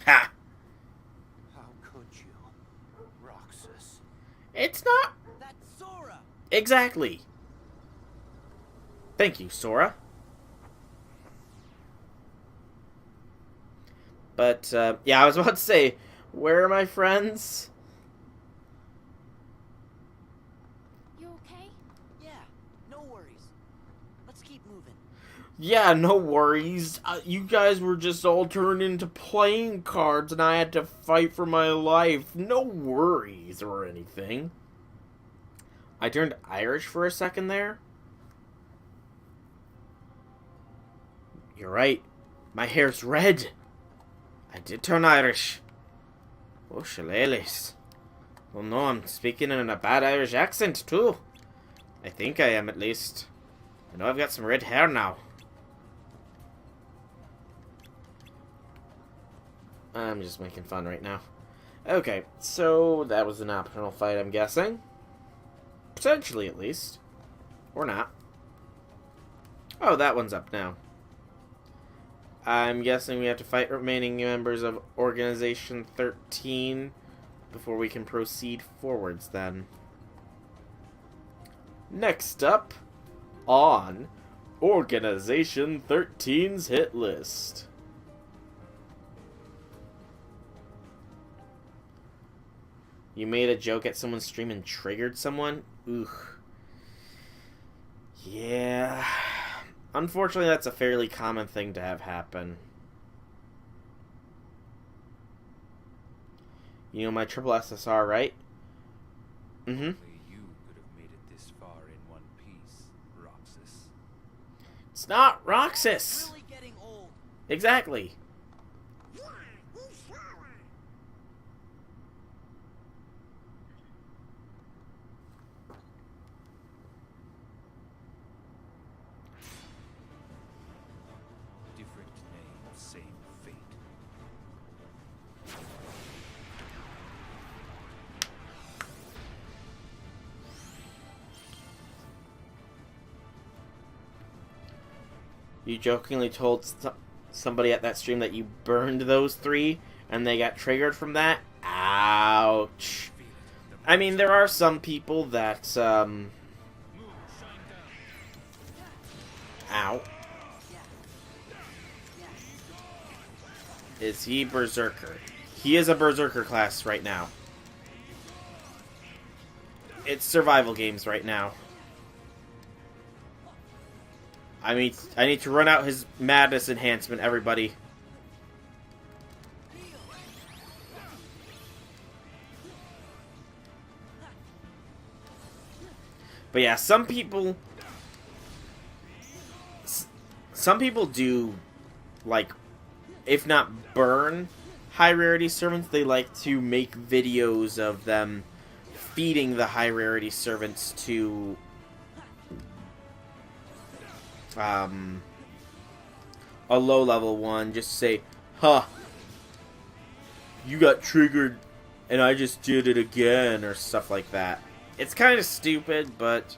Ha! How could you, Roxas? It's not That's Sora! exactly. Thank you, Sora. But, yeah, I was about to say, where are my friends? You okay? Yeah, no worries. Let's keep moving. Yeah, no worries. You guys were just all turned into playing cards and I had to fight for my life. No worries or anything. I turned Irish for a second there. You're right. My hair's red. I did turn Irish. Oh, shillelaghs. Well, no, I'm speaking in a bad Irish accent, too. I think I am, at least. I know I've got some red hair now. I'm just making fun right now. Okay, so that was an optional fight, I'm guessing. Potentially, at least. Or not. Oh, that one's up now. I'm guessing we have to fight remaining members of Organization 13 before we can proceed forwards, then. Next up, on Organization 13's hit list. You made a joke at someone's stream and triggered someone? Ooh. Yeah. Unfortunately, that's a fairly common thing to have happen. You know my triple SSR, right? Mm-hmm. Only you could have made it this far in one piece, Roxas. It's not Roxas! Really getting old. Exactly. Yeah, he's sure. Different name, same fate. You jokingly told somebody at that stream that you burned those 3, and they got triggered from that? Ouch. I mean, there are some people that, Ow. Is he Berserker? He is a Berserker class right now. It's survival games right now. I need to run out his madness enhancement, everybody. But yeah, some people do, like, if not burn high rarity servants, they like to make videos of them feeding the high rarity servants to a low level one. Just say, huh, you got triggered and I just did it again, or stuff like that. It's kind of stupid, but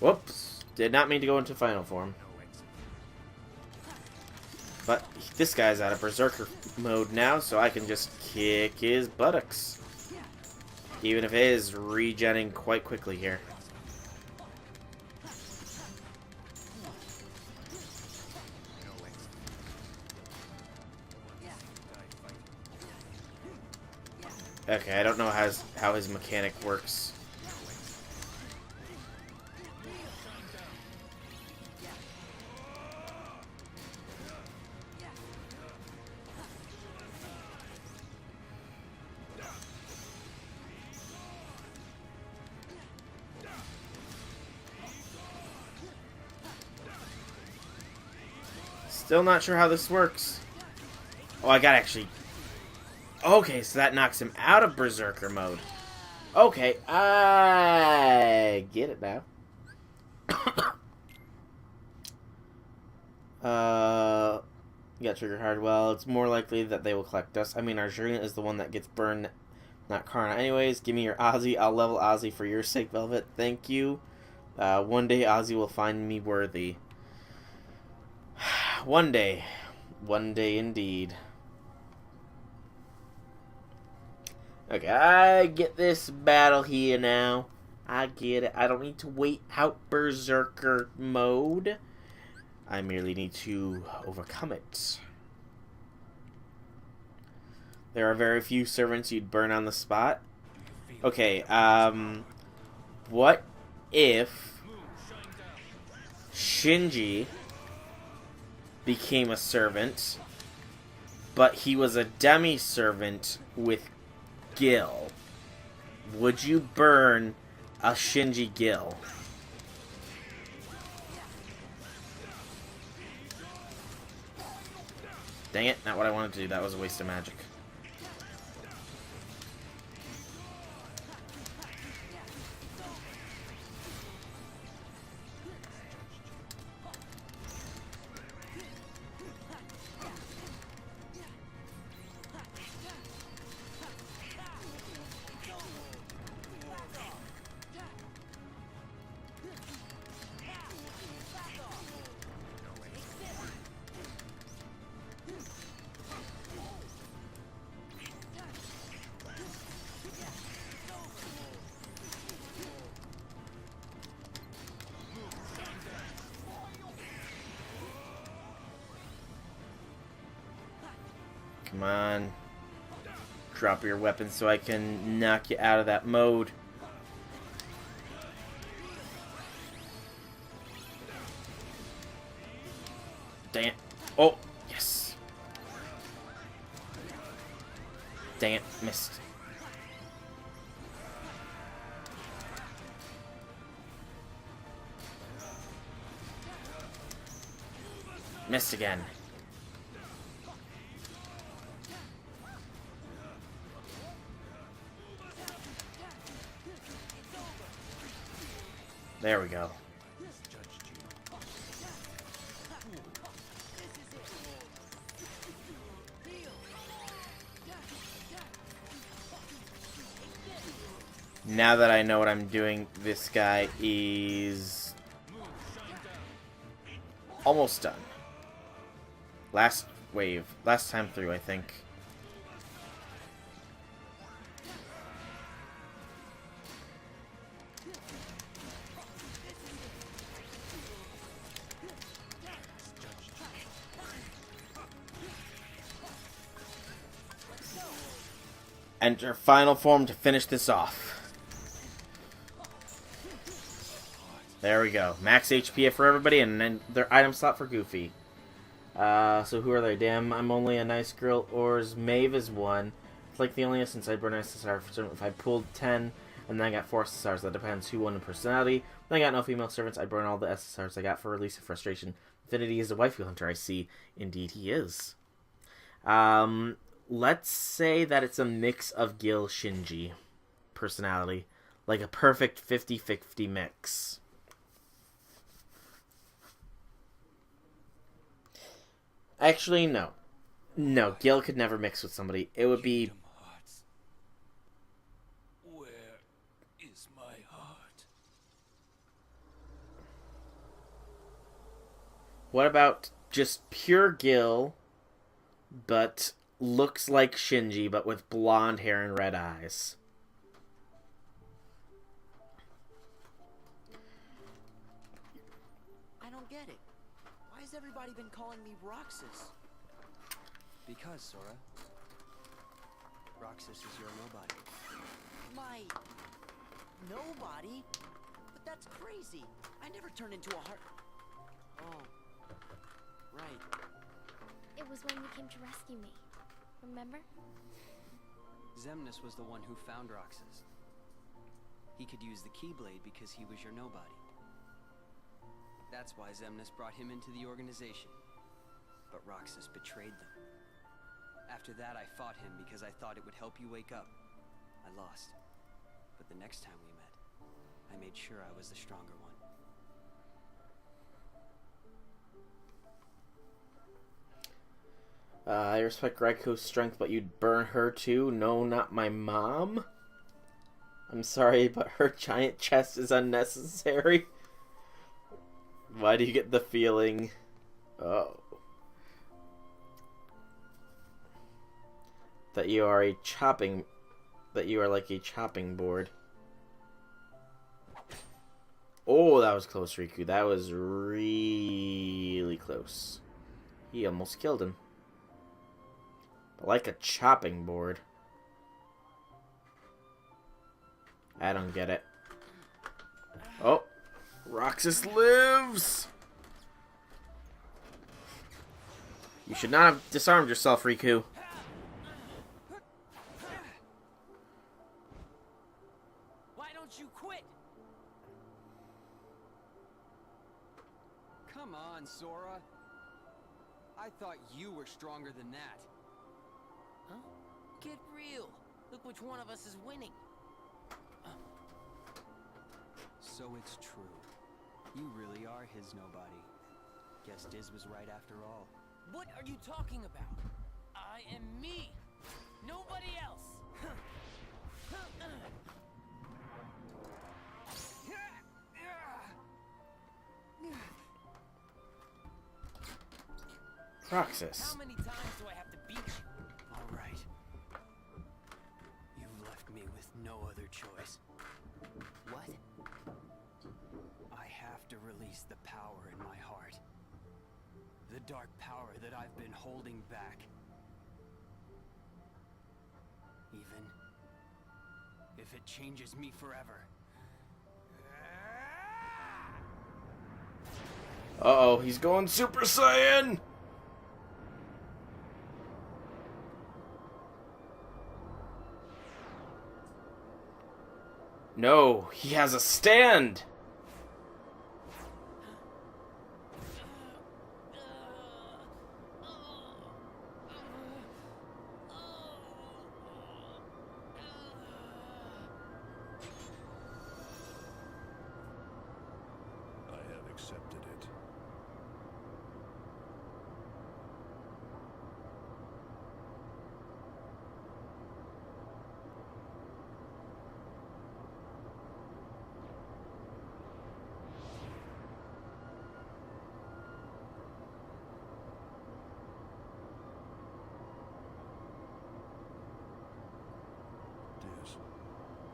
whoops, did not mean to go into final form. But this guy's out of Berserker mode now, so I can just kick his buttocks. Even if it is regenning quite quickly here. Okay, I don't know how his mechanic works. Still not sure how this works. Oh, I gotta actually... Okay, so that knocks him out of Berserker mode. Okay, I get it now. You got trigger hard. Well, it's more likely that they will collect dust. I mean, Arjuna is the one that gets burned, not Karna. Anyways, give me your Ozzy. I'll level Ozzy for your sake, Velvet. Thank you. One day Ozzy will find me worthy. One day. One day indeed. Okay, I get this battle here now. I get it. I don't need to wait out Berserker mode. I merely need to overcome it. There are very few servants you'd burn on the spot. Okay, what if Shinji became a servant, but he was a demi-servant with Gil? Would you burn a Shinji Gil. Dang it, not what I wanted to do. That was a waste of magic. Come on. Drop your weapon so I can knock you out of that mode. Dang it. Oh, yes. Dang it, missed. Missed again. There we go. Now that I know what I'm doing, this guy is almost done. Last wave. Last time through, I think. Enter final form to finish this off. There we go. Max HP for everybody, and then their item slot for Goofy. So who are they? Damn, I'm only a nice girl. Ors Maeve is one. It's like the only instance I burn SSR for certain. If I pulled 10 and then I got 4 SSRs, that depends who won in personality. Then I got no female servants. I burn all the SSRs I got for release of frustration. Infinity is a waifu hunter, I see. Indeed he is. Let's say that it's a mix of Gil Shinji personality. Like a perfect 50-50 mix. Actually, no. No, Gil could never mix with somebody. It would be... Kingdom Hearts. Where is my heart? What about just pure Gil, but looks like Shinji, but with blonde hair and red eyes? I don't get it. Why has everybody been calling me Roxas? Because, Sora, Roxas is your nobody. My nobody? But that's crazy. I never turned into a heart. Oh, right. It was when you came to rescue me. Remember? Xemnas was the one who found Roxas. He could use the Keyblade because he was your nobody. That's why Xemnas brought him into the organization. But Roxas betrayed them. After that, I fought him because I thought it would help you wake up. I lost. But the next time we met, I made sure I was the stronger one. I respect Raiko's strength, but you'd burn her too? No, not my mom? I'm sorry, but her giant chest is unnecessary. Why do you get the feeling... Oh. That you are a chopping... That you are like a chopping board. Oh, that was close, Riku. That was really close. He almost killed him. But like a chopping board. I don't get it. Oh. Roxas lives! You should not have disarmed yourself, Riku. Why don't you quit? Come on, Sora. I thought you were stronger than that. Huh? Get real. Look which one of us is winning. So it's true. You really are his nobody. Guess Diz was right after all. What are you talking about? I am me. Nobody else. Roxas. How many times do I have to beat you? All right. You've left me with no other choice. What? I have to release the power in my heart. The dark power that I've been holding back. Even if it changes me forever. Uh-oh, he's going Super Saiyan! No, he has a stand! I have accepted it. Diz,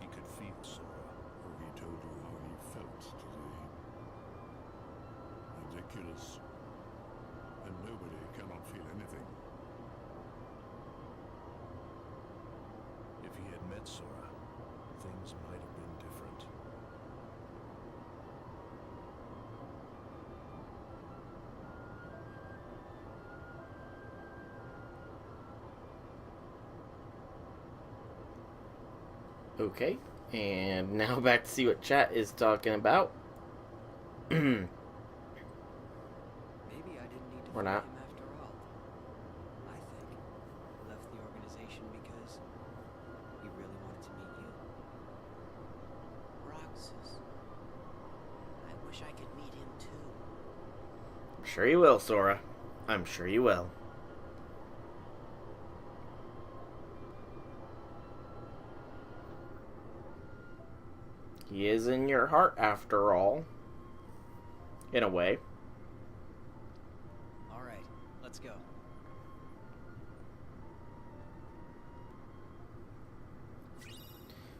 he could feel Sora, or he told you how he felt today. Ridiculous. And nobody cannot feel anything. If he had met Sora, things might have been different. Okay, and now back to see what chat is talking about. Maybe I didn't need to Or fight not. him after all. I think he left the organization because he really wanted to meet you. Roxas. I wish I could meet him too. I'm sure you will, Sora. I'm sure you will. He is in your heart, after all. In a way. All right, let's go.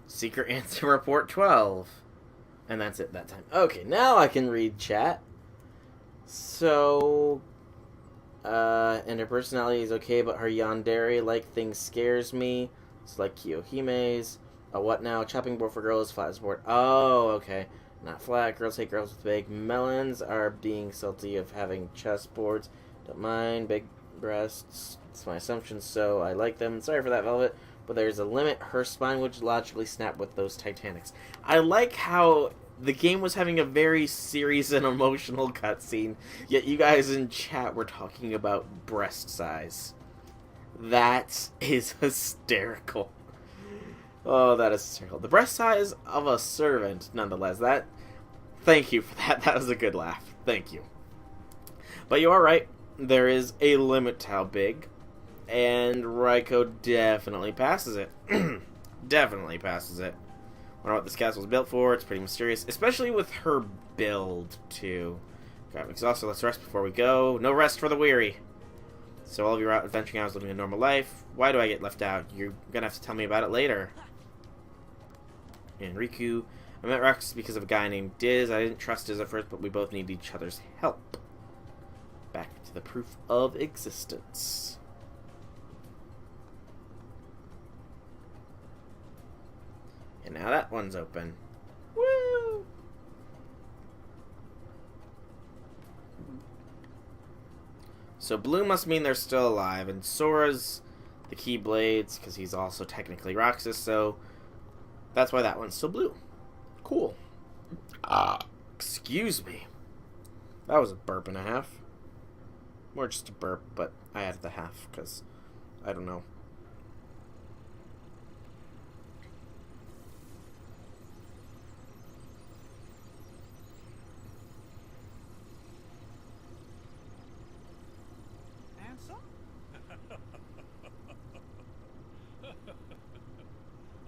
Secret answer report 12. And that's it that time. Okay, now I can read chat. So, and her personality is okay, but her yandere-like thing scares me. It's like Kiyohime's. What now? Chopping board for girls, flat as board. Oh, okay. Not flat. Girls hate girls with big melons. Are being salty of having chest boards. Don't mind. Big breasts. It's my assumption, so I like them. Sorry for that, Velvet. But there's a limit. Her spine would logically snap with those Titanics. I like how the game was having a very serious and emotional cutscene, yet you guys in chat were talking about breast size. That is hysterical. Oh, that is hysterical. The breast size of a servant, nonetheless. That. Thank you for that. That was a good laugh. Thank you. But you are right. There is a limit to how big. And Raiko definitely passes it. Definitely passes it. Wonder what this castle was built for. It's pretty mysterious. Especially with her build, too. God, I'm exhausted. Let's rest before we go. No rest for the weary. So all of you are out adventuring. I was living a normal life. Why do I get left out? You're gonna have to tell me about it later. And Riku. I met Roxas because of a guy named Diz. I didn't trust Diz at first, but we both need each other's help. Back to the proof of existence. And now that one's open. Woo! So blue must mean they're still alive, and Sora's the Keyblades, because he's also technically Roxas, so that's why that one's still blue. Cool. Excuse me. That was a burp and a half. More just a burp, but I added the half because I don't know. Handsome?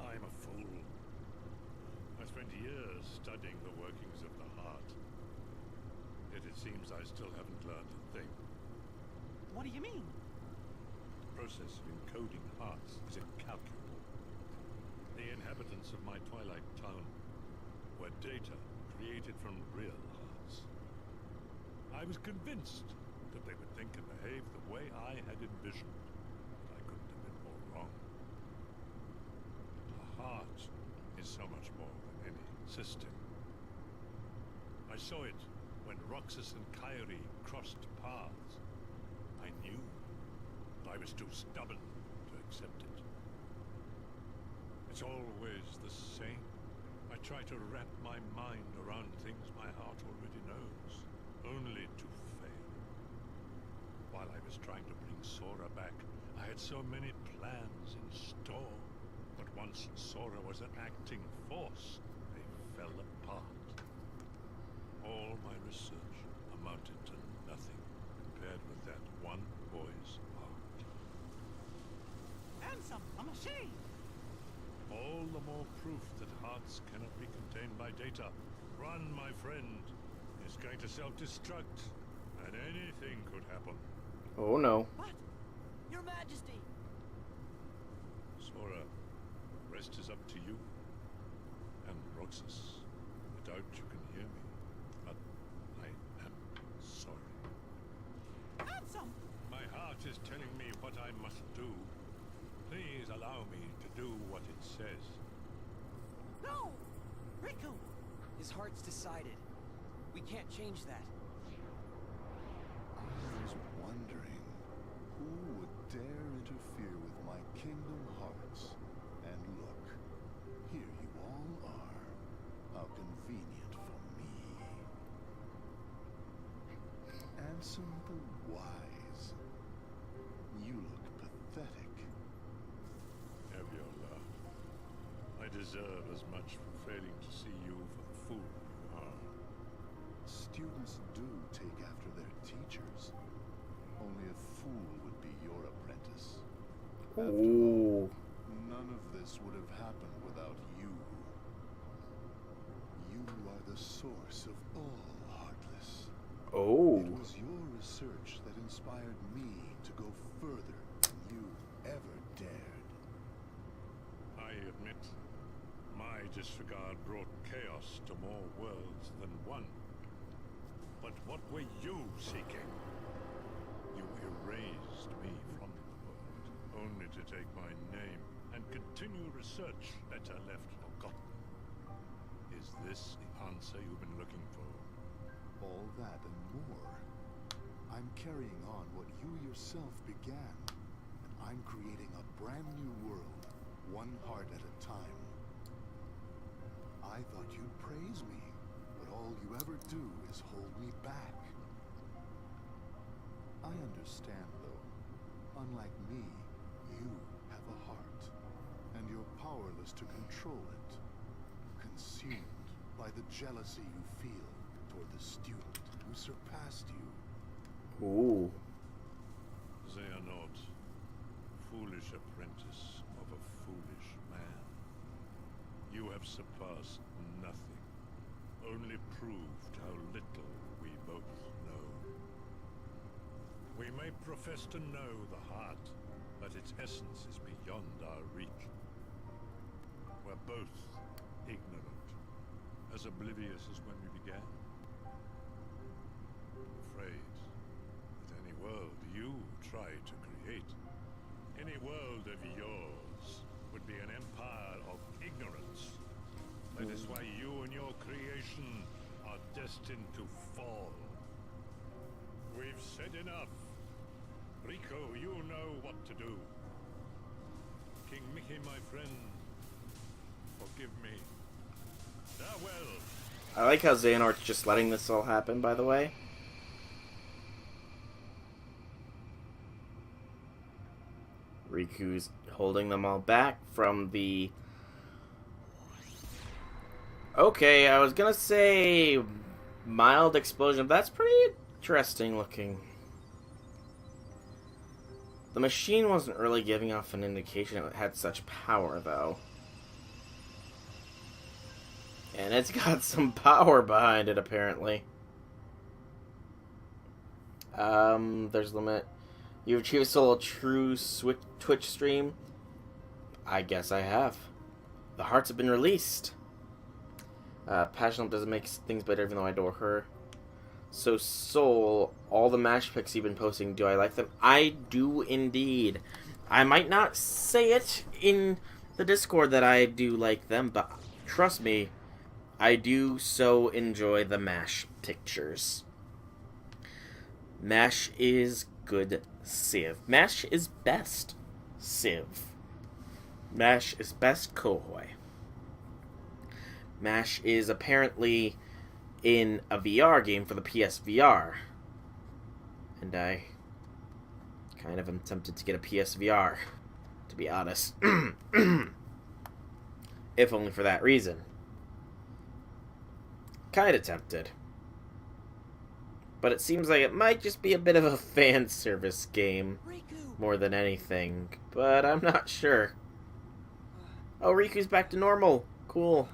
I'm a fool. I spent years studying the workings of the heart. Yet it seems I still haven't learned a thing. What do you mean? The process of encoding hearts is incalculable. The inhabitants of my twilight town were data created from real hearts. I was convinced that they would think and behave the way I had envisioned, but I couldn't have been more wrong. A heart is so much more than any system. I saw it when Roxas and Kyrie crossed paths. I knew, but I was too stubborn to accept it. It's always the same. I try to wrap my mind around things my heart already knows, only to fail. While I was trying to bring Sora back, I had so many plans in store. But once Sora was an acting force, they fell apart. All my research amounted to nothing compared with that one boy's heart. Handsome, a machine! All the more proof that hearts cannot be contained by data. Run, my friend. It's going to self-destruct, and anything could happen. Oh no. But, Your Majesty! Sora, the rest is up to you. And Roxas, I doubt you can hear me, but I am sorry. Handsome! My heart is telling me what I must do. Please allow me to do what it says. No! Riku! His heart's decided. We can't change that. I was wondering who would dare interfere with my kingdom hearts. And look, here you all are. How convenient for me. Ansem the Wise. You look pathetic. Have your laugh. I deserve as much for failing to see you for the fool you are. Students do take after their teachers. Only a fool would be your apprentice. After all, Ooh. none of this would have happened without you. You are the source of all, Heartless. Oh. It was your research that inspired me to go further than you ever dared. I admit, my disregard brought chaos to more worlds than one. But what were you seeking? You erased me from the world, only to take my name and continue research better left forgotten. Is this the answer you've been looking for? All that and more. I'm carrying on what you yourself began. And I'm creating a brand new world, one heart at a time. I thought you'd praise me, but all you ever do is hold me back. I understand, though. Unlike me, you have a heart, and you're powerless to control it. Consumed by the jealousy you feel toward the student who surpassed you. Ooh. Xehanort, foolish apprentice of a foolish man. You have surpassed nothing, only proved how little we both know. We may profess to know the heart, but its essence is beyond our reach. We're both ignorant, as oblivious as when we began. I'm afraid that any world you try to create, any world of yours, would be an empire of ignorance. That is why you and your creation are destined to fall. We've said enough. Rico, you know what to do. King Mickey, my friend, forgive me. Farewell. I like how Xehanort's just letting this all happen, by the way. Riku's holding them all back from the... Okay, I was gonna say mild explosion. That's pretty interesting looking. The machine wasn't really giving off an indication it had such power, though. And it's got some power behind it, apparently. There's a limit. You've achieved a solo true Twitch stream? I guess I have. The hearts have been released. Passionate doesn't make things better even though I adore her. So, Soul, all the mash pics you've been posting, do I like them? I do indeed. I might not say it in the Discord that I do like them, but trust me, I do so enjoy the mash pictures. Mash is good Civ. Mash is best Civ. Mash is best Kohoi. Mash is apparently in a VR game for the PSVR. And I kind of am tempted to get a PSVR, to be honest. If only for that reason. Kinda tempted. But it seems like it might just be a bit of a fan service game more than anything. But I'm not sure. Oh, Riku's back to normal. Cool.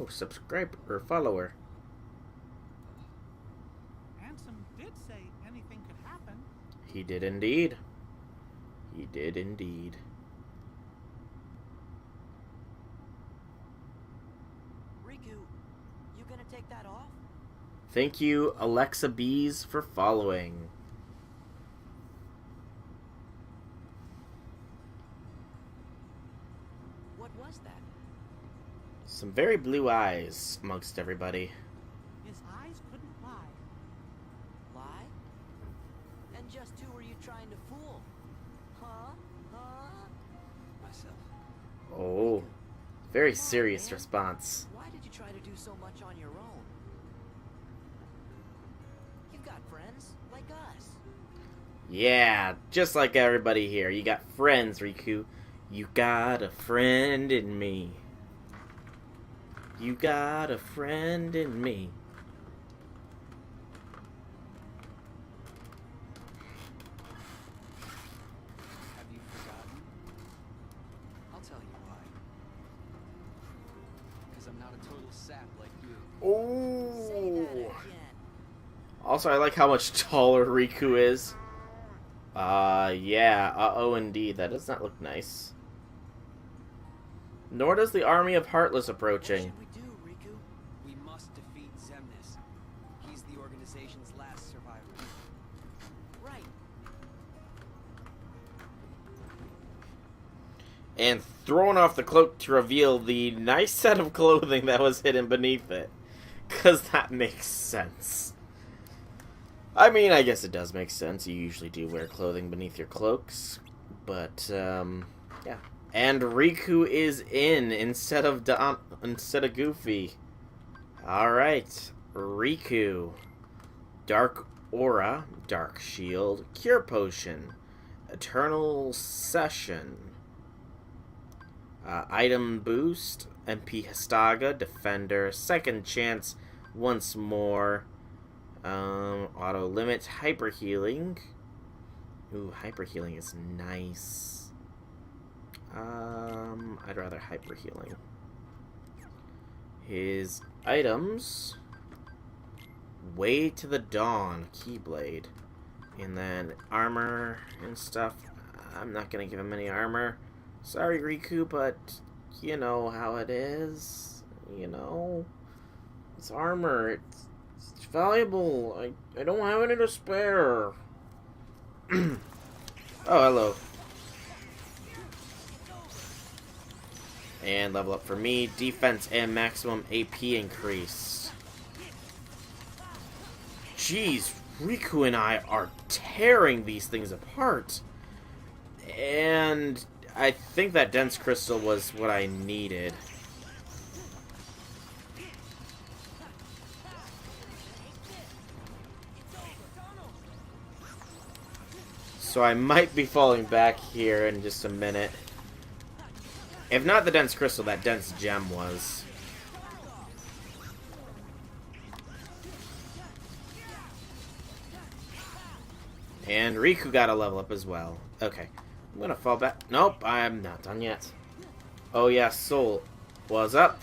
Oh, subscriber or follower. Ansem did say anything could happen. He did indeed. He did indeed. Riku, you gonna take that off? Thank you, Alexa Bees, for following. What was that? Some very blue eyes amongst everybody. His eyes couldn't lie. Lie? And just who were you trying to fool? Huh? Myself. Oh, very Come on, serious man. response. Why did you try to do so much on your own? You've got friends like us. Yeah, just like everybody here. You got friends, Riku. You got a friend in me. You got a friend in me. Have you forgotten? I'll tell you why. Because I'm not a total sap like you. Say that Oh. again. Also, I like how much taller Riku is. Yeah. Uh-oh, indeed. That does not look nice. Nor does the army of Heartless What approaching. should we do, Riku? We must defeat Xemnas. He's the organization's last survivor. Right. And throwing off the cloak to reveal the nice set of clothing that was hidden beneath it. Because that makes sense. I mean, I guess it does make sense. You usually do wear clothing beneath your cloaks. But, yeah. And Riku is in instead of Goofy. Alright. Riku. Dark Aura. Dark Shield. Cure Potion. Eternal Session. Item Boost. MP Histaga. Defender. Second Chance. Once more. Auto Limit. Hyper Healing. Ooh, Hyper Healing is nice. I'd rather hyper healing. His items. Way to the Dawn. Keyblade. And then armor and stuff. I'm not gonna give him any armor. Sorry, Riku, but you know how it is. You know? It's armor. It's valuable. I don't have any to spare. Oh, hello. And level up for me. Defense and maximum AP increase. Jeez, Riku and I are tearing these things apart. And I think that dense crystal was what I needed. So I might be falling back here in just a minute. If not the dense crystal, that dense gem was. And Riku got a level up as well. Okay. I'm gonna fall back. Nope, I'm not done yet. Oh yeah, Soul. What's up?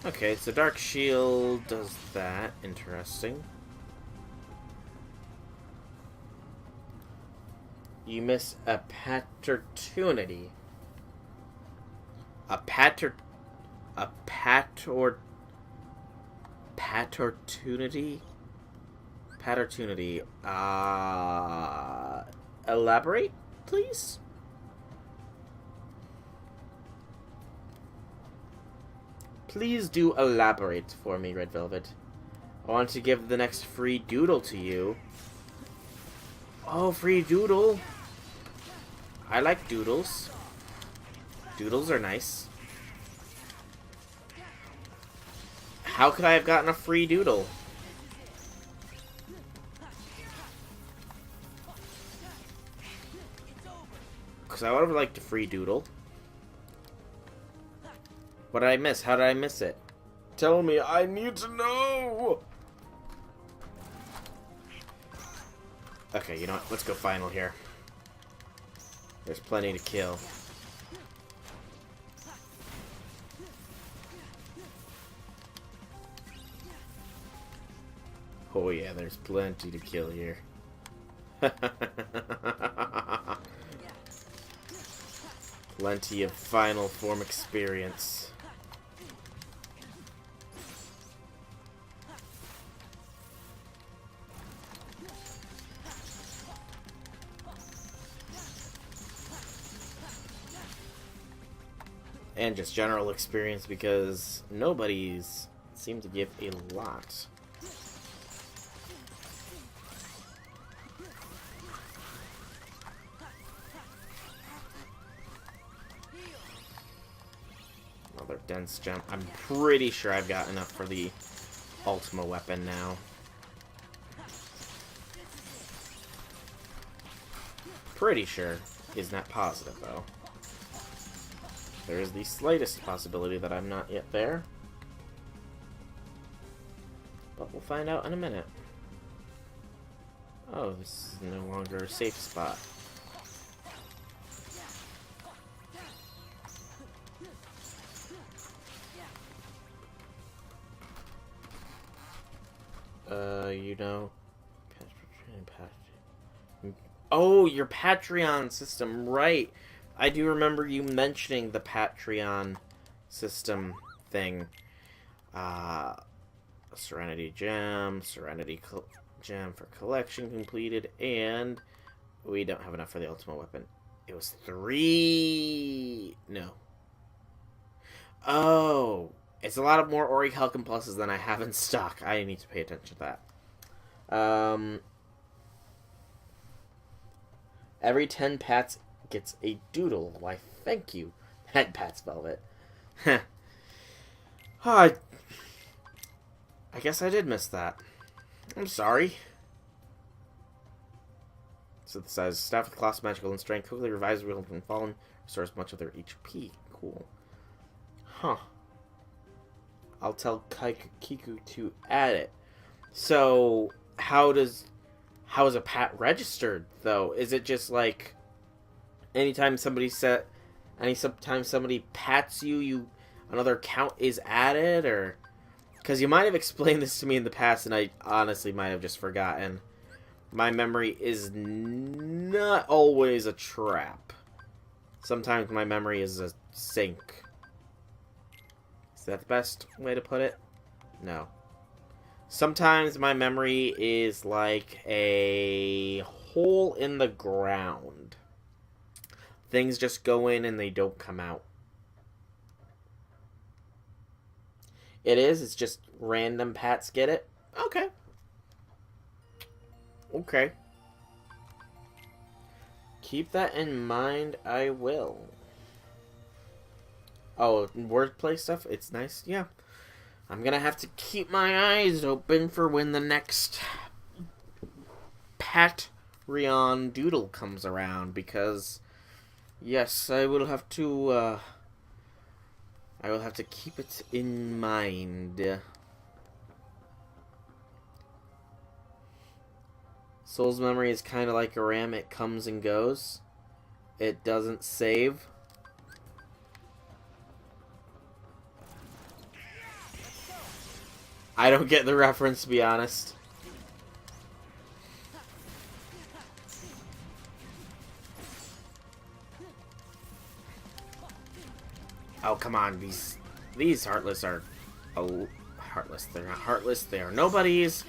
Okay, so Dark Shield does that. Interesting. You miss a paternity. A paternity? Paternity. Elaborate, please? Please do elaborate for me, Red Velvet. I want to give the next free doodle to you. Oh, free doodle. I like doodles. Doodles are nice. How could I have gotten a free doodle? Because I would have liked a free doodle. What did I miss? How did I miss it? Tell me, I need to know! Okay, you know what? Let's go final here. There's plenty to kill. Oh yeah, there's plenty to kill here. Plenty of final form experience. And just general experience because nobody's seemed to give a lot. Another dense gem. I'm pretty sure I've got enough for the Ultima weapon now. Pretty sure. Is not positive though. There is the slightest possibility that I'm not yet there. But we'll find out in a minute. Oh, this is no longer a safe spot. You know... Oh, your Patreon system, right. I do remember you mentioning the Patreon system thing. Serenity Gem, Gem for collection completed, and we don't have enough for the Ultimate Weapon. It was 3... No. Oh, it's a lot of more Ori Halcyon Pluses than I have in stock. I need to pay attention to that. Every 10 pats gets a doodle. Why, thank you, Head Pats Velvet. Heh. I guess I did miss that. I'm sorry. Synthesize staff with class, magical, and strength. Quickly revives wheel when fallen. Restores much of their HP. Cool. Huh. I'll tell Kiku to add it. So, how is a pat registered, though? Is it just like... Anytime somebody pats you, another count is added, or... Because you might have explained this to me in the past, and I honestly might have just forgotten. My memory is not always a trap. Sometimes my memory is a sink. Is that the best way to put it? No. Sometimes my memory is like a hole in the ground. Things just go in and they don't come out. It is? It's just random pats get it? Okay. Okay. Keep that in mind, I will. Oh, wordplay stuff? It's nice, yeah. I'm gonna have to keep my eyes open for when the next Patreon doodle comes around, because, yes, I will have to keep it in mind. Soul's memory is kind of like a RAM. It comes and goes. It doesn't save. I don't get the reference, to be honest. Oh, come on. These Heartless are... Oh, Heartless. They're not Heartless. They are nobodies.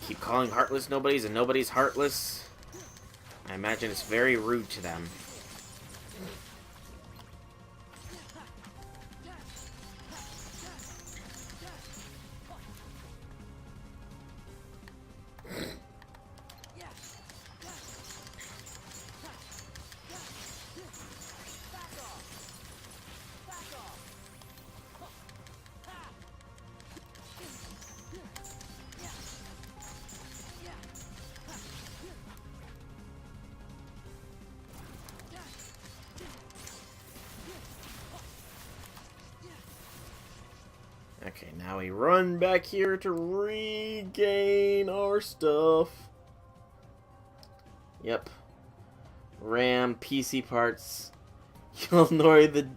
Keep calling Heartless nobodies and nobody's Heartless. I imagine it's very rude to them. Okay, now we run back here to regain our stuff. Yep. RAM, PC parts. You'll know the...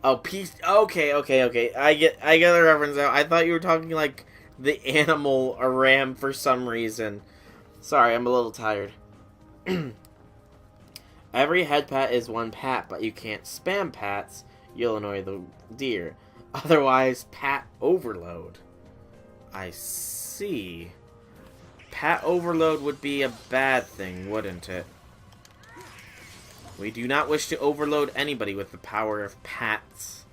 Oh, PC... Okay. I get the reference now. I thought you were talking like the animal, a ram, for some reason. Sorry, I'm a little tired. Every head pat is one pat, but you can't spam pats. You'll annoy the deer. Otherwise, pat overload. I see. Pat overload would be a bad thing, wouldn't it? We do not wish to overload anybody with the power of pats.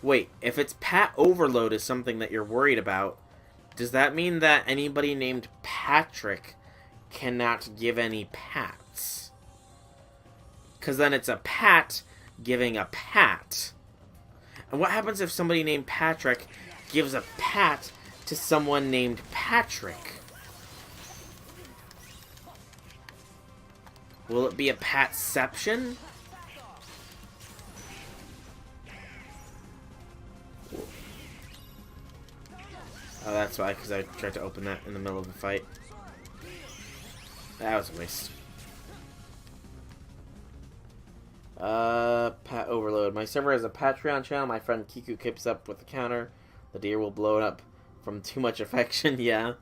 Wait, if it's pat overload is something that you're worried about, does that mean that anybody named Patrick cannot give any pats? Because then it's a pat giving a pat. And what happens if somebody named Patrick gives a pat to someone named Patrick? Will it be a patception? Oh, that's why, because I tried to open that in the middle of the fight. That was a waste. Pat overload. My server has a Patreon channel. My friend Kiku keeps up with the counter. The deer will blow it up from too much affection. Yeah.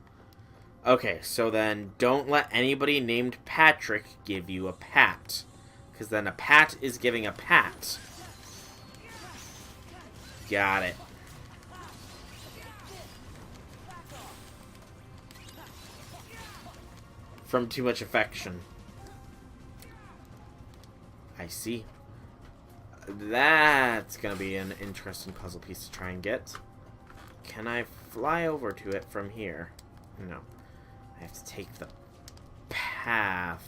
Okay, so then don't let anybody named Patrick give you a pat. Because then a pat is giving a pat. Got it. From too much affection. I see. That's gonna be an interesting puzzle piece to try and get. Can I fly over to it from here? No. I have to take the path.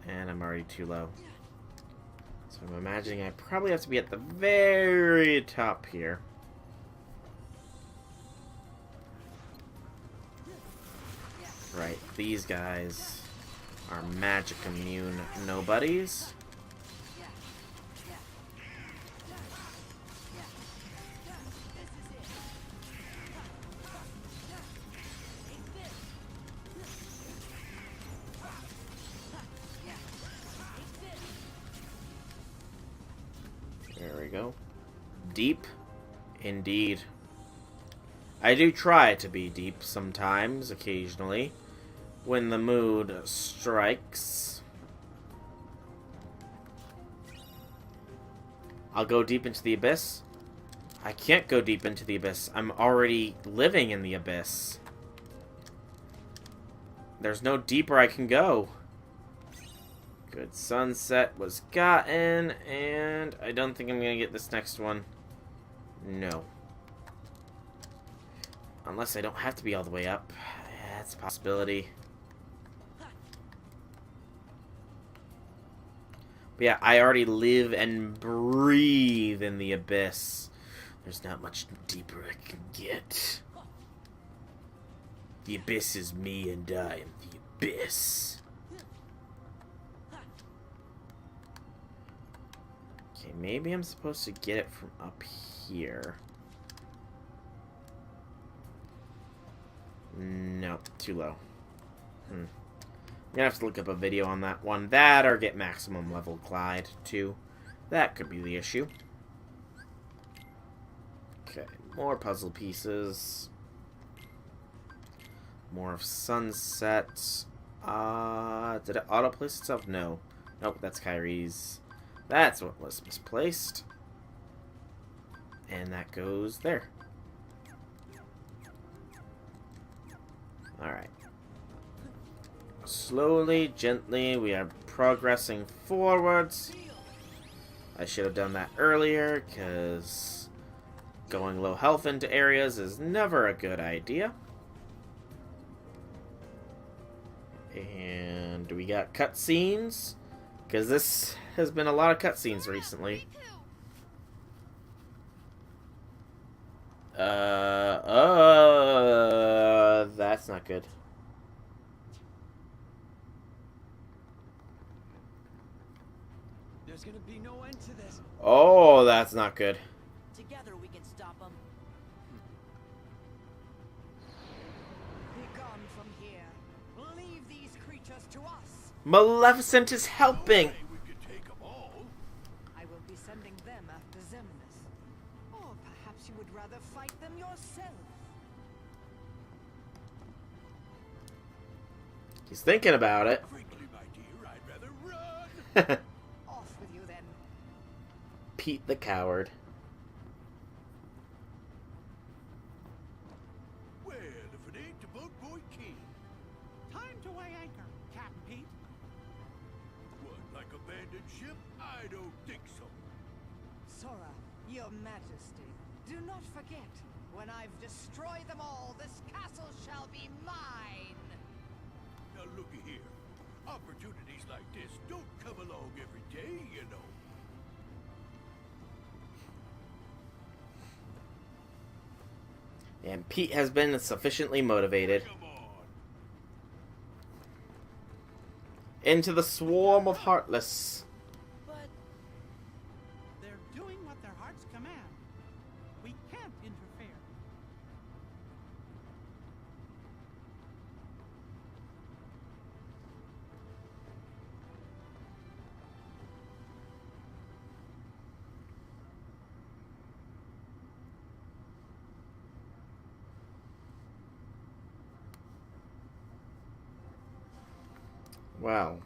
And I'm already too low. So I'm imagining I probably have to be at the very top here. Right, these guys are magic immune nobodies. There we go. Deep, indeed. I do try to be deep sometimes, occasionally, when the mood strikes. I'll go deep into the abyss. I can't go deep into the abyss. I'm already living in the abyss. There's no deeper I can go. Good sunset was gotten, and I don't think I'm gonna get this next one. No. Unless I don't have to be all the way up. That's a possibility. But yeah, I already live and breathe in the abyss. There's not much deeper I can get. The abyss is me and I am the abyss. Okay, maybe I'm supposed to get it from up here. No, too low. I'm gonna have to look up a video on that one. That or get maximum level glide, too. That could be the issue. Okay, more puzzle pieces. More of sunset. Did it auto-place itself? No. Nope, that's Kyrie's. That's what was misplaced. And that goes there. Alright. Slowly, gently, we are progressing forwards. I should have done that earlier, because going low health into areas is never a good idea. And we got cutscenes, because this has been a lot of cutscenes recently. That's not good. There's gonna be no end to this. Oh, that's not good. Together we can stop them. Be gone from here. Leave these creatures to us. Maleficent is helping. We could take them all. I will be sending them after Xemnas. Or perhaps you would rather fight them yourself. He's thinking about it. Frankly, my dear, I'd rather run. Off with you then. Pete the coward. Well, if it ain't the boat boy king. Time to weigh anchor, Captain Pete. What, like abandoned ship? I don't think so. Sora, your majesty, do not forget, when I've destroyed them all, this castle shall be mine. Now looky here. Opportunities like this don't come along every day, you know. And Pete has been sufficiently motivated. Come on. Into the swarm of Heartless. But They're doing what their hearts command. We can't interfere. Wow.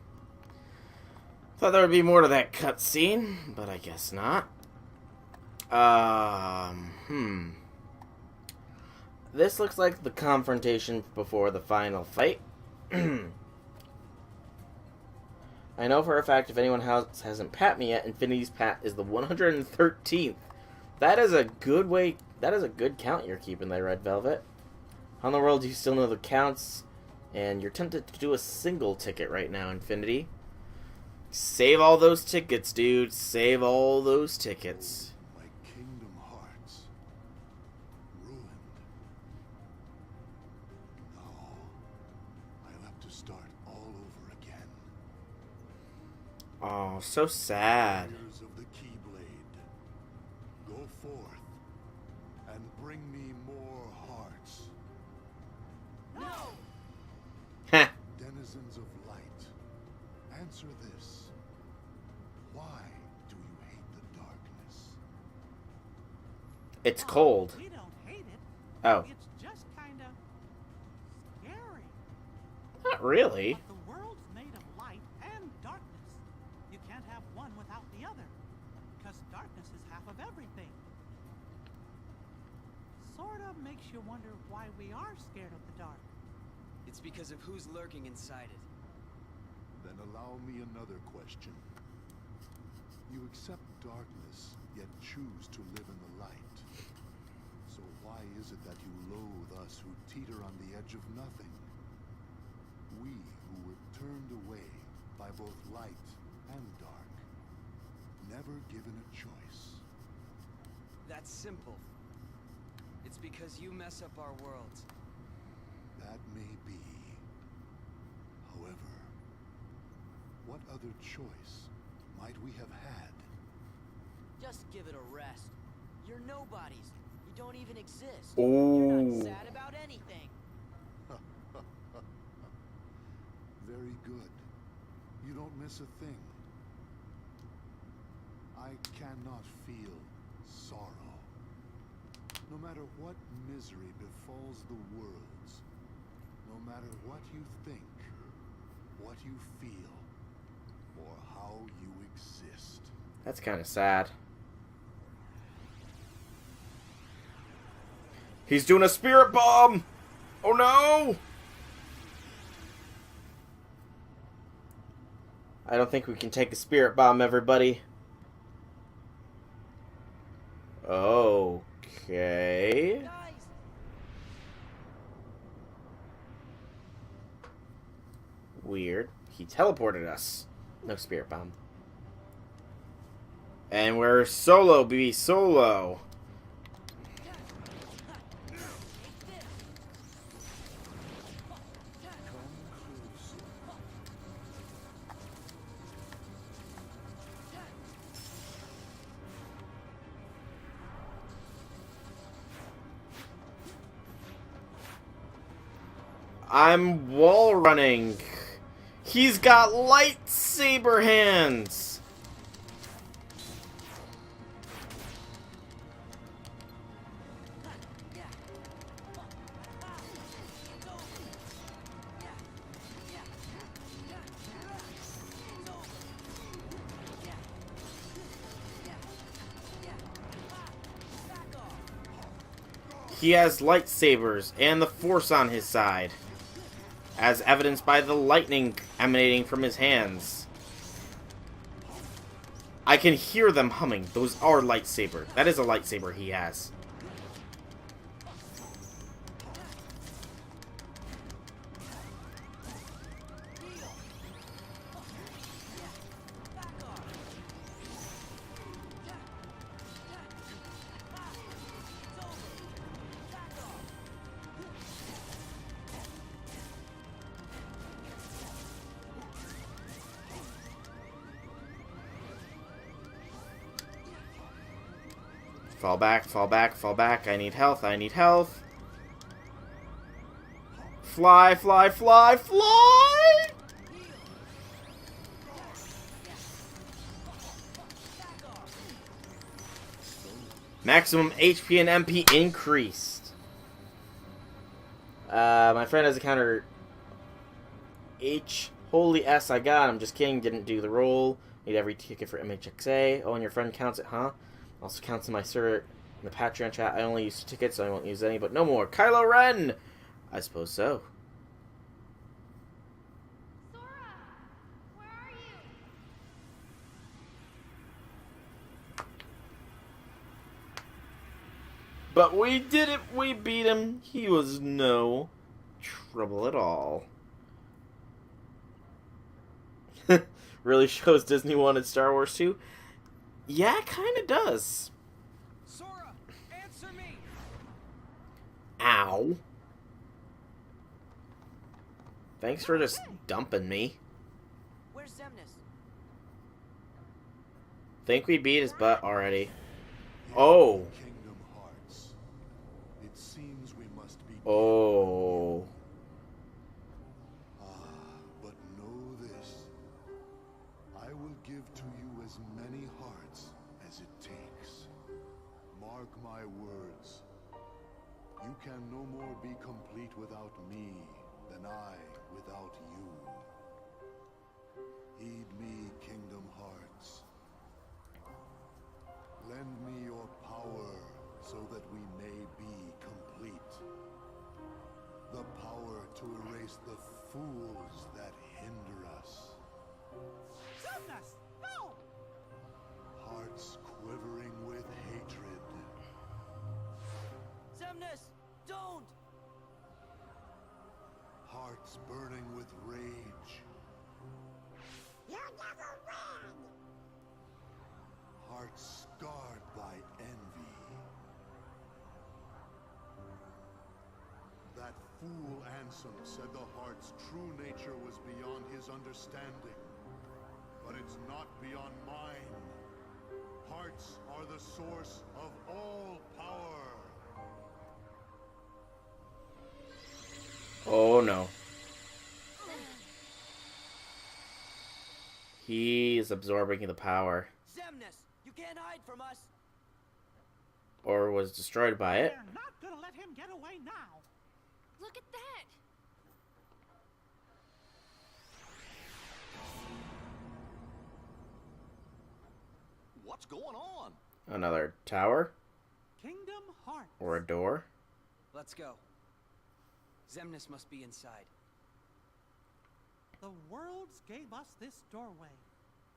Thought there would be more to that cutscene, but I guess not. This looks like the confrontation before the final fight. I know for a fact if anyone hasn't pat me yet, Infinity's pat is the 113th. That is a good way. That is a good count you're keeping there, Red Velvet. How in the world do you still know the counts? And you're tempted to do a single ticket right now, Infinity. Save all those tickets, dude. Save all those tickets. My Kingdom Hearts ruined. No, I'll have to start all over again. Oh, so sad. Warriors of the Keyblade, go forth and bring me more hearts. No! Heh. Denizens of light, answer this. Why do you hate the darkness? It's cold. We don't hate it. Oh. It's just kind of scary. Not really. But the world's made of light and darkness. You can't have one without the other, because darkness is half of everything. Sort of makes you wonder why we are scared of the dark. It's because of who's lurking inside it. Then allow me another question. You accept darkness yet choose to live in the light. So why is it that you loathe us who teeter on the edge of nothing? We who were turned away by both light and dark, never given a choice. That's simple. It's because you mess up our worlds. That may be. However, what other choice might we have had? Just give it a rest. You're nobodies. You don't even exist. Ooh. You're not sad about anything. Very good. You don't miss a thing. I cannot feel sorrow. No matter what misery befalls the worlds, no matter what you think, what you feel, or how you exist. That's kind of sad. He's doing a spirit bomb! Oh no! I don't think we can take a spirit bomb, everybody. Okay. Guys, Weird. He teleported us. No spirit bomb. And we're solo, baby, solo. I'm wall running. He's got lightsaber hands. He has lightsabers and the Force on his side, as evidenced by the lightning emanating from his hands. I can hear them humming. Those are lightsabers. That is a lightsaber he has. Fall back, fall back, fall back. I need health, I need health. Fly, fly, fly, fly! Maximum HP and MP increased. My friend has a counter H. Holy S, I got him. Just kidding, didn't do the roll. Need every ticket for MHXA. Oh, and your friend counts it, huh? Also counts in my server in the Patreon chat. I only use tickets, so I won't use any, but no more. Kylo Ren! I suppose so. Sora, where are you? But we did it! We beat him! He was no trouble at all. Really shows Disney wanted Star Wars 2? Yeah, it kinda does. Sora, answer me! Ow. Thanks for just dumping me. where's Zemnis? Think we beat his butt already. Oh. Kingdom Hearts. It seems we must be. Oh. But know this. I will give to you as many hearts as it takes. Mark my words. You can no more be complete without me than I without you. Heed me, Kingdom Hearts. Lend me your power so that we may be complete. The power to erase the fools that hinder us. Zemnis! No! Hearts quivering with hearts burning with rage. You never ran! Hearts scarred by envy. That fool Ansem said the heart's true nature was beyond his understanding. But it's not beyond mine. Hearts are the source of all power. Oh no. He is absorbing the power. Zemnis, you can't hide from us. Or was destroyed by it. They're not gonna let him get away now. Look at that! What's going on? Another tower? Kingdom Hearts. Or a door? Let's go. Zemnis must be inside. The worlds gave us this doorway.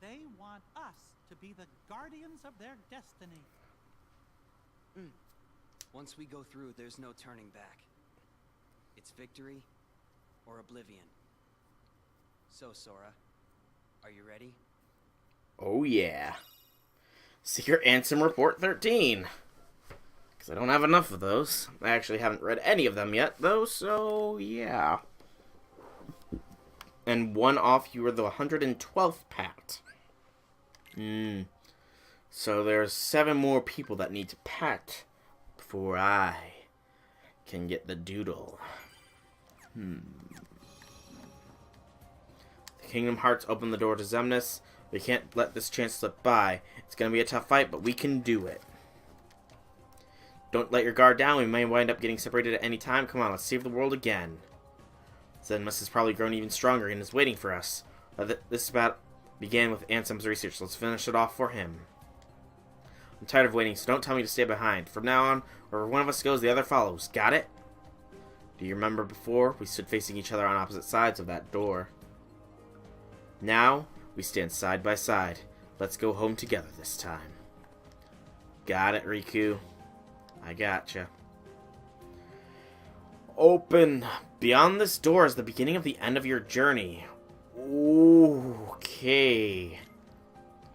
They want us to be the guardians of their destiny. Once we go through, there's no turning back. It's victory or oblivion. So, Sora, are you ready? Oh yeah. Secret Ansem Report 13. Because I don't have enough of those. I actually haven't read any of them yet, though, so yeah. And one off, you were the 112th pat. So there's 7 more people that need to pat before I can get the doodle. The Kingdom Hearts open the door to Zemnis. We can't let this chance slip by. It's going to be a tough fight, but we can do it. Don't let your guard down. We may wind up getting separated at any time. Come on, let's save the world again. Zemnis has probably grown even stronger and is waiting for us. This battle began with Ansem's research. Let's finish it off for him. I'm tired of waiting, so don't tell me to stay behind. From now on, wherever one of us goes, the other follows. Got it? Do you remember before? We stood facing each other on opposite sides of that door. Now, we stand side by side. Let's go home together this time. Got it, Riku. I gotcha. Open. Beyond this door is the beginning of the end of your journey. Okay.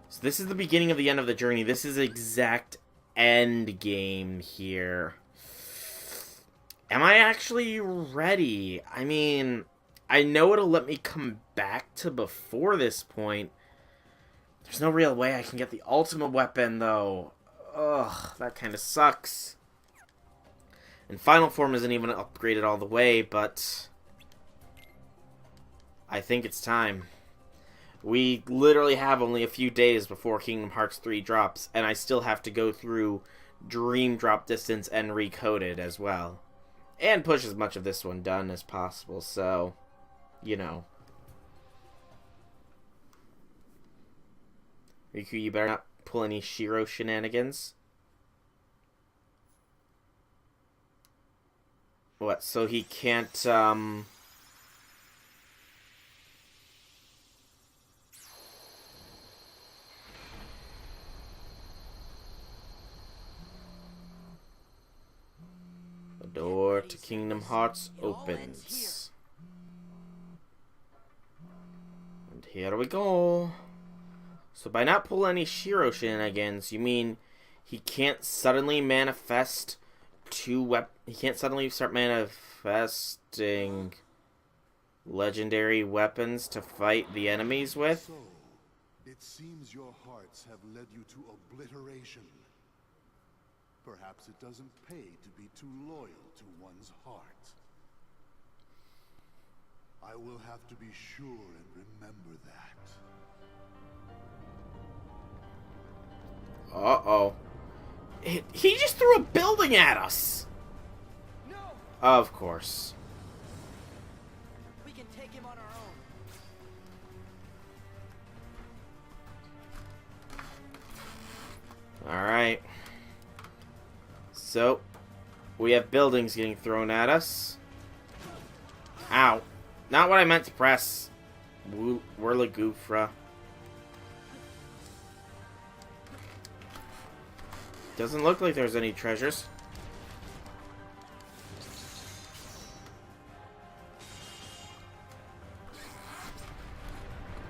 So this is the beginning of the end of the journey. This is exact end game here. Am I actually ready? I mean, I know it'll let me come back to before this point. There's no real way I can get the ultimate weapon, though. Ugh, that kind of sucks. And Final Form isn't even upgraded all the way, but I think it's time. We literally have only a few days before Kingdom Hearts 3 drops, and I still have to go through Dream Drop Distance and Recoded as well. And push as much of this one done as possible, so, you know. Riku, you better not pull any Shiro shenanigans. What, so he can't, The door to Kingdom Hearts opens. And here we go. So by not pulling any Shiro shenanigans, you mean he can't suddenly manifest he can't suddenly start manifesting legendary weapons to fight the enemies with? So, it seems your hearts have led you to obliteration. Perhaps it doesn't pay to be too loyal to one's heart. I will have to be sure and remember that. Uh-oh. He just threw a building at us! No! Of course. We can take him on our own. Alright. So, we have buildings getting thrown at us. Ow. Not what I meant to press. Whirligufra. Doesn't look like there's any treasures.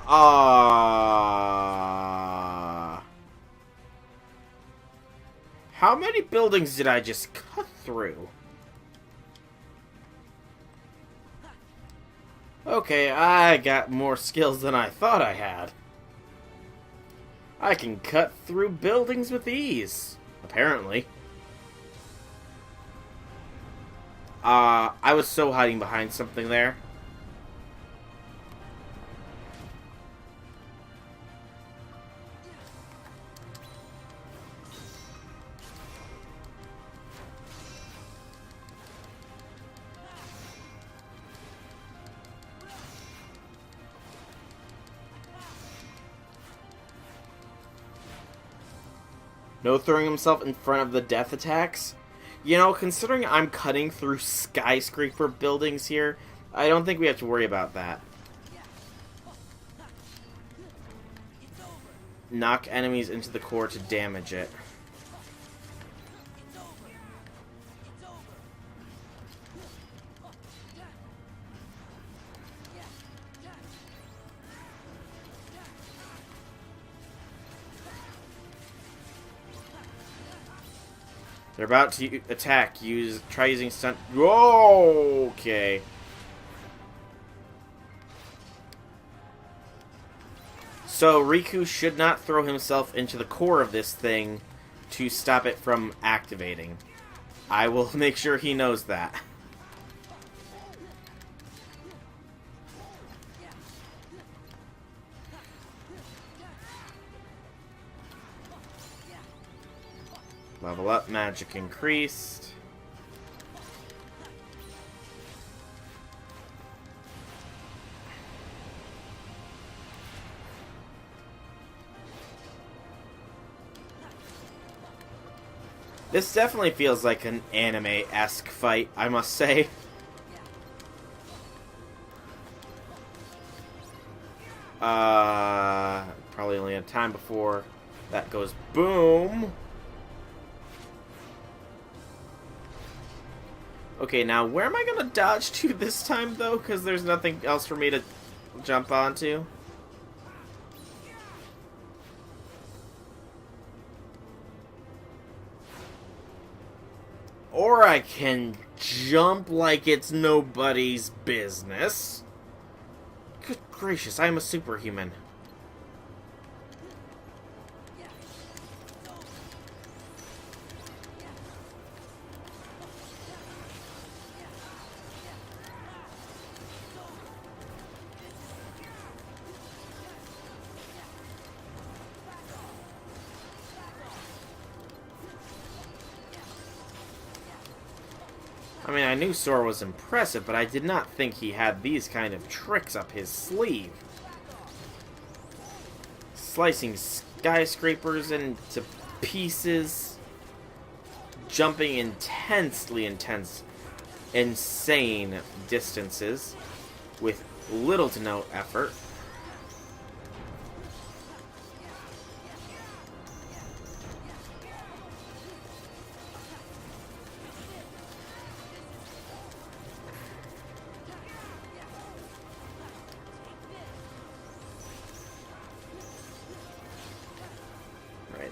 How many buildings did I just cut through? Okay, I got more skills than I thought I had. I can cut through buildings with ease, apparently. I was so hiding behind something there. No throwing himself in front of the death attacks? You know, considering I'm cutting through skyscraper buildings here, I don't think we have to worry about that. Knock enemies into the core to damage it. They're about to attack. Try using stunt. Whoa! Okay. So Riku should not throw himself into the core of this thing to stop it from activating. I will make sure he knows that. Level up, magic increased. This definitely feels like an anime-esque fight, I must say. Probably only had time before that goes boom. Okay, now where am I gonna dodge to this time, though? Because there's nothing else for me to jump onto. Or I can jump like it's nobody's business. Good gracious, I'm a superhuman. I mean, I knew Sora was impressive, but I did not think he had these kind of tricks up his sleeve. Slicing skyscrapers into pieces. Jumping insane distances with little to no effort.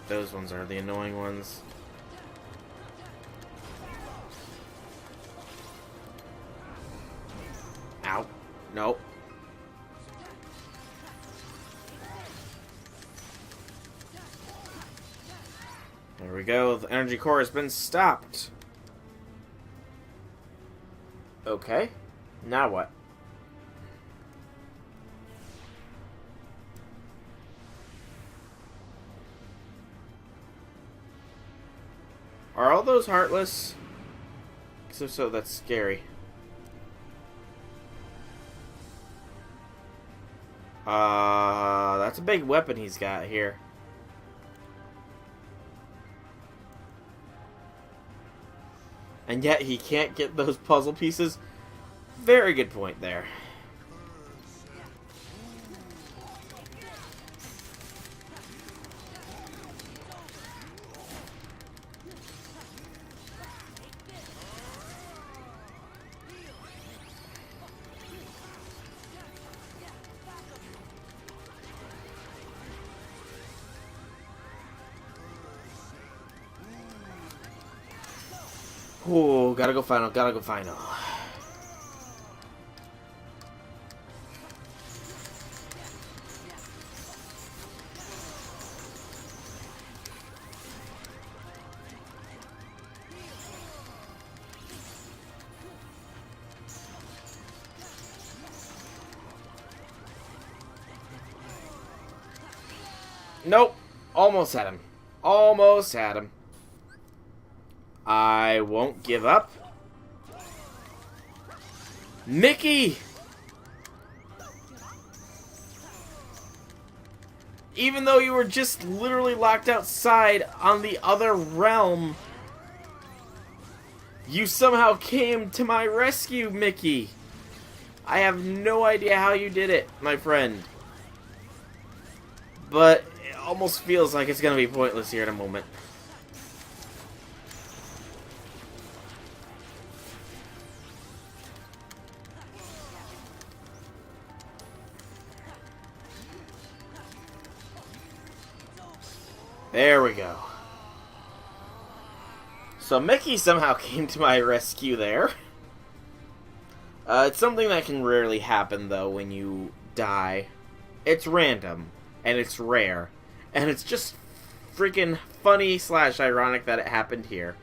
Those ones are the annoying ones. Ow. Nope. There we go. The energy core has been stopped. Okay. Now what? Are all those heartless? Because if so, that's scary. That's a big weapon he's got here. And yet he can't get those puzzle pieces. Very good point there. Oh, gotta go final, gotta go final. Nope. Almost had him. Almost had him. I won't give up. Mickey! Even though you were just literally locked outside on the other realm, you somehow came to my rescue, Mickey. I have no idea how you did it, my friend. But it almost feels like it's going to be pointless here in a moment. There we go. So Mickey somehow came to my rescue there. It's something that can rarely happen, though, when you die. It's random, and it's rare, and it's just freaking funny / ironic that it happened here.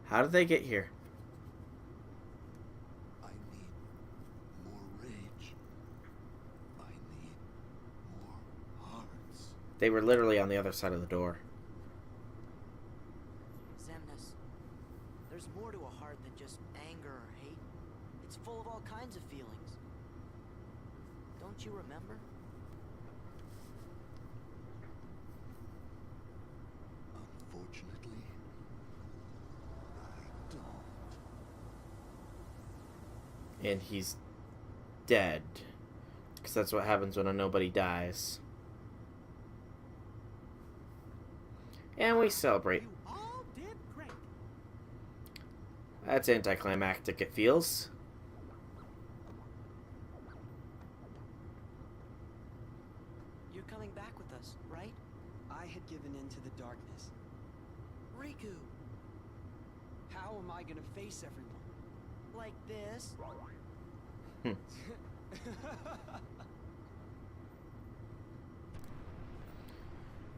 How did they get here? I need more rage. I need more hearts. They were literally on the other side of the door. Xemnas, there's more to a heart than just anger or hate. It's full of all kinds of feelings. Don't you remember? Unfortunately, I don't. And he's dead. Because that's what happens when a nobody dies. And we celebrate. You all did great. That's anticlimactic, it feels. You're coming back with us, right? I had given in to the darkness. Riku! How am I gonna face everyone? Like this?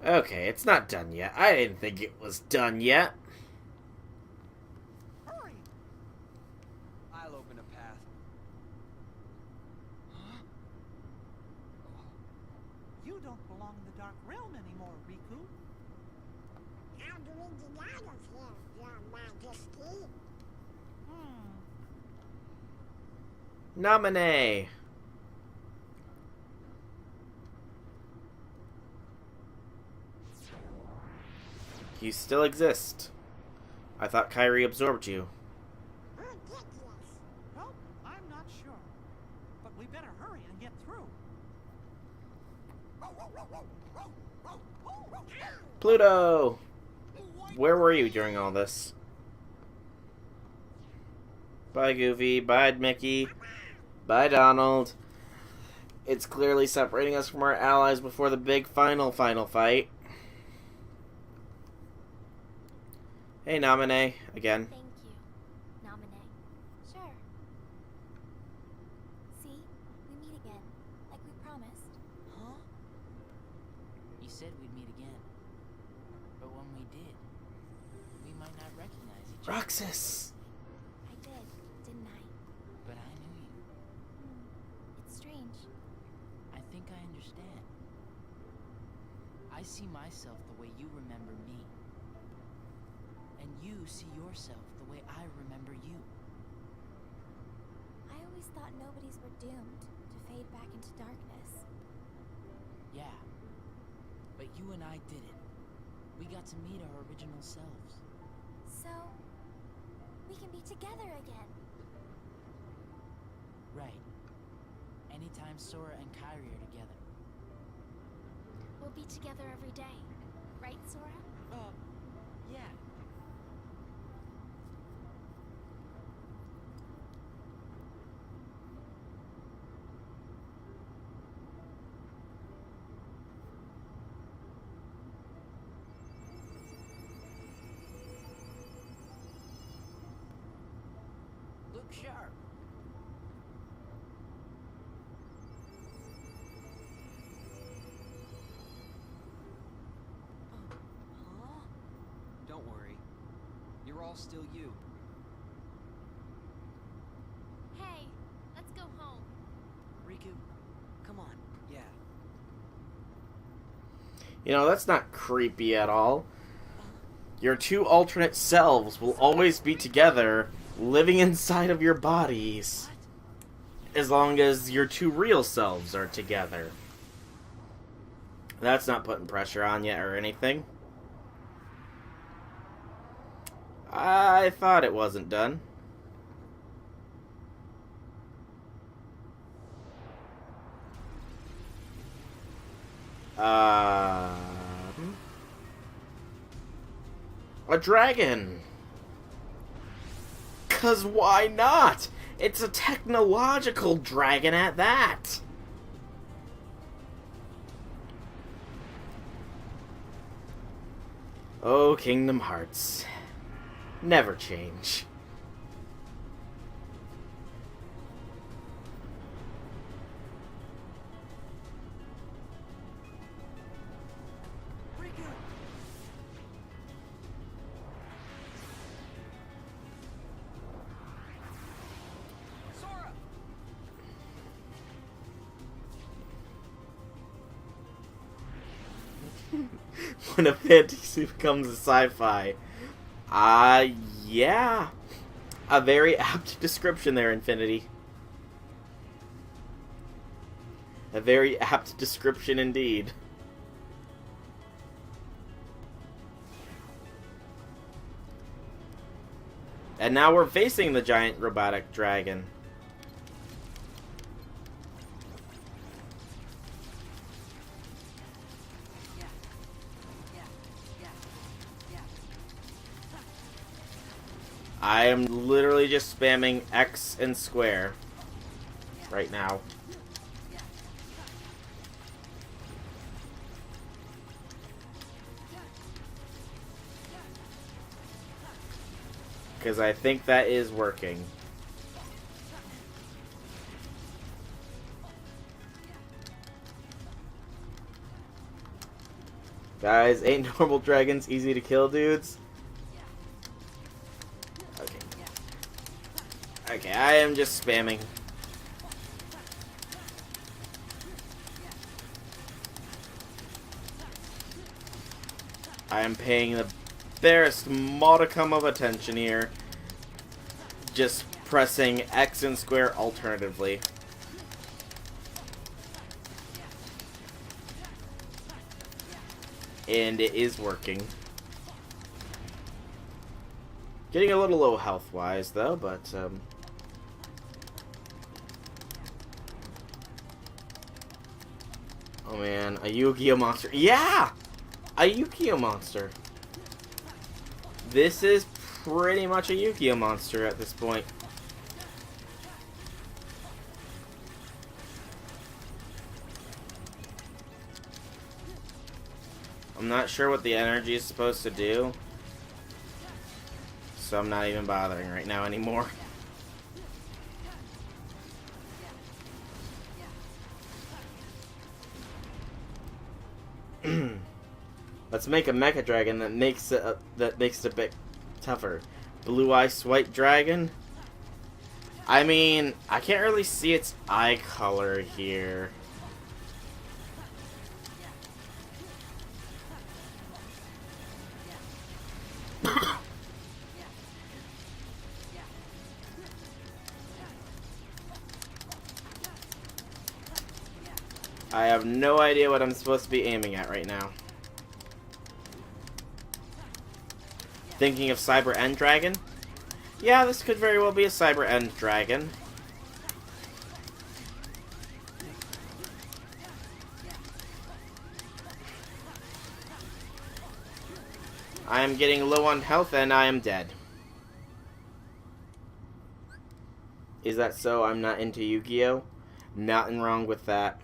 Okay, it's not done yet. I didn't think it was done yet. Hurry! I'll open a path. Huh? You don't belong in the Dark Realm anymore, Riku. How do we get out of here, Your Majesty? Nominee. You still exist. I thought Kyrie absorbed you. Ridiculous. Well, I'm not sure. But we better hurry and get through. Pluto! Where were you during all this? Bye, Goofy. Bye, Mickey. Bye, Donald. It's clearly separating us from our allies before the big final fight. Hey, Nominee. Again. Thank you, Nominee. Sure. See? We meet again, like we promised. Huh? You said we'd meet again. But when we did, we might not recognize each other. Roxas! I did, didn't I? But I knew you. It's strange. I think I understand. I see myself the way you remember me. And you see yourself the way I remember you. I always thought nobodies were doomed to fade back into darkness. Yeah. But you and I did it. We got to meet our original selves. So, we can be together again. Right. Anytime Sora and Kyrie are together. We'll be together every day. Right, Sora? Yeah. look sharp. Huh? Don't worry. You're all still you. Hey, let's go home. Riku, come on. Yeah. You know, that's not creepy at all. Your two alternate selves will always be together, living inside of your bodies. As long as your two real selves are together. That's not putting pressure on you or anything. I thought it wasn't done. A dragon. 'Cause why not? It's a technological dragon at that. Oh, Kingdom Hearts. Never change. Riku! Sora! When a fantasy becomes a sci-fi. Yeah. A very apt description there, Infinity. A very apt description indeed. And now we're facing the giant robotic dragon. I am literally just spamming X and square right now. Because I think that is working. Guys, ain't normal dragons easy to kill, dudes? Okay, I am just spamming. I am paying the barest modicum of attention here. Just pressing X and square alternatively. And it is working. Getting a little low health-wise, though, but, oh man, a Yu-Gi-Oh monster. Yeah! A Yu-Gi-Oh monster. This is pretty much a Yu-Gi-Oh monster at this point. I'm not sure what the energy is supposed to do, so I'm not even bothering right now anymore. Let's make a Mecha Dragon that makes it a bit tougher. Blue Ice White Dragon. I mean, I can't really see its eye color here. I have no idea what I'm supposed to be aiming at right now. Thinking of Cyber End Dragon? Yeah, this could very well be a Cyber End Dragon. I am getting low on health and I am dead. Is that so? I'm not into Yu-Gi-Oh? Nothing wrong with that.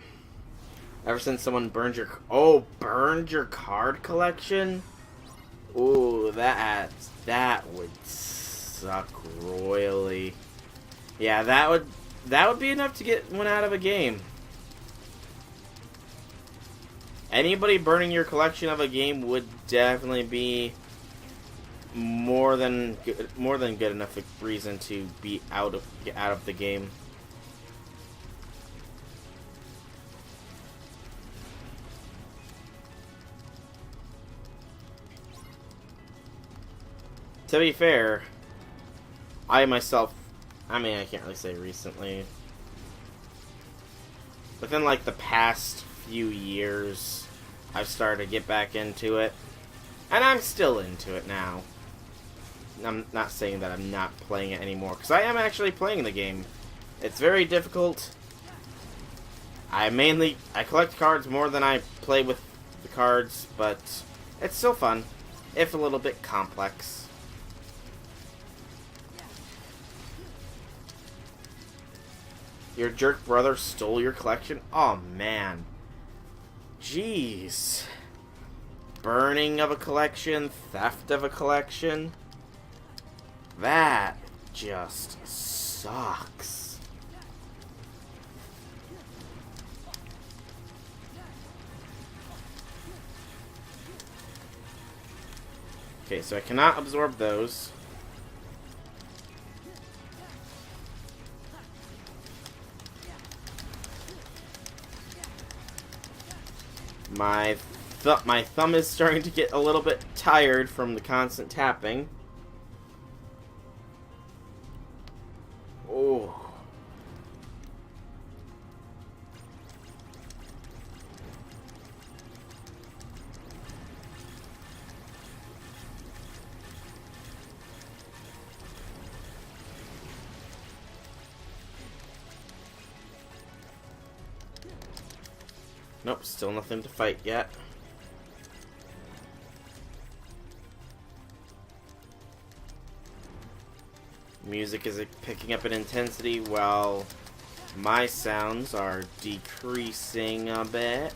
Ever since someone burned your... Oh, burned your card collection? Ooh, that would suck royally. Yeah, that would be enough to get one out of a game. Anybody burning your collection of a game would definitely be more than good enough reason to be out of the game. To be fair, I myself, I mean, I can't really say recently. Within like the past few years, I've started to get back into it. And I'm still into it now. I'm not saying that I'm not playing it anymore, because I am actually playing the game. It's very difficult. I collect cards more than I play with the cards, but it's still fun, if a little bit complex. Your jerk brother stole your collection? Oh, man. Jeez. Burning of a collection, theft of a collection. That just sucks. Okay, so I cannot absorb those. My thumb is starting to get a little bit tired from the constant tapping. Oh. Nope, still nothing to fight yet. Music is picking up in intensity while my sounds are decreasing a bit.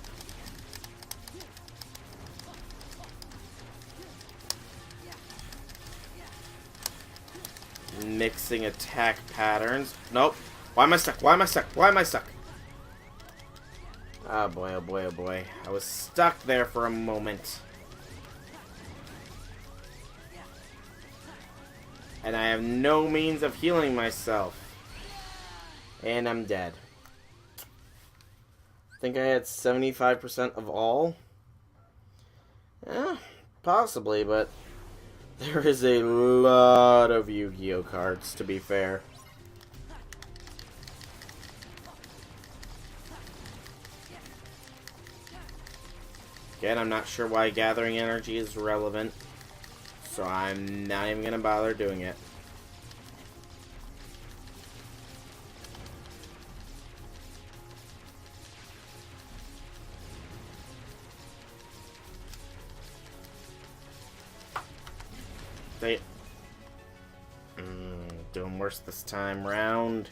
Mixing attack patterns. Nope. Why am I stuck? Why am I stuck? Why am I stuck? Oh boy, oh boy, oh boy. I was stuck there for a moment. And I have no means of healing myself. And I'm dead. I think I had 75% of all. Possibly, but there is a lot of Yu-Gi-Oh cards, to be fair. Again, I'm not sure why gathering energy is relevant, so I'm not even going to bother doing it. Doing worse this time round.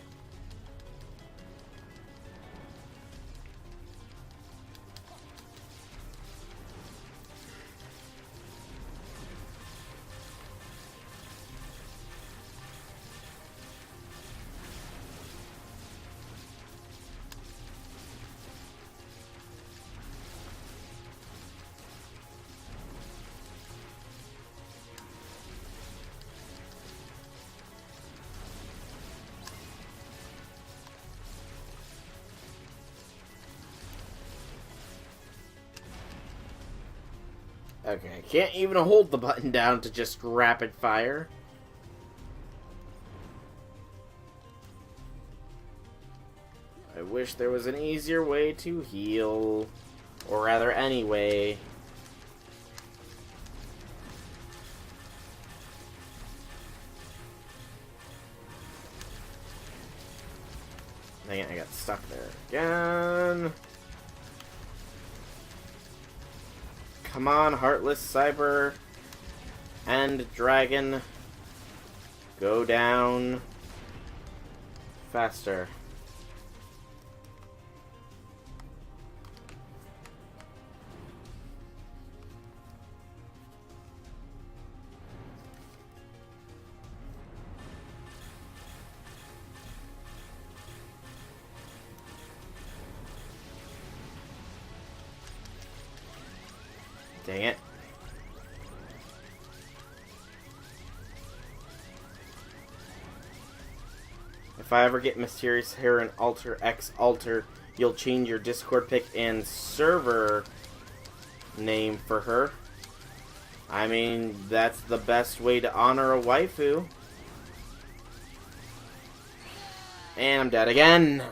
Okay, I can't even hold the button down to just rapid fire. I wish there was an easier way to heal. Or rather, any way. Dang it, I got stuck there again. Come on, Heartless Cyber and Dragon. Go down faster. Dang it. If I ever get Mysterious Heron Alter X Alter, you'll change your Discord pic and server name for her. I mean, that's the best way to honor a waifu. And I'm dead again.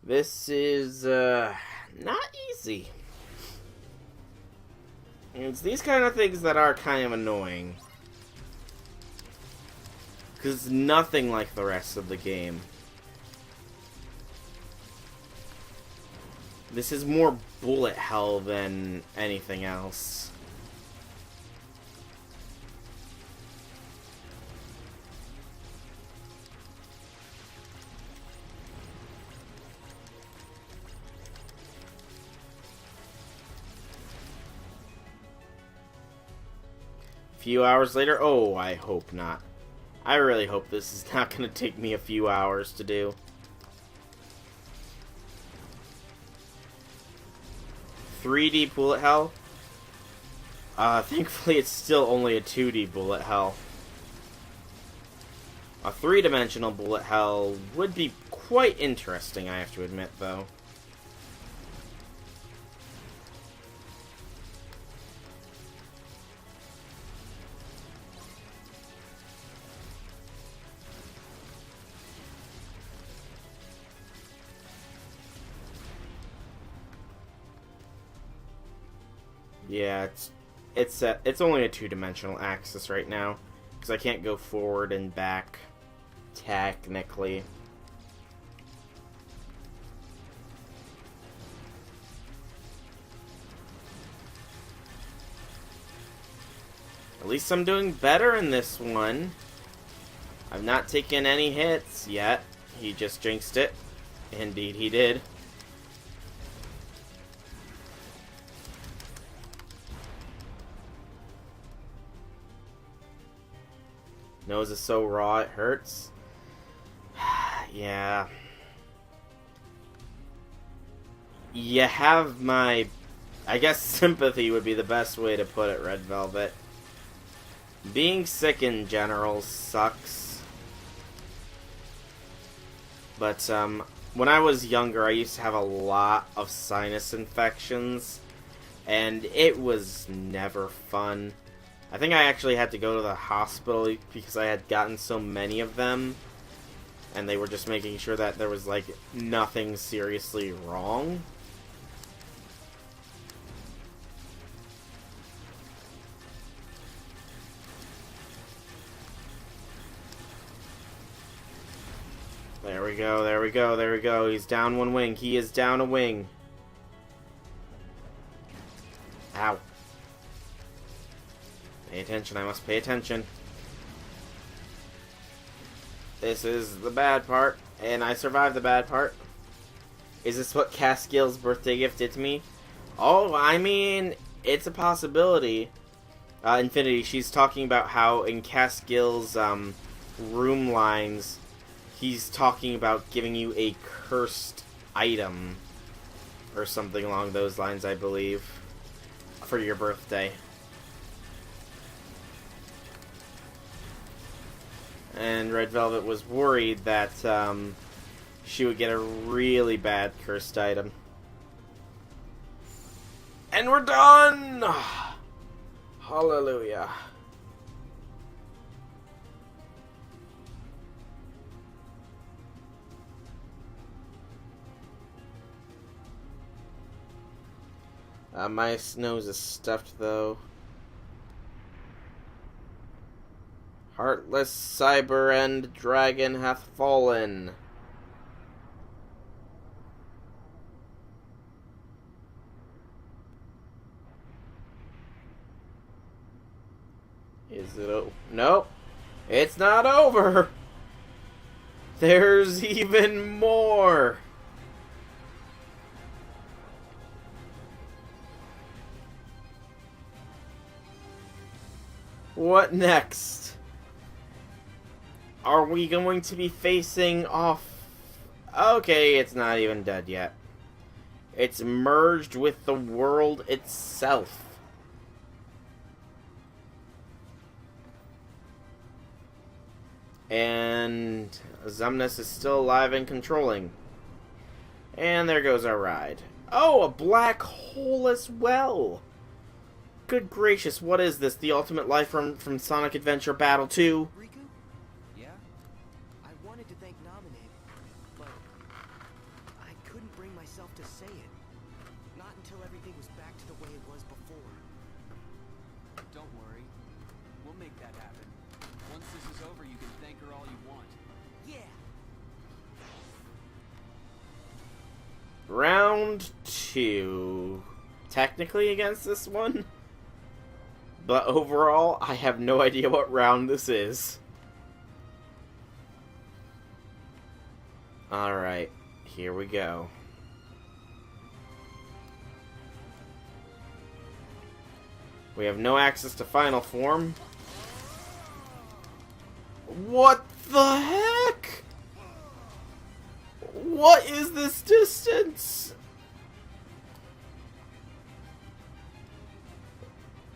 This is, not easy. It's these kind of things that are kind of annoying. Because it's nothing like the rest of the game. This is more bullet hell than anything else. A few hours later? Oh, I hope not. I really hope this is not going to take me a few hours to do. 3D bullet hell? Thankfully it's still only a 2D bullet hell. A 3-dimensional bullet hell would be quite interesting, I have to admit, though. Yeah, it's only a 2-dimensional axis right now, because I can't go forward and back, technically. At least I'm doing better in this one. I've not taken any hits yet. He just jinxed it. Indeed he did. Nose is so raw it hurts. Yeah. You have my, I guess sympathy would be the best way to put it, Red Velvet. Being sick in general sucks. But when I was younger, I used to have a lot of sinus infections, and it was never fun. I think I actually had to go to the hospital because I had gotten so many of them, and they were just making sure that there was, like, nothing seriously wrong. There we go, there we go, there we go. He's down one wing. He is down a wing. Ow. Pay attention, I must pay attention. This is the bad part, and I survived the bad part. Is this what Caskill's birthday gift did to me? Oh, I mean, it's a possibility. Infinity, she's talking about how in Caskill's room lines, he's talking about giving you a cursed item, or something along those lines, I believe, for your birthday. And Red Velvet was worried that she would get a really bad cursed item. And we're done! Hallelujah. My nose is stuffed, though. Heartless Cyber End Dragon hath fallen. Is it over? Nope. It's not over. There's even more. What next? Are we going to be facing off? Okay, it's not even dead yet. It's merged with the world itself. And Zumnus is still alive and controlling. And there goes our ride. Oh, a black hole as well! Good gracious, what is this? The ultimate life from Sonic Adventure Battle 2? Riku? Yeah? I wanted to thank Nominated, but I couldn't bring myself to say it. Not until everything was back to the way it was before. Don't worry. We'll make that happen. Once this is over, you can thank her all you want. Yeah! Round 2. Technically against this one? But overall, I have no idea what round this is. Alright, here we go. We have no access to final form. What the heck? What is this distance?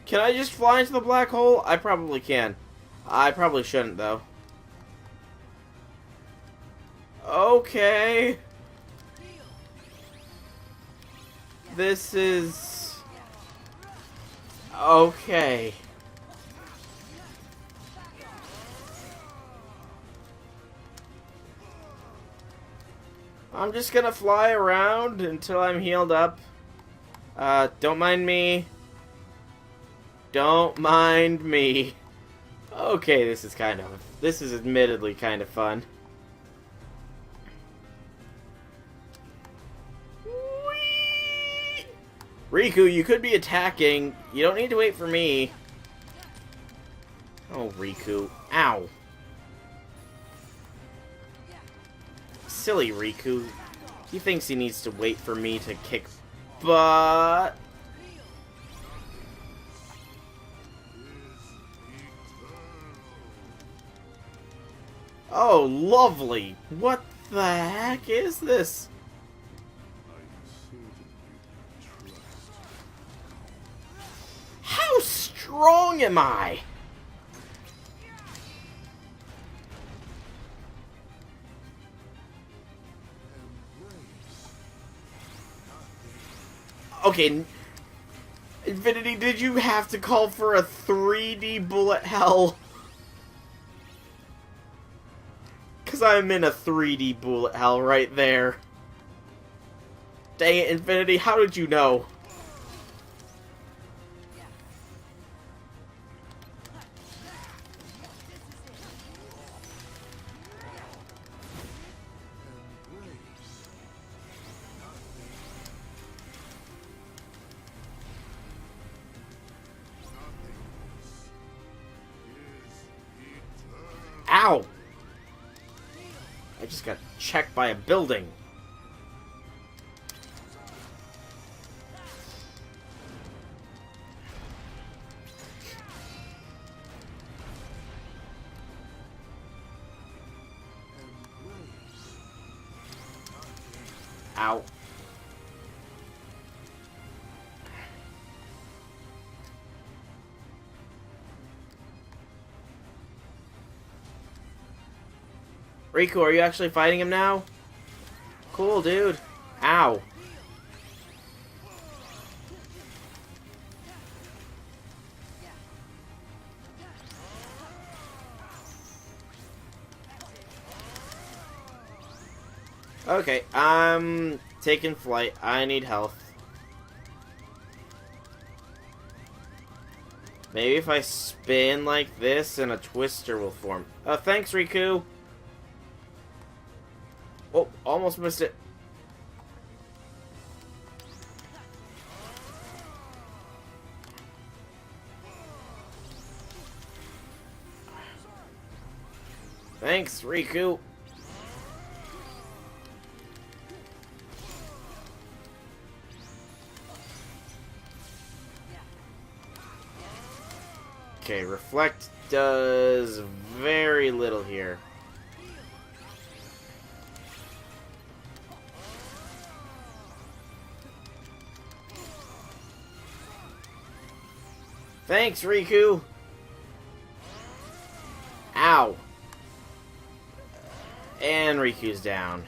Can I just fly into the black hole? I probably can. I probably shouldn't, though. Okay. This is... okay. I'm just gonna fly around until I'm healed up. Don't mind me. Don't mind me. Okay, this is admittedly kind of fun. Whee! Riku, you could be attacking. You don't need to wait for me. Oh, Riku. Ow. Silly Riku. He thinks he needs to wait for me to kick butt. Oh, lovely. What the heck is this? How strong am I? Okay, Infinity, did you have to call for a 3D bullet hell? Because I'm in a 3D bullet hell right there. Dang it, Infinity, how did you know? Ow! I just got checked by a building. Ow. Riku, are you actually fighting him now? Cool, dude. Ow. Okay, I'm taking flight. I need health. Maybe if I spin like this and a twister will form. Thanks, Riku. Oh, almost missed it. Thanks, Riku. Okay, Reflect does very little here. Thanks, Riku! Ow! And Riku's down.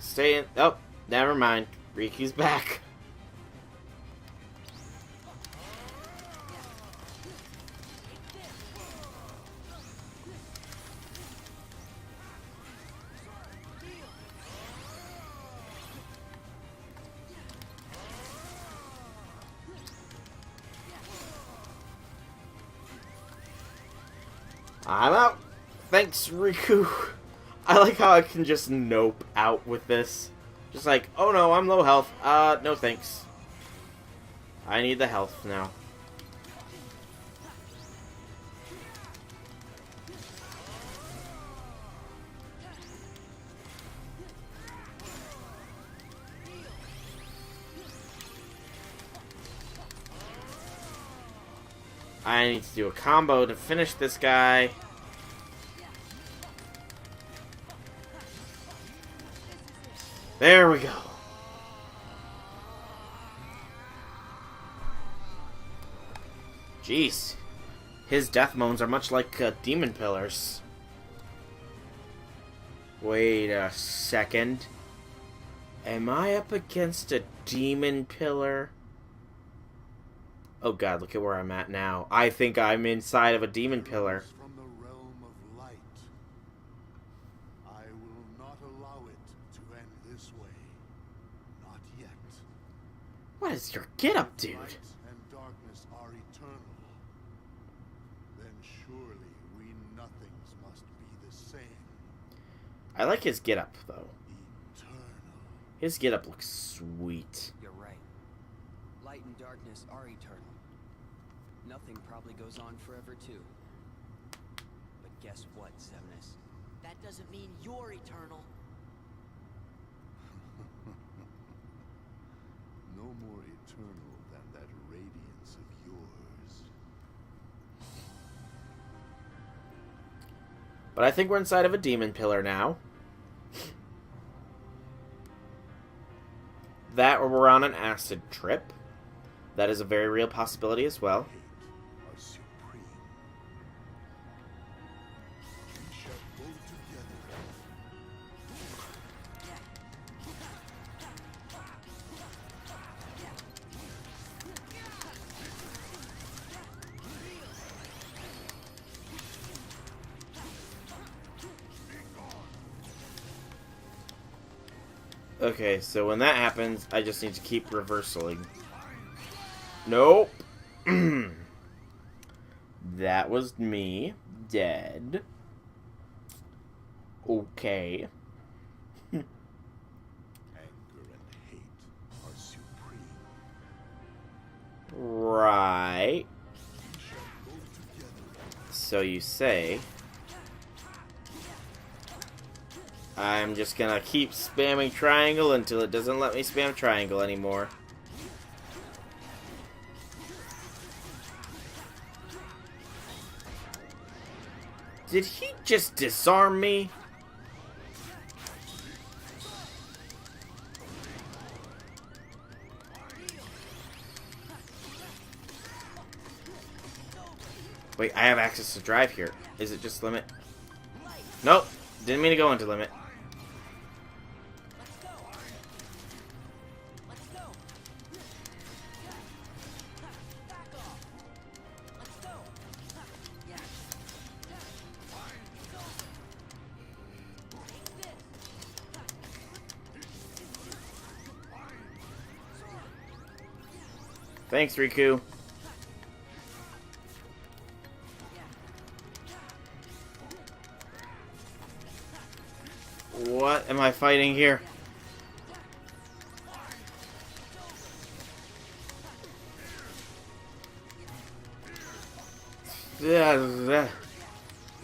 Stay in. Oh, never mind. Riku's back. I'm out. Thanks, Riku. I like how I can just nope out with this. Just like, oh no, I'm low health. No thanks. I need the health now. I need to do a combo to finish this guy. There we go. Jeez. His death moans are much like demon pillars. Wait a second. Am I up against a demon pillar? Oh god, look at where I'm at now. I think I'm inside of a demon pillar. From the realm of light. I will not allow it to end this way. Not yet. What is your get up, dude? Light and darkness are eternal. Then surely we nothings must be the same. I like his get up though. Eternal. His get up looks sweet. You're right. Light and darkness are eternal. Nothing probably goes on forever, too. But guess what, Xemnas? That doesn't mean you're eternal. No more eternal than that radiance of yours. But I think we're inside of a demon pillar now. That or we're on an acid trip. That is a very real possibility as well. Are supreme. We shall go together. Okay, so when that happens, I just need to keep reversaling. Nope. That was me. Dead. Okay. Anger and hate are supreme. Right. We shall go together. So you say. I'm just gonna keep spamming triangle until it doesn't let me spam triangle anymore. Did he just disarm me? Wait, I have access to drive here. Is it just limit? Nope. Didn't mean to go into limit. Thanks, Riku. What am I fighting here?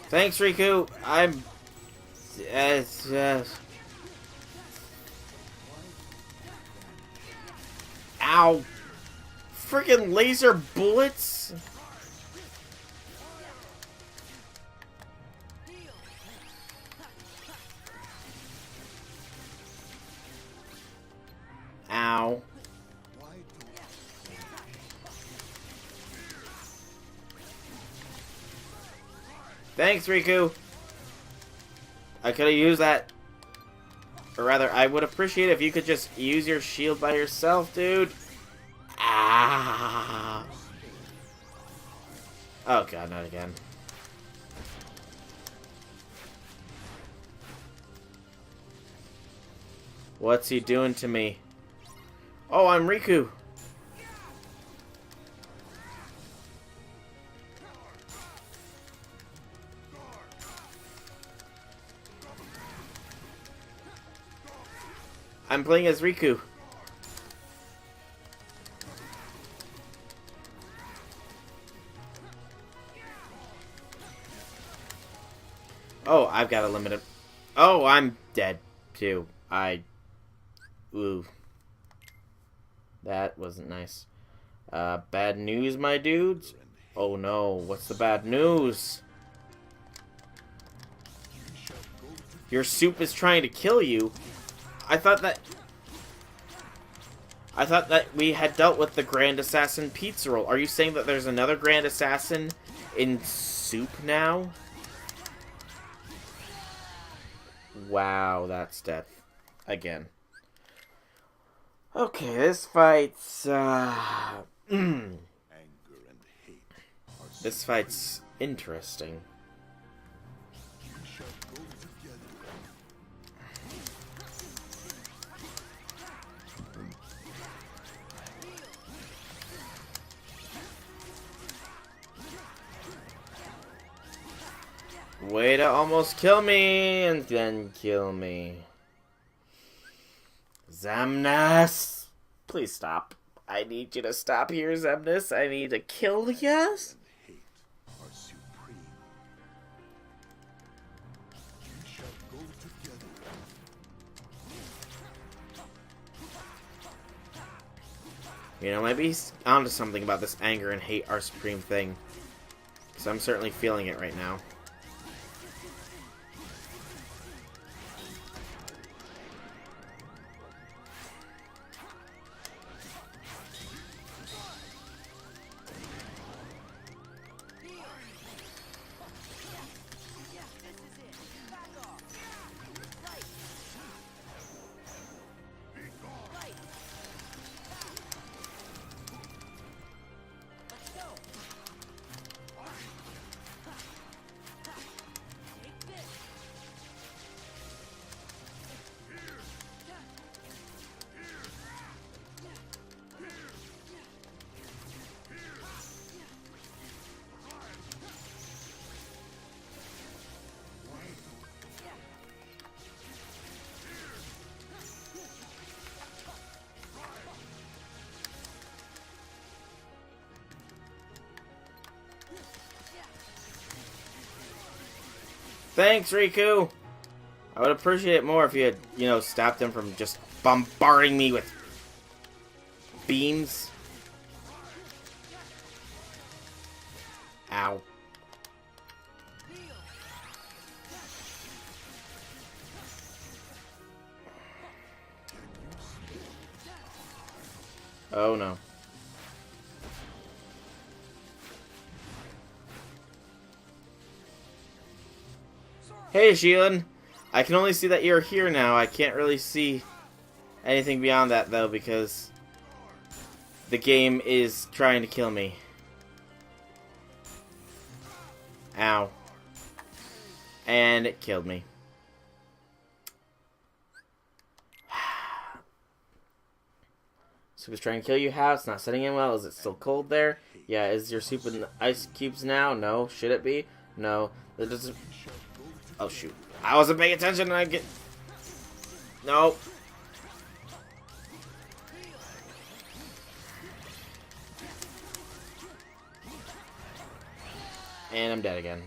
Thanks, Riku. I'm... Ow. Freaking laser bullets. Ow. Thanks, Riku! I could have used that. Or rather, I would appreciate it if you could just use your shield by yourself, dude. Ah! Oh god, not again. What's he doing to me? Oh, I'm Riku! I'm playing as Riku. Oh, I've got a limited... Oh, I'm dead, too. Ooh. That wasn't nice. Bad news, my dudes? Oh no, what's the bad news? Your soup is trying to kill you? I thought that we had dealt with the Grand Assassin pizza roll. Are you saying that there's another Grand Assassin in soup now? Wow, that's death. Again. Okay, this fight's, This fight's interesting. Way to almost kill me, and then kill me. Xemnas! Please stop. I need you to stop here, Xemnas. I need to kill you. You know, maybe he's onto something about this anger and hate are supreme thing. Because I'm certainly feeling it right now. Thanks, Riku! I would appreciate it more if you had, you know, stopped him from just bombarding me with beams. Ow. Oh no. Hey, Xion! I can only see that you're here now. I can't really see anything beyond that, though, because the game is trying to kill me. Ow. And it killed me. Soup is trying to kill you. How? It's not setting in well. Is it still cold there? Yeah, is your soup in ice cubes now? No. Should it be? No. That doesn't... Oh, shoot. I wasn't paying attention and I get... No. And I'm dead again.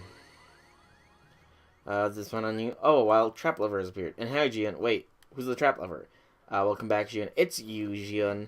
This one on you. Oh, a wild trap lover has appeared. And hi, Xion. Wait, who's the trap lover? Welcome back, Xion. It's you, Xion.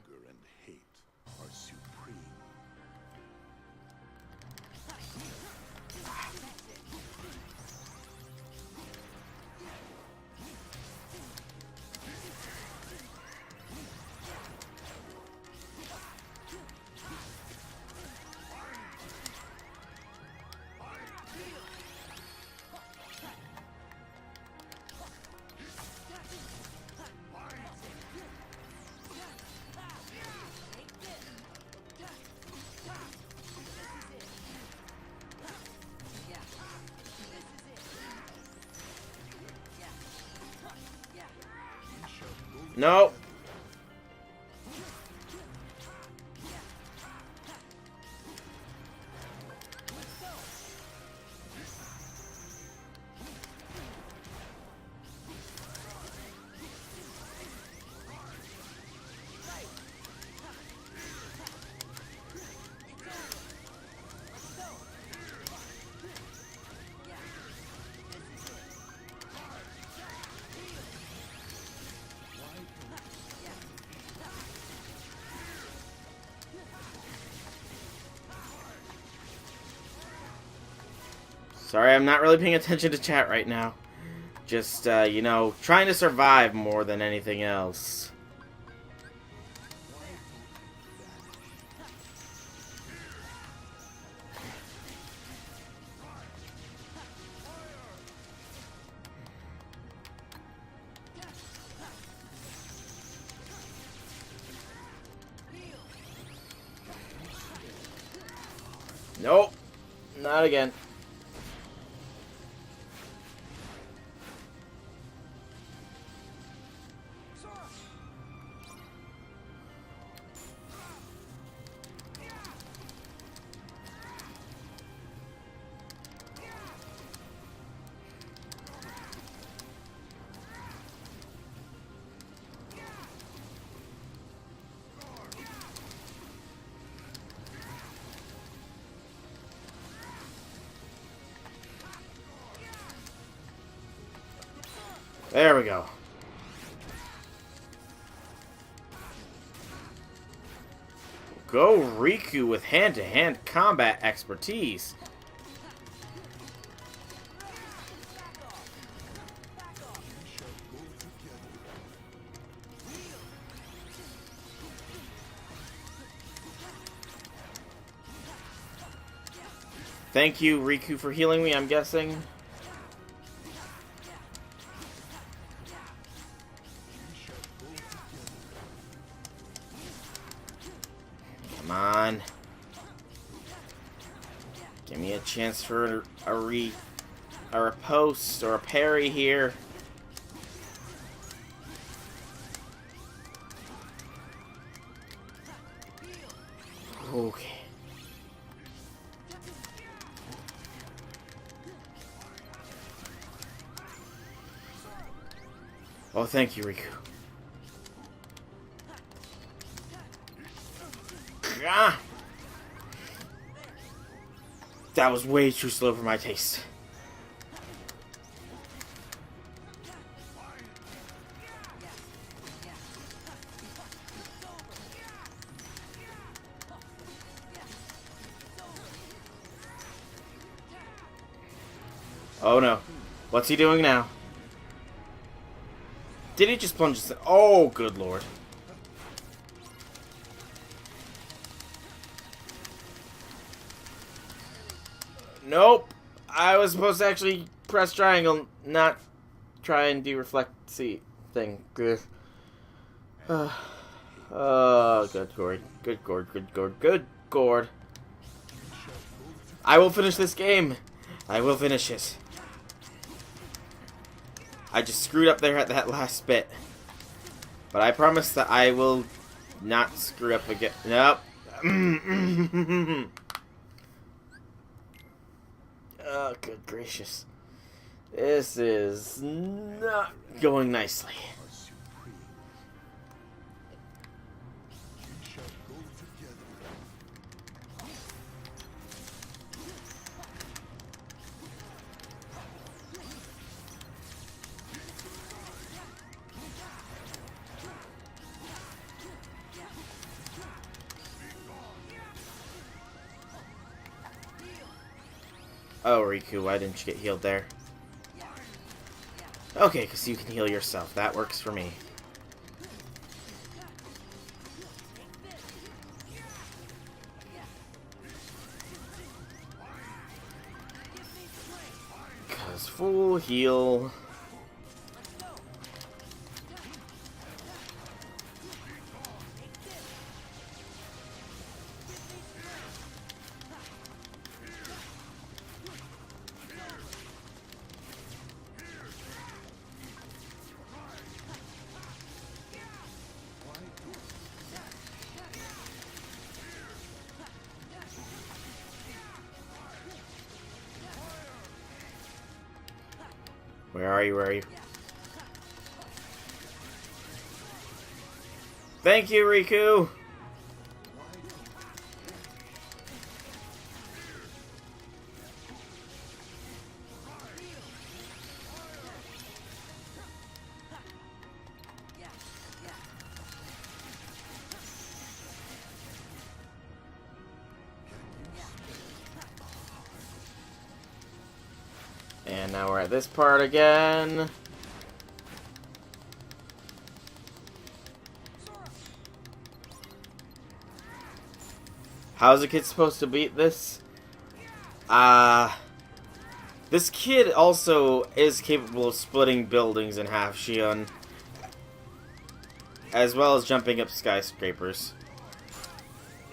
No. Sorry, I'm not really paying attention to chat right now. Just, you know, trying to survive more than anything else. Nope. Not again. There we go. Go Riku with hand-to-hand combat expertise. Thank you, Riku, for healing me, I'm guessing. Come on. Give me a chance for a riposte or a parry here. Okay. Oh, thank you, Riku. Ah! That was way too slow for my taste. Oh no. What's he doing now? Did he just plunge us in? Oh, good lord. Nope. I was supposed to actually press triangle, not try and deflect C thing. Good. Good gourd. Good gourd. Good gourd. Good gourd. I will finish this game. I will finish it. I just screwed up there at that last bit. But I promise that I will not screw up again. Nope. Oh, good gracious. This is not going nicely. Oh, Riku, why didn't you get healed there? Okay, because you can heal yourself. That works for me. Because full heal... Where are you? Where are you? Thank you, Riku! And now we're at this part again. How's a kid supposed to beat this? This kid also is capable of splitting buildings in half, Shion. As well as jumping up skyscrapers.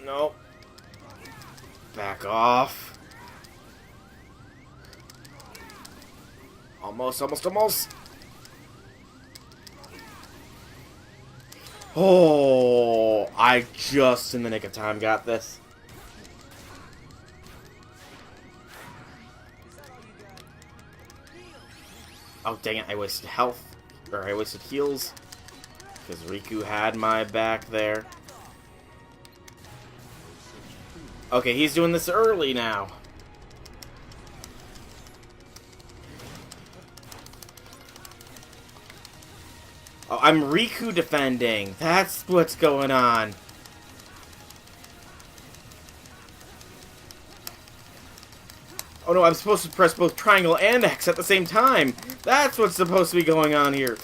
Nope. Back off. Almost. Oh, I just in the nick of time got this. Oh, dang it, I wasted health. Or I wasted heals. Because Riku had my back there. Okay, he's doing this early now. Oh, I'm Riku defending. That's what's going on. Oh no, I'm supposed to press both triangle and X at the same time. That's what's supposed to be going on here.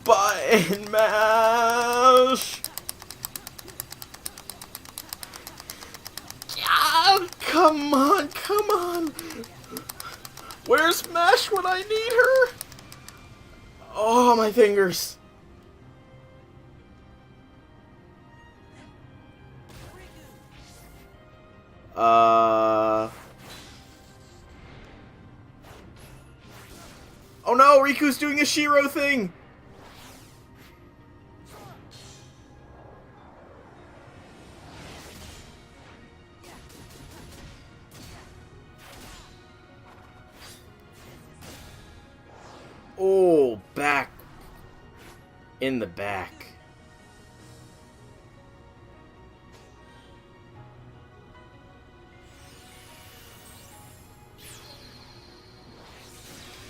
Button mash. Yeah, come on. Where's Mash when I need her? Oh, my fingers. Oh no, Riku's doing a Shiro thing. Oh, back. In the back.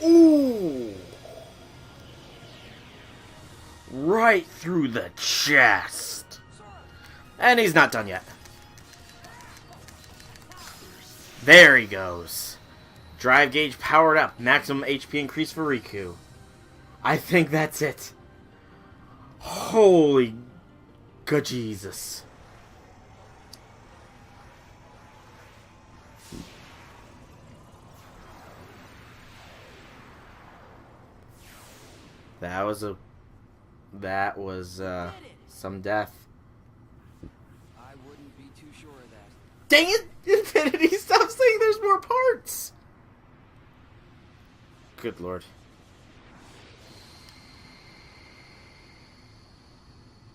Ooh. Right through the chest. And he's not done yet. There he goes. Drive gauge powered up. Maximum HP increase for Riku. I think that's it. Holy good Jesus. That was some death. I wouldn't be too sure of that. Dang it! Infinity, stop saying there's more parts! Good lord.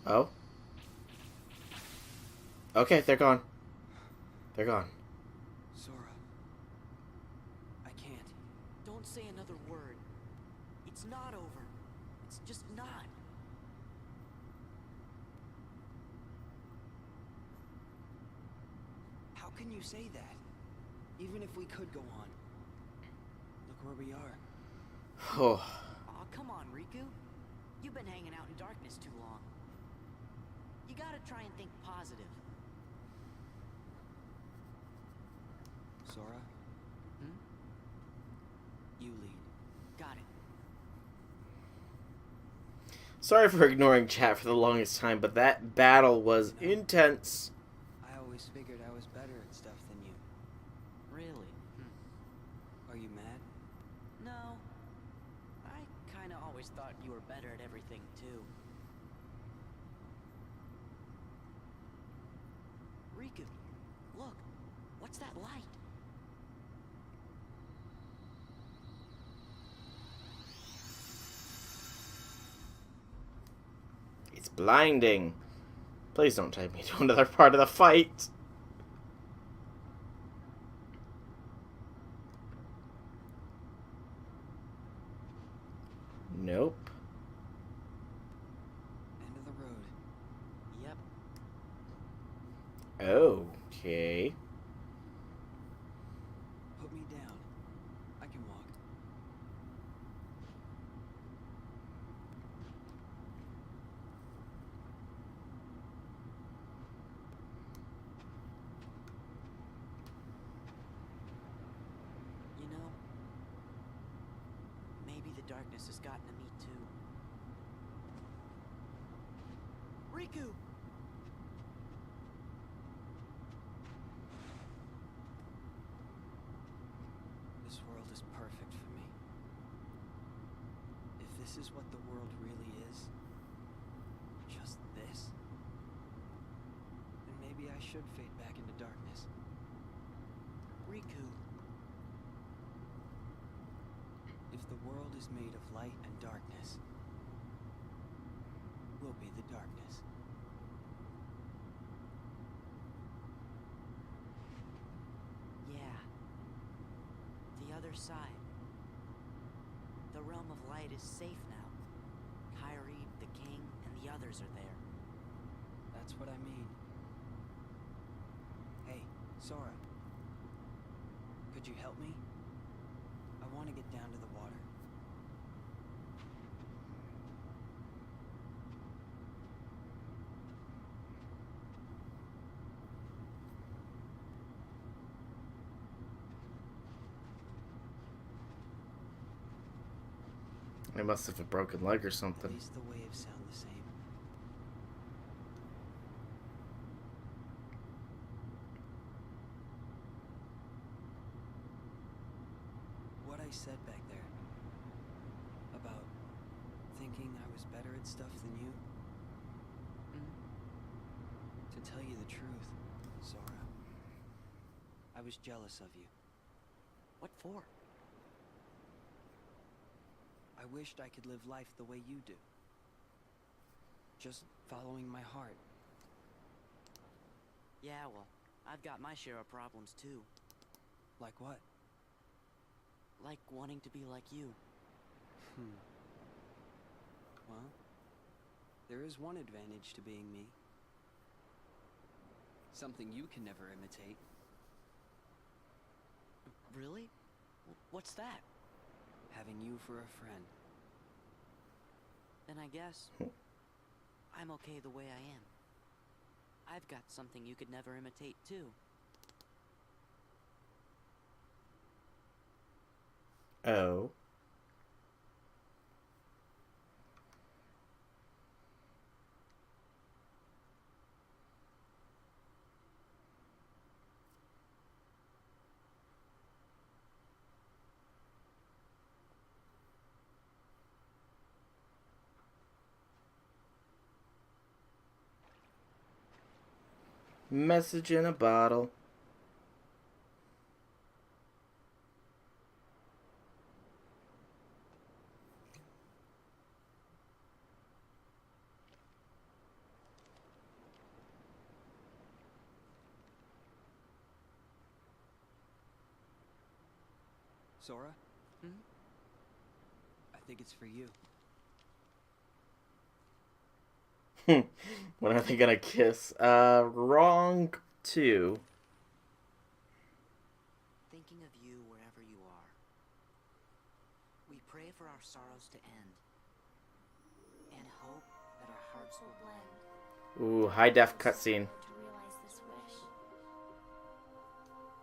Oh? Okay, they're gone. They're gone. Sora. I can't. Don't say another word. It's not over. It's just not. How can you say that? Even if we could go on. Look where we are. Oh. Aw, come on, Riku. You've been hanging out in darkness too long. You gotta try and think positive. Sora? You lead. Got it. Sorry for ignoring chat for the longest time, but that battle was intense. I always figured I was better at stuff than you. Really? Are you mad? No. I kinda always thought you were better at everything, too. Riku, look. What's that light? It's blinding. Please don't take me to another part of the fight. Nope. End of the road. Yep. Okay. Put me down. I can walk. You know, maybe the darkness has gotten to me too. Riku! This world is perfect for me. If this is what the world really is, just this, then maybe I should fade back into darkness. Riku. If the world is made of light and darkness, we'll be the darkness. Yeah. The other side. The realm of light is safe now. Kyrie, the king, and the others are there. That's what I mean. Hey, Sora. Could you help me? I want to get down to the water. I must have a broken leg or At something. least the waves sound the same. What I said back there about thinking I was better at stuff than you. To tell you the truth, Sora, I was jealous of you. What for? I wished I could live life the way you do. Just following my heart. Yeah, well, I've got my share of problems too. Like what? Like wanting to be like you. Well, there is one advantage to being me. Something you can never imitate. Really? What's that? Having you for a friend. Then I guess I'm okay the way I am. I've got something you could never imitate too. Oh. Message in a bottle. Sora? I think it's for you. When are they gonna kiss? Wrong two. Thinking of you wherever you are. We pray for our sorrows to end. And hope that our hearts will blend. Ooh, high def cutscene. To realize this wish.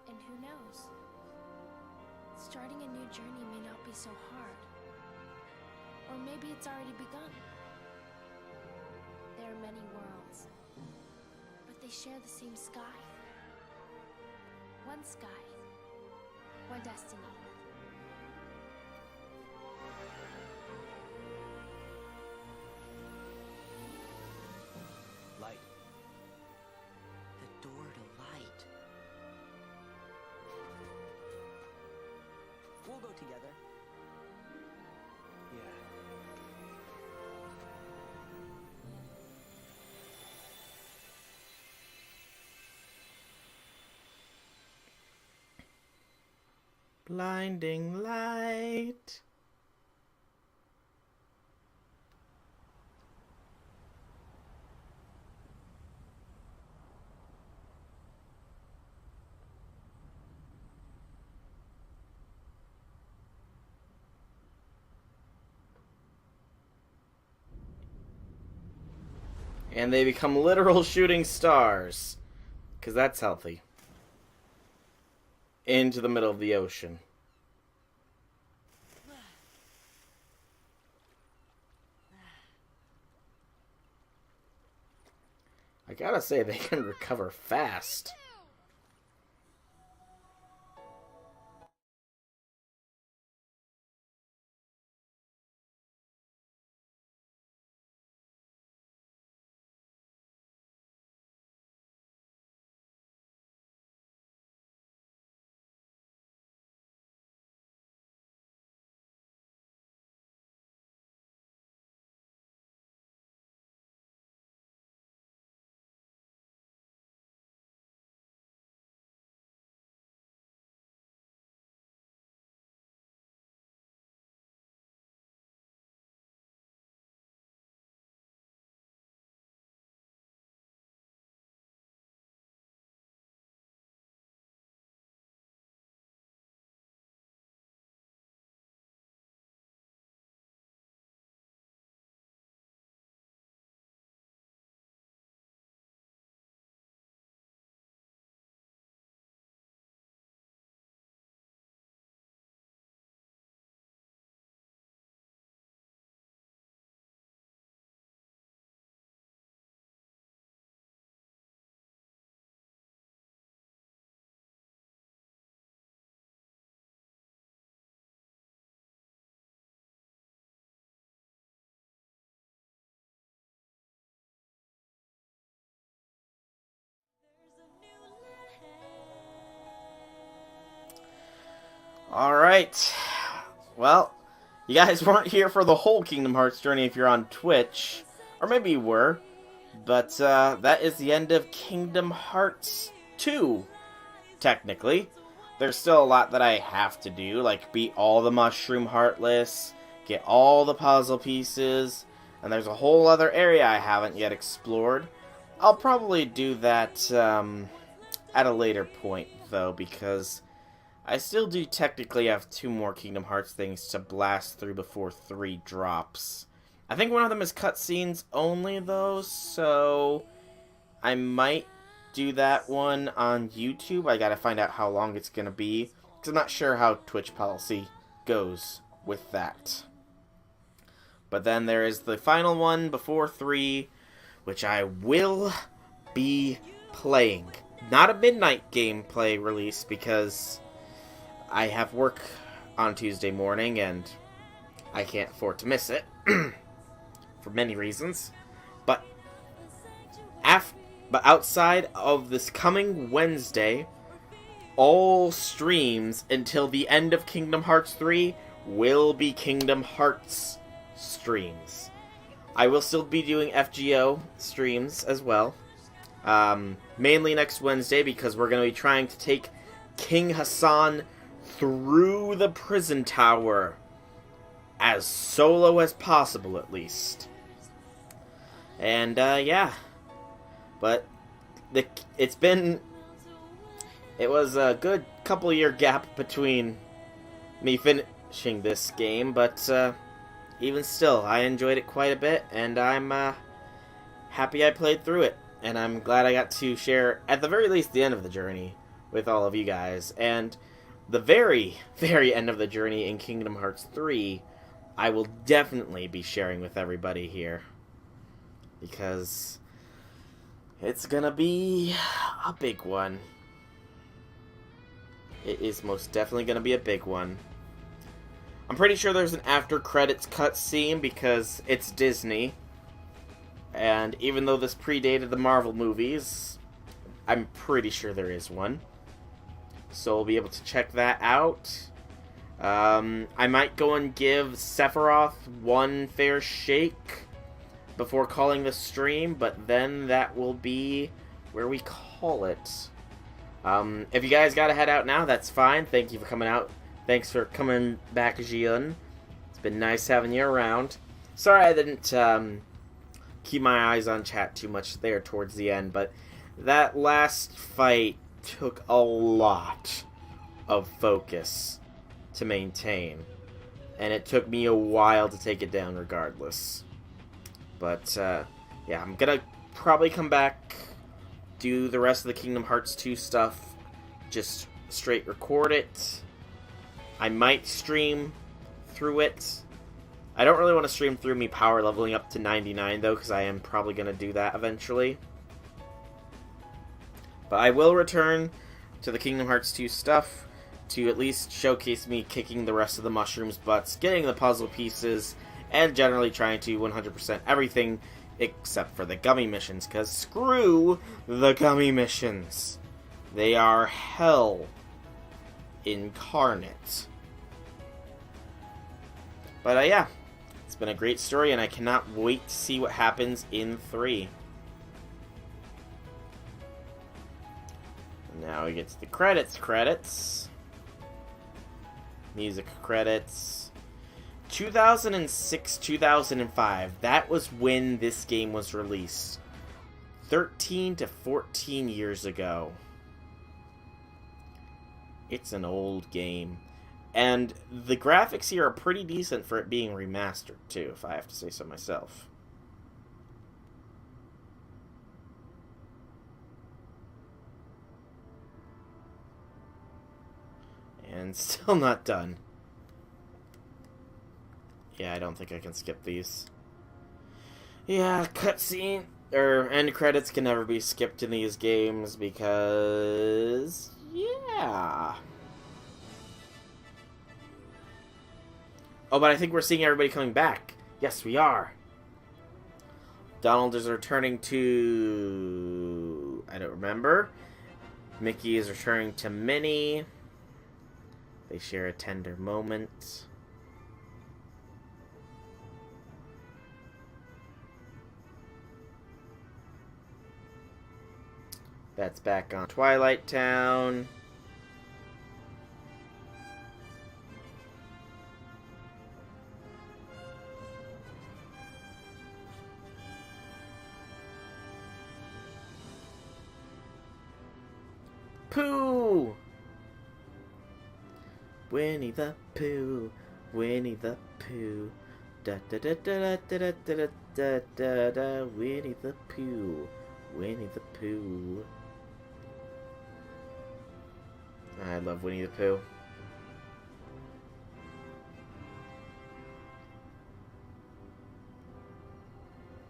And who knows? Starting a new journey may not be so hard. Or maybe it's already begun. There are many worlds, but they share the same sky. One sky, one destiny. Light. The door to light. We'll go together. Yeah. Blinding light. And they become literal shooting stars. Because that's healthy. Into the middle of the ocean. I gotta say, they can recover fast. Alright. Well, you guys weren't here for the whole Kingdom Hearts journey if you're on Twitch. Or maybe you were. But that is the end of Kingdom Hearts 2, technically. There's still a lot that I have to do, like beat all the Mushroom Heartless, get all the puzzle pieces, and there's a whole other area I haven't yet explored. I'll probably do that at a later point, though, because I still do technically have 2 more Kingdom Hearts things to blast through before 3 drops. I think one of them is cutscenes only, though, so I might do that one on YouTube. I gotta find out how long it's gonna be, because I'm not sure how Twitch policy goes with that. But then there is the final one before 3, which I will be playing. Not a midnight gameplay release, because I have work on Tuesday morning, and I can't afford to miss it, for many reasons. But outside of this coming Wednesday, all streams until the end of Kingdom Hearts 3 will be Kingdom Hearts streams. I will still be doing FGO streams as well. Mainly next Wednesday, because we're going to be trying to take King Hassan through the prison tower as solo as possible, at least. And yeah, but it was a good couple year gap between me finishing this game, but even still, I enjoyed it quite a bit, and I'm happy I played through it, and I'm glad I got to share, at the very least, the end of the journey with all of you guys. And the very, very end of the journey in Kingdom Hearts 3, I will definitely be sharing with everybody here, because it's gonna be a big one. It is most definitely gonna be a big one. I'm pretty sure there's an after credits cutscene, because it's Disney, and even though this predated the Marvel movies, I'm pretty sure there is one. So we'll be able to check that out. I might go and give Sephiroth one fair shake before calling the stream, but then that will be where we call it. If you guys gotta head out now, that's fine. Thank you for coming out. Thanks for coming back, Jian. It's been nice having you around. Sorry I didn't keep my eyes on chat too much there towards the end, but that last fight took a lot of focus to maintain, and it took me a while to take it down regardless. But yeah, I'm gonna probably come back, do the rest of the Kingdom Hearts 2 stuff, just straight record it. I might stream through it. I don't really want to stream through me power leveling up to 99 though, because I am probably going to do that eventually. But I will return to the Kingdom Hearts 2 stuff to at least showcase me kicking the rest of the mushrooms' butts, getting the puzzle pieces, and generally trying to 100% everything except for the gummy missions, because screw the gummy missions. They are hell incarnate. But yeah, it's been a great story, and I cannot wait to see what happens in 3. Now we get to the credits. Music credits. 2006, 2005. That was when this game was released. 13 to 14 years ago. It's an old game. And the graphics here are pretty decent for it being remastered, too, if I have to say so myself. And still not done. Yeah, I don't think I can skip these. Yeah, cutscene or end credits can never be skipped in these games because yeah. Oh, but I think we're seeing everybody coming back. Yes, we are. Donald is returning to... I don't remember. Mickey is returning to Minnie. They share a tender moment. That's back on Twilight Town. Pooh! Winnie the Pooh, Winnie the Pooh, da da da da da da da da da da, Winnie the Pooh, Winnie the Pooh. I love Winnie the Pooh.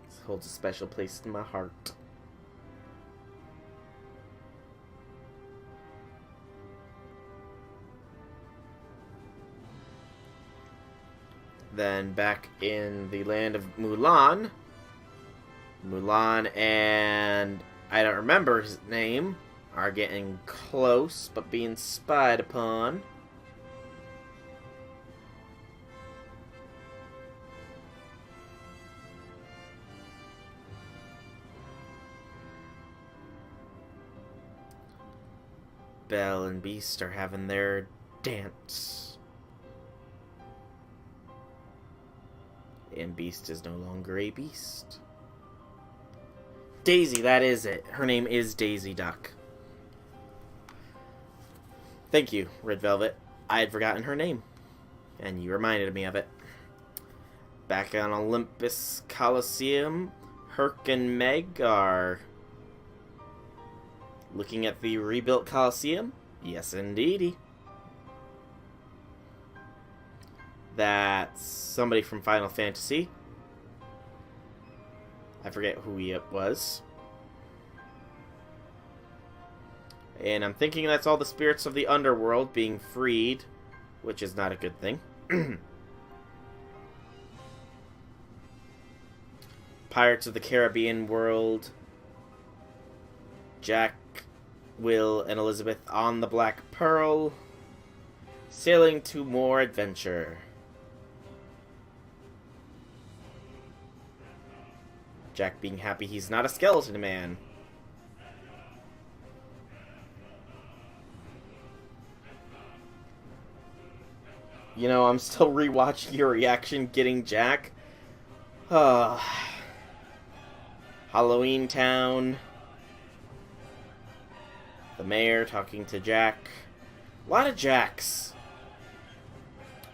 This holds a special place in my heart. Then back in the land of Mulan. Mulan and I don't remember his name are getting close, but being spied upon. Belle and Beast are having their dance. And Beast is no longer a beast. Daisy, that is it. Her name is Daisy Duck. Thank you, Red Velvet. I had forgotten her name, and you reminded me of it. Back on Olympus Coliseum, Herc and Meg are looking at the rebuilt Coliseum. Yes, indeedy. That's somebody from Final Fantasy. I forget who he was. And I'm thinking that's all the spirits of the underworld being freed, which is not a good thing. Pirates of the Caribbean world. Jack, Will, and Elizabeth on the Black Pearl, sailing to more adventure. Jack being happy he's not a skeleton man. You know, I'm still rewatching your reaction getting Jack. Halloween Town. The mayor talking to Jack. A lot of Jacks.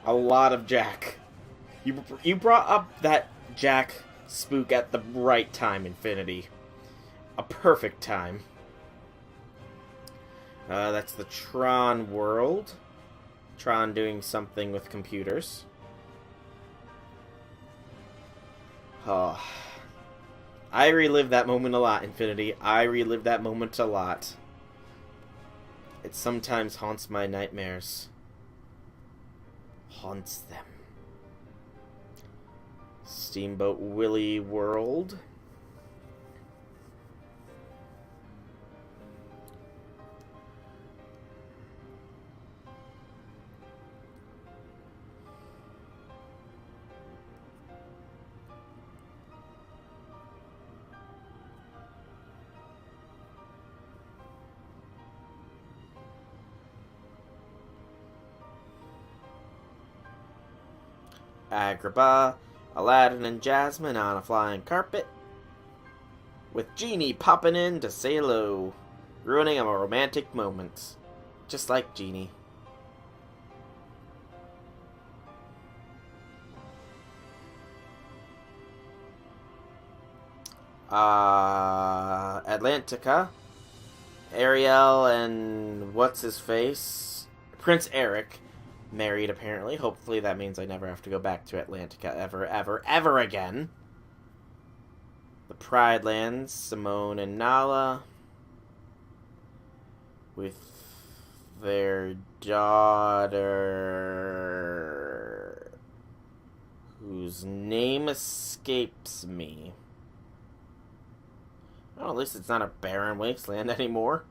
A lot of Jack. You brought up that Jack spook at the right time, Infinity. a perfect time. That's the Tron world. Tron doing something with computers. Oh. I relive that moment a lot, Infinity. I relive that moment a lot. It sometimes haunts my nightmares. Haunts them. Steamboat Willie world. Agrabah, Aladdin and Jasmine on a flying carpet, with Genie popping in to say hello, ruining a romantic moment. Just like Genie. Atlantica, Ariel and what's-his-face? Prince Eric. Married, apparently. Hopefully that means I never have to go back to Atlantica ever again. The Pride Lands, Simone and Nala. With their daughter, whose name escapes me. Well, at least it's not a barren wasteland anymore.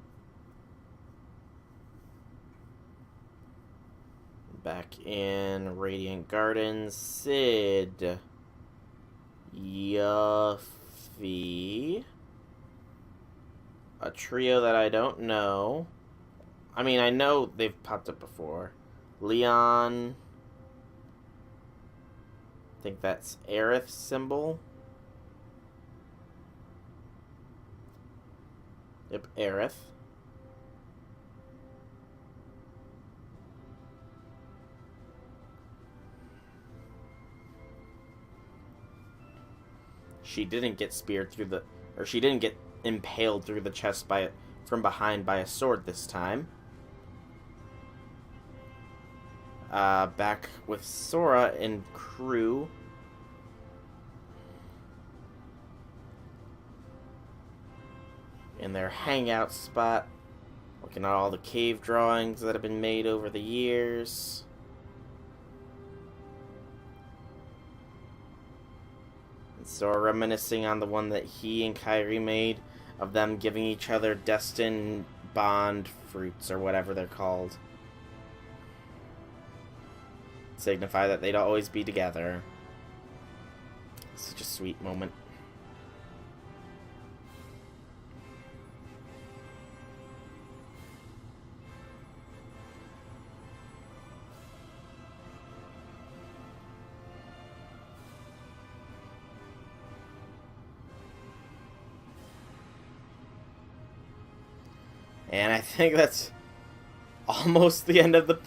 Back in Radiant Gardens, Sid, Yuffie, a trio that I don't know. I mean, I know they've popped up before. Leon, I think that's Aerith's symbol. Yep, Aerith. She didn't get speared through the... Or she didn't get impaled through the chest from behind by a sword this time. Back with Sora and crew. In their hangout spot. Looking at all the cave drawings that have been made over the years. Sora reminiscing on the one that he and Kyrie made of them giving each other destined bond fruits or whatever they're called. Signify that they'd always be together. Such a sweet moment. And I think that's almost the end of the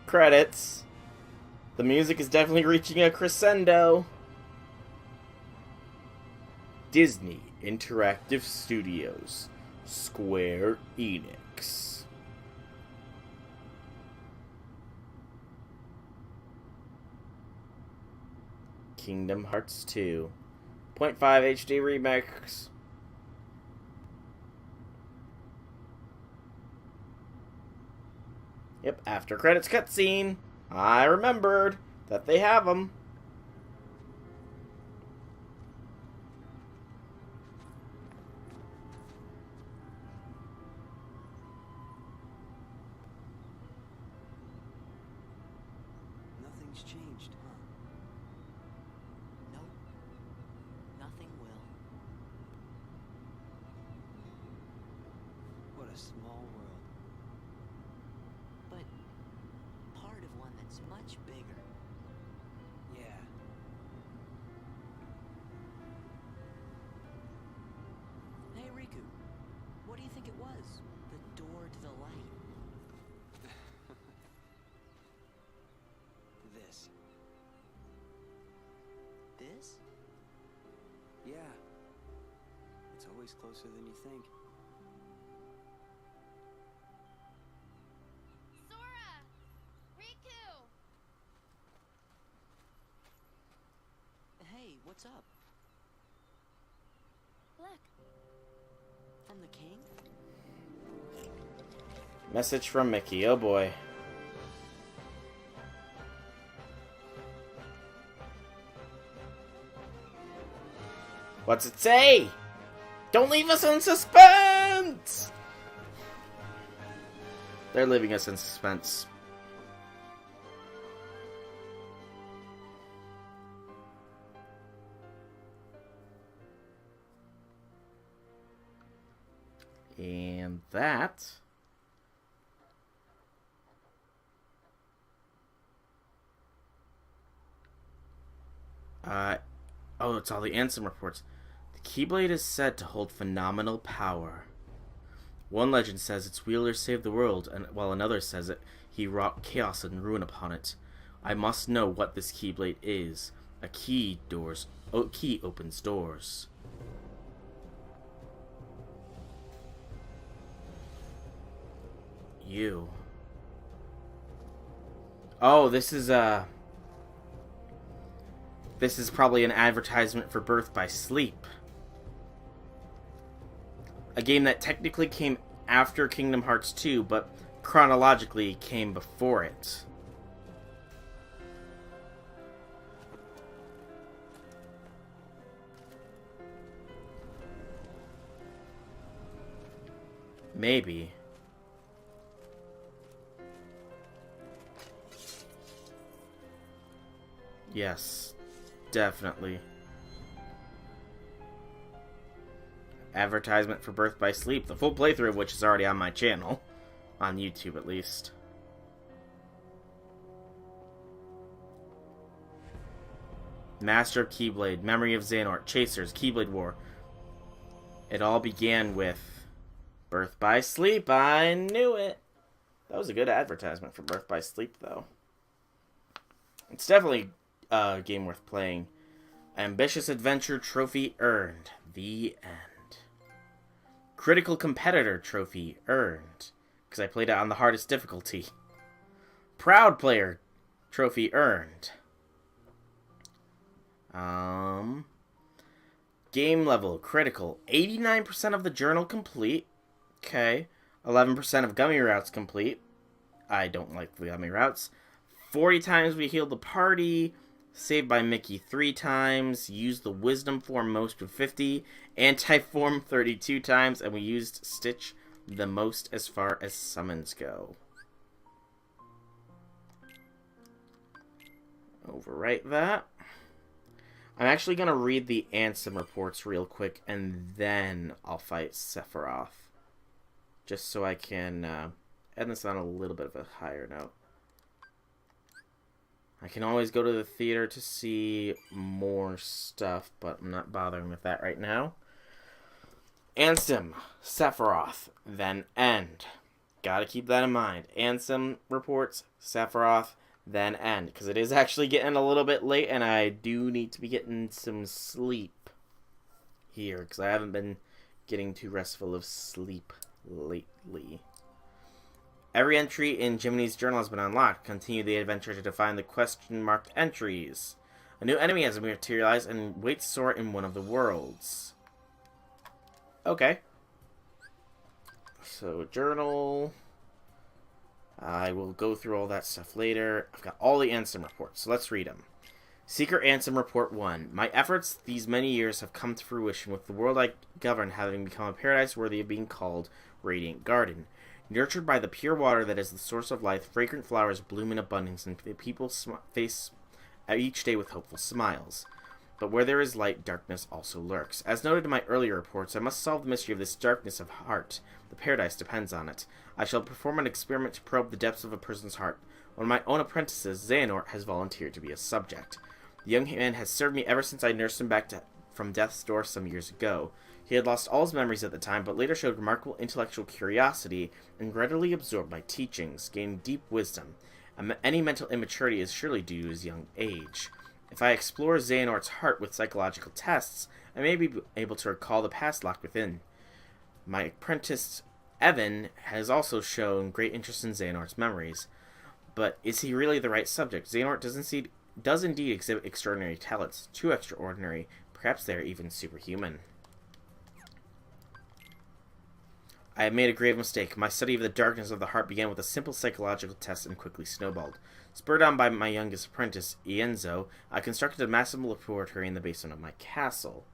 credits. The music is definitely reaching a crescendo. Disney Interactive Studios, Square Enix. Kingdom Hearts 2. 0.5 HD remakes. Yep, after credits cutscene. I remembered that they have them. Nothing's changed, huh? Nope. Nothing will. What a small world. But part of one that's much bigger. Yeah. Hey, Riku. What do you think it was? The door to the light. This. This? Yeah. It's always always closer than you think. Sora! Riku! Hey, what's up? Look, From the king? Message from Mickey. Oh boy. What's it say? Don't leave us in suspense! They're leaving us in suspense. And that... oh, it's all the Ansem reports. The Keyblade is said to hold phenomenal power. One legend says its wielder saved the world, and while another says he wrought chaos and ruin upon it. I must know what this Keyblade is. A key opens doors. You. Oh, this is probably an advertisement for Birth by Sleep. A game that technically came after Kingdom Hearts 2, but chronologically came before it. Maybe. Yes, definitely. Advertisement for Birth by Sleep, the full playthrough of which is already on my channel. On YouTube, at least. Master of Keyblade, Memory of Xehanort, Chasers, Keyblade War. It all began with Birth by Sleep. I knew it. That was a good advertisement for Birth by Sleep, though. It's definitely a game worth playing. Ambitious Adventure Trophy earned. The end. Critical Competitor Trophy earned. Because I played it on the hardest difficulty. Proud Player Trophy earned. Game level critical. 89% of the journal complete. Okay. 11% of gummy routes complete. I don't like the gummy routes. 40 times we healed the party. Saved by Mickey 3 times. Used the Wisdom form most of 50. Anti-form 32 times. And we used Stitch the most as far as summons go. Overwrite that. I'm actually going to read the Ansem reports real quick. And then I'll fight Sephiroth. Just so I can end this on a little bit of a higher note. I can always go to the theater to see more stuff, but I'm not bothering with that right now. Ansem, Sephiroth, then end. Gotta keep that in mind. Ansem reports, Sephiroth, then end. Because it is actually getting a little bit late, and I do need to be getting some sleep here. Because I haven't been getting too restful of sleep lately. Every entry in Jiminy's journal has been unlocked. Continue the adventure to define the question-marked entries. A new enemy has materialized and waits Sora in one of the worlds. Okay. So, journal. I will go through all that stuff later. I've got all the Ansem reports, so let's read them. Secret Ansem Report 1. My efforts these many years have come to fruition, with the world I govern having become a paradise worthy of being called Radiant Garden. Nurtured by the pure water that is the source of life, fragrant flowers bloom in abundance, and the people face each day with hopeful smiles. But where there is light, darkness also lurks. As noted in my earlier reports, I must solve the mystery of this darkness of heart. The paradise depends on it. I shall perform an experiment to probe the depths of a person's heart. One of my own apprentices, Xehanort, has volunteered to be a subject. The young man has served me ever since I nursed him back from death's door some years ago. He had lost all his memories at the time, but later showed remarkable intellectual curiosity and readily absorbed my teachings, gaining deep wisdom. Any mental immaturity is surely due to his young age. If I explore Xehanort's heart with psychological tests, I may be able to recall the past locked within. My apprentice, Evan, has also shown great interest in Xehanort's memories. But is he really the right subject? Xehanort does indeed exhibit extraordinary talents. Too extraordinary. Perhaps they are even superhuman. I have made a grave mistake. My study of the darkness of the heart began with a simple psychological test and quickly snowballed. Spurred on by my youngest apprentice, Ienzo, I constructed a massive laboratory in the basement of my castle.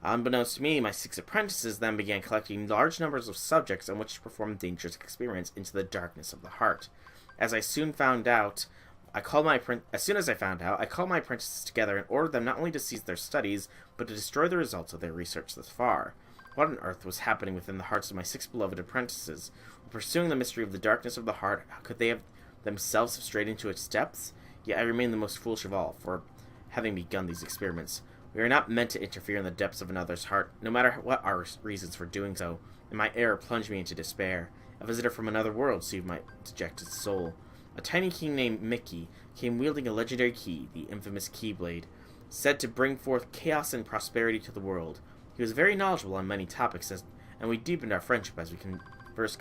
Unbeknownst to me, my 6 apprentices then began collecting large numbers of subjects on which to perform dangerous experiments into the darkness of the heart. As soon as I found out, I called my apprentices together and ordered them not only to cease their studies, but to destroy the results of their research thus far. What on earth was happening within the hearts of my 6 beloved apprentices? Pursuing the mystery of the darkness of the heart, could they have themselves strayed into its depths? Yet I remain the most foolish of all, for having begun these experiments. We are not meant to interfere in the depths of another's heart, no matter what our reasons for doing so, and my error plunged me into despair. A visitor from another world soothed my dejected soul. A tiny king named Mickey came wielding a legendary key, the infamous Keyblade, said to bring forth chaos and prosperity to the world. He was very knowledgeable on many topics, and we deepened our friendship as we conversed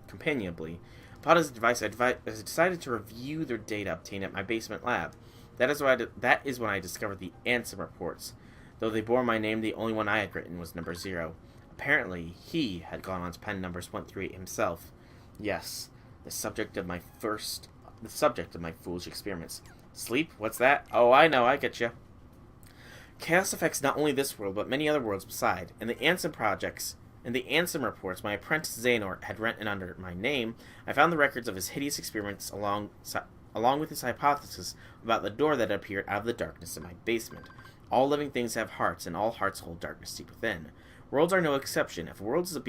companionably. Upon his advice, I decided to review the data obtained at my basement lab. That is when I discovered the Ansem reports. Though they bore my name, the only one I had written was number 0. Apparently, he had gone on to pen numbers 1 through 8 himself. Yes, the subject of my foolish experiments. Sleep? What's that? Oh, I know, I get you. Chaos affects not only this world, but many other worlds beside. In the Ansem reports my apprentice Xehanort had written under my name, I found the records of his hideous experiments along with his hypothesis about the door that appeared out of the darkness in my basement. All living things have hearts, and all hearts hold darkness deep within. Worlds are no exception. If a world is a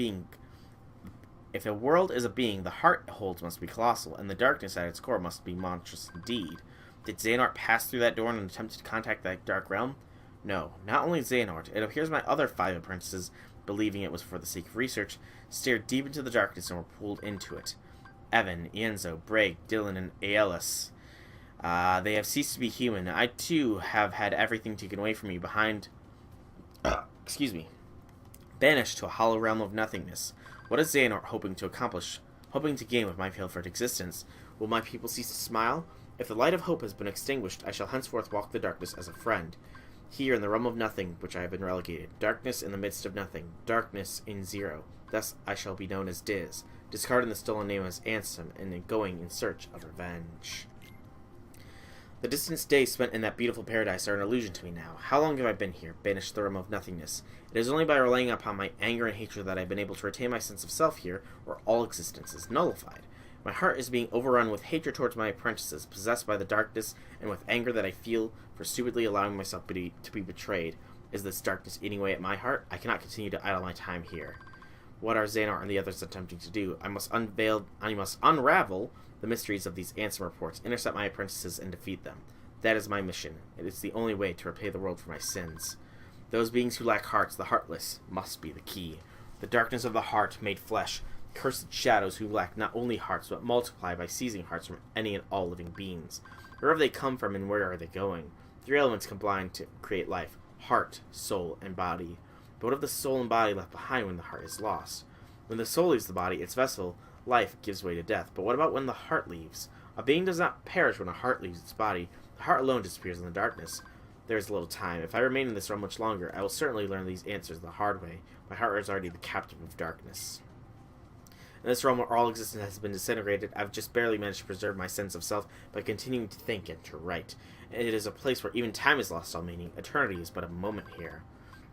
being, the heart it holds must be colossal, and the darkness at its core must be monstrous indeed. Did Xehanort pass through that door in an attempt to contact that dark realm? No, not only Xehanort. It appears my other 5 apprentices, believing it was for the sake of research, stared deep into the darkness and were pulled into it. Evan, Ienzo, Bragg, Dylan, and Aeolus. They have ceased to be human. I, too, have had everything taken away from me banished to a hollow realm of nothingness. What is Xehanort hoping to gain with my pilfered existence? Will my people cease to smile? If the light of hope has been extinguished, I shall henceforth walk the darkness as a friend. Here in the realm of nothing, which I have been relegated, darkness in the midst of nothing, darkness in 0. Thus I shall be known as Diz, discarding the stolen name as Ansem, and going in search of revenge. The distant days spent in that beautiful paradise are an illusion to me now. How long have I been here, banished to the realm of nothingness? It is only by relying upon my anger and hatred that I have been able to retain my sense of self here, where all existence is nullified. My heart is being overrun with hatred towards my apprentices, possessed by the darkness, and with anger that I feel for stupidly allowing myself to be betrayed. Is this darkness eating away at my heart? I cannot continue to idle my time here. What are Xehanort and the others attempting to do? I must unravel the mysteries of these Ansem reports, intercept my apprentices, and defeat them. That is my mission. It is the only way to repay the world for my sins. Those beings who lack hearts, the heartless, must be the key. The darkness of the heart made flesh. Cursed shadows who lack not only hearts, but multiply by seizing hearts from any and all living beings. Where have they come from and where are they going? 3 elements combine to create life: heart, soul, and body. But what of the soul and body left behind when the heart is lost? When the soul leaves the body, its vessel, life, gives way to death. But what about when the heart leaves? A being does not perish when a heart leaves its body. The heart alone disappears in the darkness. There is little time. If I remain in this realm much longer, I will certainly learn these answers the hard way. My heart is already the captive of darkness. In this realm where all existence has been disintegrated, I've just barely managed to preserve my sense of self by continuing to think and to write. And it is a place where even time has lost all meaning. Eternity is but a moment here.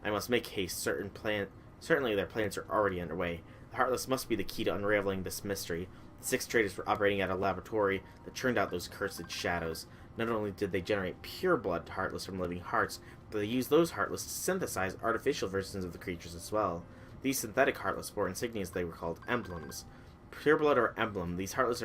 I must make haste. Certainly their plans are already underway. The Heartless must be the key to unraveling this mystery. The 6 traitors were operating at a laboratory that churned out those cursed shadows. Not only did they generate pure blood Heartless from living hearts, but they used those Heartless to synthesize artificial versions of the creatures as well. These synthetic Heartless bore insignias they were called emblems. Pure blood or emblem, these Heartless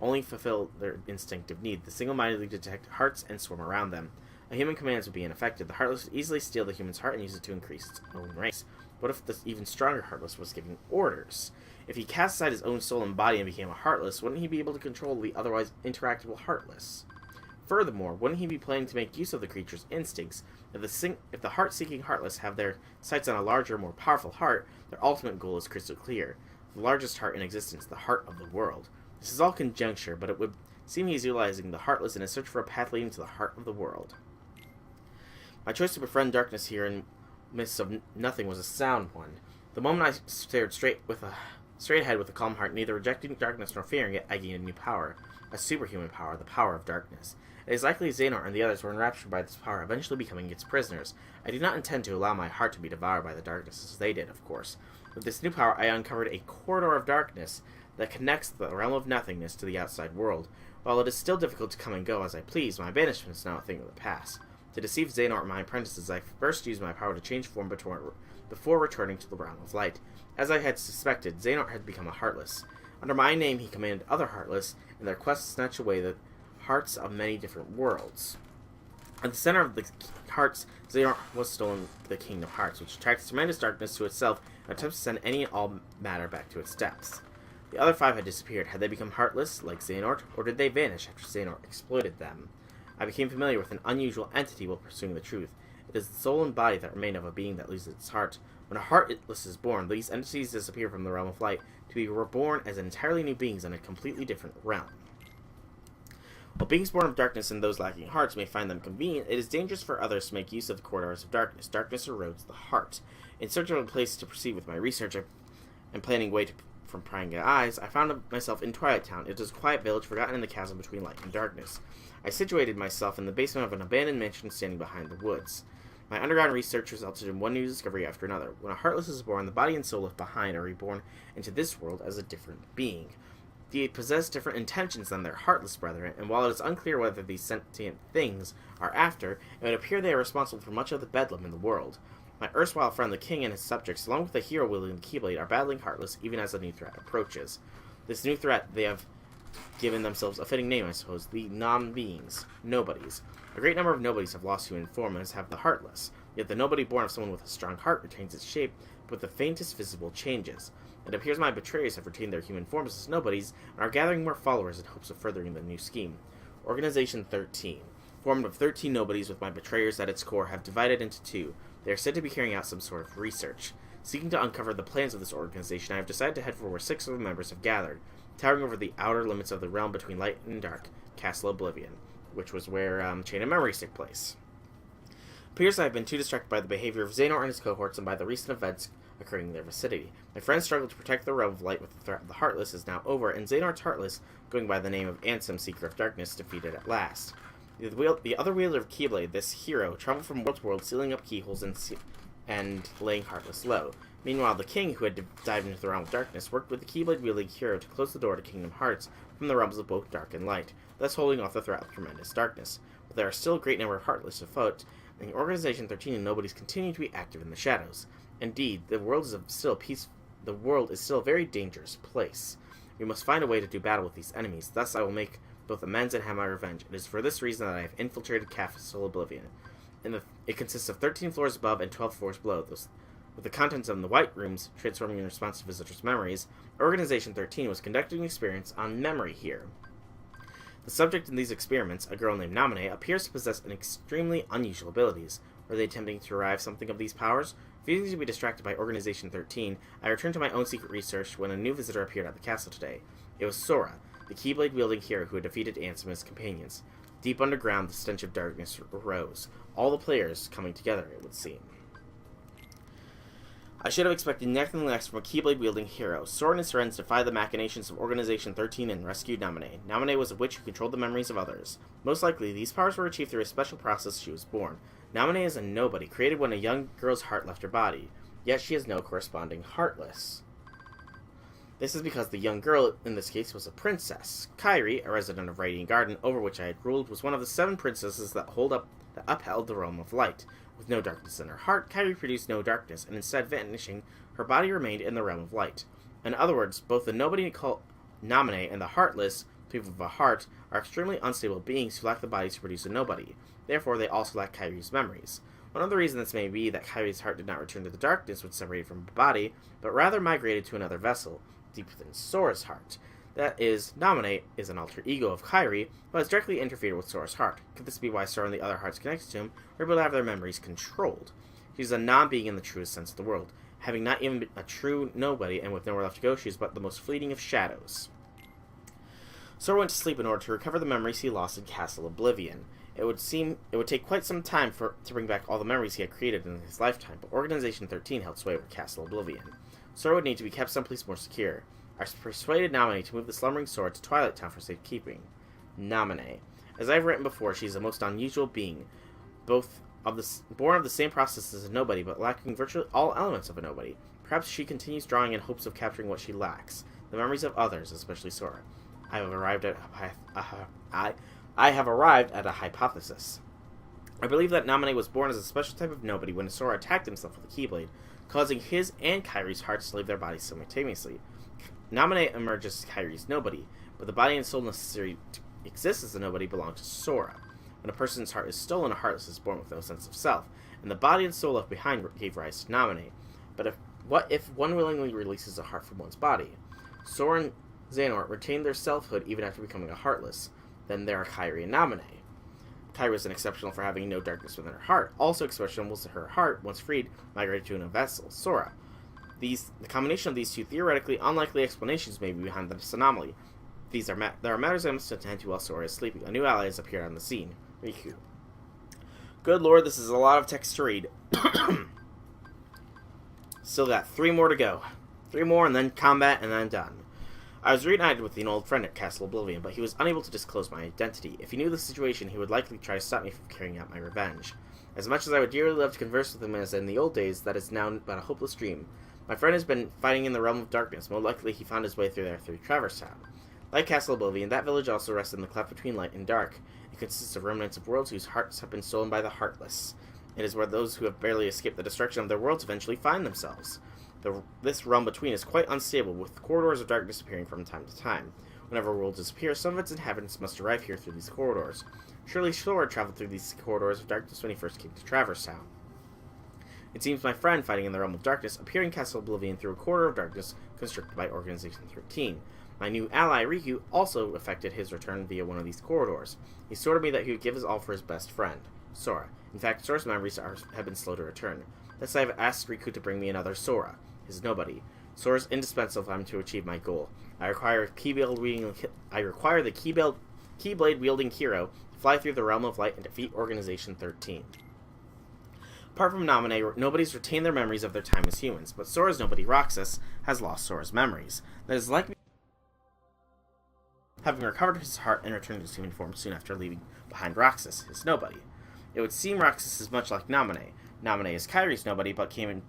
only fulfill their instinctive need. They single-mindedly detect hearts and swarm around them. A human commands would be ineffective. The Heartless would easily steal the human's heart and use it to increase its own race. What if the even stronger Heartless was giving orders? If he cast aside his own soul and body and became a Heartless, wouldn't he be able to control the otherwise interactable Heartless? Furthermore, wouldn't he be planning to make use of the creature's instincts? If the heart-seeking Heartless have their sights on a larger, more powerful heart, their ultimate goal is crystal clear. The largest heart in existence, the heart of the world. This is all conjecture, but it would seem he's utilizing the Heartless in a search for a path leading to the heart of the world. My choice to befriend darkness here in midst of nothing was a sound one. The moment I stared straight ahead with a calm heart, neither rejecting darkness nor fearing it, I gained a new power. A superhuman power, the power of darkness. It is likely Xehanort and the others were enraptured by this power, eventually becoming its prisoners. I do not intend to allow my heart to be devoured by the darkness, as they did, of course. With this new power, I uncovered a corridor of darkness that connects the realm of nothingness to the outside world. While it is still difficult to come and go as I please, my banishment is now a thing of the past. To deceive Xehanort and my apprentices, I first used my power to change form before returning to the realm of light. As I had suspected, Xehanort had become a Heartless. Under my name, he commanded other Heartless in their quest to snatch away the hearts of many different worlds. At the center of the hearts, Xehanort was stolen the Kingdom of Hearts, which attracts tremendous darkness to itself and attempts to send any and all matter back to its depths. The other 5 had disappeared. Had they become Heartless, like Xehanort, or did they vanish after Xehanort exploited them? I became familiar with an unusual entity while pursuing the truth. It is the soul and body that remain of a being that loses its heart. When a Heartless is born, these entities disappear from the realm of light, to be reborn as entirely new beings in a completely different realm. While beings born of darkness and those lacking hearts may find them convenient, it is dangerous for others to make use of the corridors of darkness. Darkness erodes the heart. In search of a place to proceed with my research and planning way from prying eyes, I found myself in Twilight Town. It is a quiet village forgotten in the chasm between light and darkness. I situated myself in the basement of an abandoned mansion standing behind the woods. My underground research resulted in one new discovery after another. When a Heartless is born, the body and soul left behind are reborn into this world as a different being. They possess different intentions than their Heartless brethren, and while it is unclear whether these sentient things are after, it would appear they are responsible for much of the bedlam in the world. My erstwhile friend the king and his subjects, along with the hero wielding the Keyblade, are battling Heartless even as a new threat approaches. This new threat, they have given themselves a fitting name, I suppose, the non-beings, nobodies. A great number of nobodies have lost human form, as have the Heartless, yet the nobody born of someone with a strong heart retains its shape, but with the faintest visible changes. It appears my betrayers have retained their human forms as nobodies, and are gathering more followers in hopes of furthering the new scheme. Organization 13, formed of 13 nobodies with my betrayers at its core, have divided into 2. They are said to be carrying out some sort of research. Seeking to uncover the plans of this organization, I have decided to head for where 6 of the members have gathered, towering over the outer limits of the realm between light and dark, Castle Oblivion, which was where Chain of Memories took place. It appears I have been too distracted by the behavior of Xehanort and his cohorts and by the recent events occurring in their vicinity. My friend's struggle to protect the realm of light with the threat of the Heartless is now over, and Xehanort's Heartless, going by the name of Ansem, Seeker of Darkness, defeated at last. The other wielder of Keyblade, this hero, traveled from world to world, sealing up keyholes and laying Heartless low. Meanwhile, the king, who had dived into the realm of darkness, worked with the Keyblade-wielding hero to close the door to Kingdom Hearts from the realms of both dark and light, thus holding off the threat of tremendous darkness. But there are still a great number of Heartless afoot, and the Organization 13 and nobodies continue to be active in the shadows. Indeed, the world is still a very dangerous place. We must find a way to do battle with these enemies. Thus, I will make both amends and have my revenge. It is for this reason that I have infiltrated Castle Oblivion. It consists of 13 floors above and 12 floors below. With the contents of the white rooms transforming in response to visitors' memories, Organization 13 was conducting experiments on memory here. The subject in these experiments, a girl named Naminé, appears to possess an extremely unusual abilities. Were they attempting to derive something of these powers? Refusing to be distracted by Organization 13, I returned to my own secret research when a new visitor appeared at the castle today. It was Sora, the Keyblade-wielding hero who had defeated Ansem and his companions. Deep underground, the stench of darkness arose. All the players coming together, it would seem. I should have expected nothing less from a Keyblade-wielding hero. Sora and his friends defied the machinations of Organization 13 and rescued Naminé. Naminé was a witch who controlled the memories of others. Most likely, these powers were achieved through a special process she was born. Naminé is a nobody, created when a young girl's heart left her body. Yet she has no corresponding Heartless. This is because the young girl, in this case, was a princess. Kairi, a resident of Radiant Garden, over which I had ruled, was one of the 7 princesses that upheld the realm of light. With no darkness in her heart, Kairi produced no darkness, and instead vanishing, her body remained in the realm of light. In other words, both the nobody called Naminé and the Heartless, people of a heart, are extremely unstable beings who lack the body to produce a nobody. Therefore, they also lack Kairi's memories. One of the reasons this may be that Kairi's heart did not return to the darkness which separated from her body, but rather migrated to another vessel, deep within Sora's heart. That is, Nominate is an alter ego of Kairi, but has directly interfered with Sora's heart. Could this be why Sora and the other hearts connected to him are able to have their memories controlled? She's a non-being in the truest sense of the word, having not even been a true nobody and with nowhere left to go, she is but the most fleeting of shadows. Sora went to sleep in order to recover the memories he lost in Castle Oblivion. It would take quite some time to bring back all the memories he had created in his lifetime, but Organization 13 held sway over Castle Oblivion. Sora would need to be kept someplace more secure. I persuaded Naminé to move the slumbering Sora to Twilight Town for safekeeping. Naminé. As I've written before, she is a most unusual being, born of the same process as a nobody, but lacking virtually all elements of a nobody. Perhaps she continues drawing in hopes of capturing what she lacks, the memories of others, especially Sora. I have arrived at a hypothesis. I believe that Naminé was born as a special type of nobody when Sora attacked himself with a Keyblade, causing his and Kairi's hearts to leave their bodies simultaneously. Naminé emerges as Kairi's nobody, but the body and soul necessary to exist as a nobody belong to Sora. When a person's heart is stolen, a heartless is born with no sense of self, and the body and soul left behind gave rise to Naminé. But what if one willingly releases a heart from one's body? Sora and Xehanort retained their selfhood even after becoming a heartless. Then there are Kairi and Naminé. Kairi was exceptional for having no darkness within her heart. Also exceptional was her heart, once freed, migrated to a vessel, Sora. The combination of these two theoretically unlikely explanations may be behind this anomaly. There are matters I must attend to while Sora is sleeping. A new ally has appeared on the scene. Riku. Good lord, this is a lot of text to read. Still got 3 more to go. 3 more and then combat and then done. I was reunited with an old friend at Castle Oblivion, but he was unable to disclose my identity. If he knew the situation, he would likely try to stop me from carrying out my revenge. As much as I would dearly love to converse with him as in the old days, that is now but a hopeless dream. My friend has been fighting in the realm of darkness. Most likely he found his way through Traverse Town. Like Castle Oblivion, that village also rests in the cleft between light and dark. It consists of remnants of worlds whose hearts have been stolen by the heartless. It is where those who have barely escaped the destruction of their worlds eventually find themselves. This realm between is quite unstable, with corridors of darkness appearing from time to time. Whenever a world disappears, some of its inhabitants must arrive here through these corridors. Surely Sora traveled through these corridors of darkness when he first came to Traverse Town. It seems my friend, fighting in the realm of darkness, appeared in Castle Oblivion through a corridor of darkness constructed by Organization 13. My new ally, Riku, also effected his return via one of these corridors. He swore to me that he would give his all for his best friend, Sora. In fact, Sora's memories have been slow to return. Thus I have asked Riku to bring me another Sora, his nobody. Sora is indispensable for him to achieve my goal. I require the Keyblade-wielding hero to fly through the realm of light and defeat Organization 13. Apart from Naminé, nobodies retain their memories of their time as humans, but Sora's nobody, Roxas, has lost Sora's memories. That is likely having recovered his heart and returned to his human form soon after leaving behind Roxas, his nobody. It would seem Roxas is much like Naminé. Naminé is Kairi's nobody, but came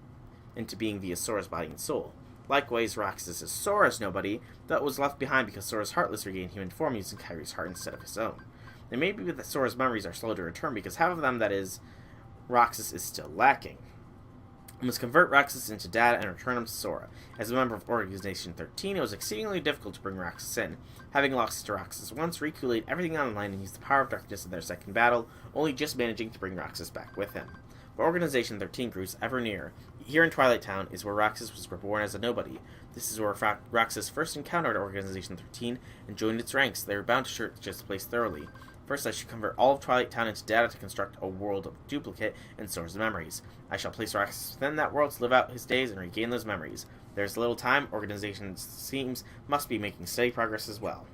into being via Sora's body and soul. Likewise, Roxas is Sora's nobody, that was left behind because Sora's heartless regained human form using Kairi's heart instead of his own. It may be that Sora's memories are slow to return because half of them, that is, Roxas, is still lacking. We must convert Roxas into data and return him to Sora. As a member of Organization 13, it was exceedingly difficult to bring Roxas in. Having lost to Roxas once, Riku laid everything on the line and used the power of darkness in their second battle, only just managing to bring Roxas back with him. But Organization 13 grew ever nearer. Here in Twilight Town is where Roxas was reborn as a nobody. This is where Roxas first encountered Organization 13 and joined its ranks. They were bound to search this place thoroughly. First, I should convert all of Twilight Town into data to construct a world of duplicate and source of memories. I shall place Roxas within that world to live out his days and regain those memories. There's little time. Organization seems must be making steady progress as well.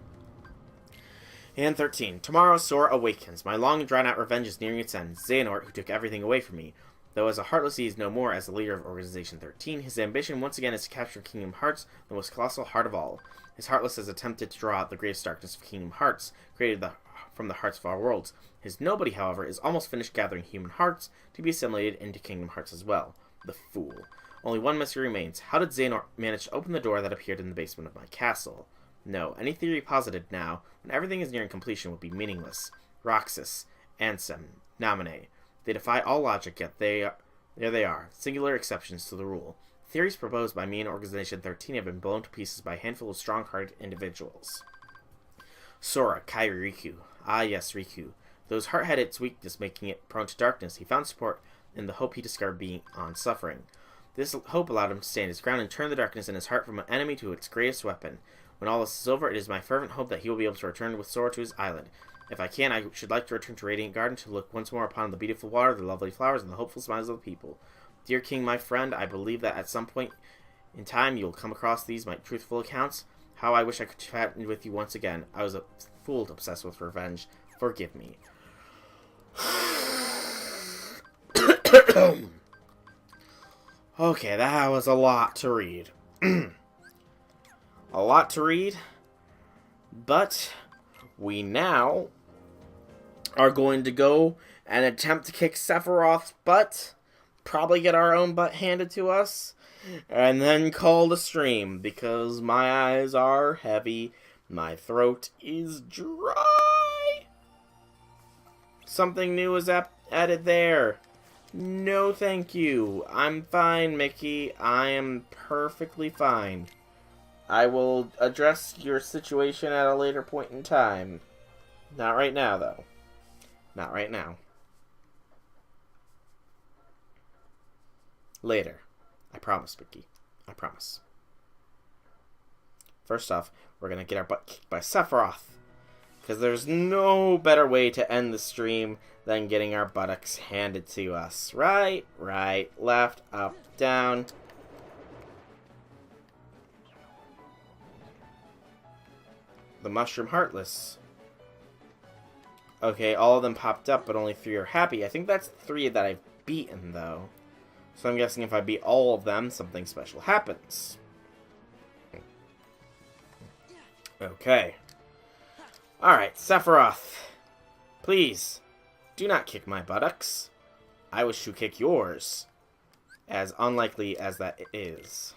And 13. Tomorrow, Sora awakens. My long and drawn-out revenge is nearing its end. Xehanort, who took everything away from me. Though as a Heartless he is no more as the leader of Organization 13, his ambition once again is to capture Kingdom Hearts, the most colossal heart of all. His Heartless has attempted to draw out the greatest darkness of Kingdom Hearts, created from the hearts of our worlds. His nobody, however, is almost finished gathering human hearts to be assimilated into Kingdom Hearts as well. The fool. Only one mystery remains. How did Xehanort manage to open the door that appeared in the basement of my castle? No, any theory posited now, when everything is nearing completion, would be meaningless. Roxas, Ansem, Naminé. They defy all logic, yet there they are, singular exceptions to the rule. Theories proposed by me and Organization 13 have been blown to pieces by a handful of strong-hearted individuals. Sora, Kairi, Riku. Ah yes, Riku. Those heart had its weakness, making it prone to darkness. He found support in the hope he discovered beyond suffering. This hope allowed him to stand his ground and turn the darkness in his heart from an enemy to its greatest weapon. When all this is over, it is my fervent hope that he will be able to return with Sora to his island. If I can, I should like to return to Radiant Garden to look once more upon the beautiful water, the lovely flowers, and the hopeful smiles of the people. Dear King, my friend, I believe that at some point in time you will come across these, my truthful accounts. How I wish I could chat with you once again. I was a fool obsessed with revenge. Forgive me. Okay, that was a lot to read. A lot to read, but we now are going to go and attempt to kick Sephiroth's butt, probably get our own butt handed to us, and then call the stream, because my eyes are heavy, my throat is dry. Something new is added there. No thank you. I'm fine, Mickey. I am perfectly fine. I will address your situation at a later point in time. Not right now, though. Not right now. Later. I promise, Mickey. I promise. First off, we're going to get our butt kicked by Sephiroth. Because there's no better way to end the stream than getting our buttocks handed to us. Right, left, up, down. The Mushroom Heartless. Okay, all of them popped up, but only 3 are happy. I think that's 3 that I've beaten, though. So I'm guessing if I beat all of them, something special happens. Okay. Alright, Sephiroth. Please, do not kick my buttocks. I wish to kick yours. As unlikely as that is.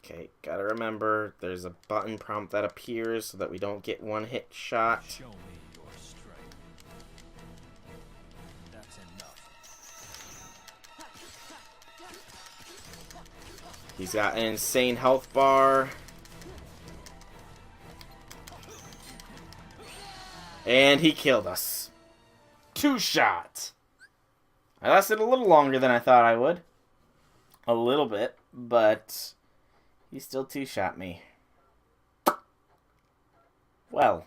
Okay, gotta remember, there's a button prompt that appears so that we don't get one-hit shot. Show me your strength. That's enough. He's got an insane health bar. And he killed us. 2-shot. I lasted a little longer than I thought I would. A little bit, but he still 2-shot me. Well,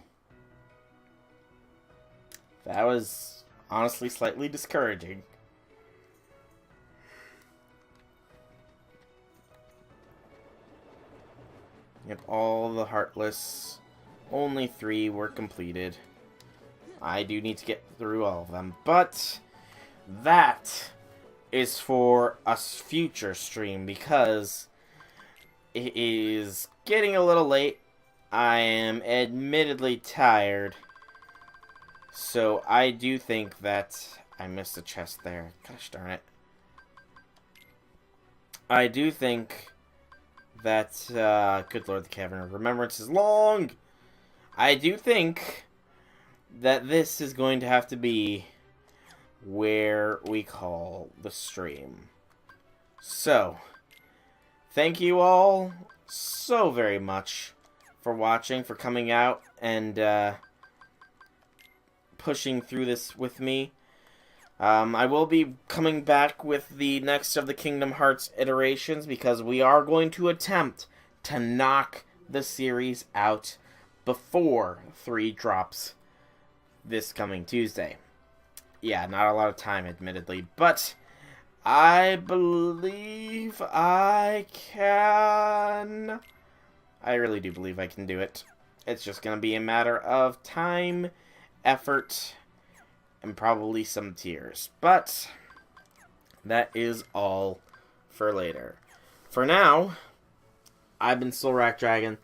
that was honestly slightly discouraging. Yep, all the Heartless. Only 3 were completed. I do need to get through all of them, but that is for a future stream because it is getting a little late. I am admittedly tired, so I do think that I missed a chest there. Gosh darn it. I do think that, good lord, the Cavern of Remembrance is long. I do think that this is going to have to be where we call the stream. So, thank you all so very much for watching, for coming out and pushing through this with me. I will be coming back with the next of the Kingdom Hearts iterations because we are going to attempt to knock the series out before 3 drops this coming Tuesday. Yeah, not a lot of time, admittedly, but I believe I can. I really do believe I can do it. It's just going to be a matter of time, effort, and probably some tears. But that is all for later. For now, I've been Soulrack Dragon.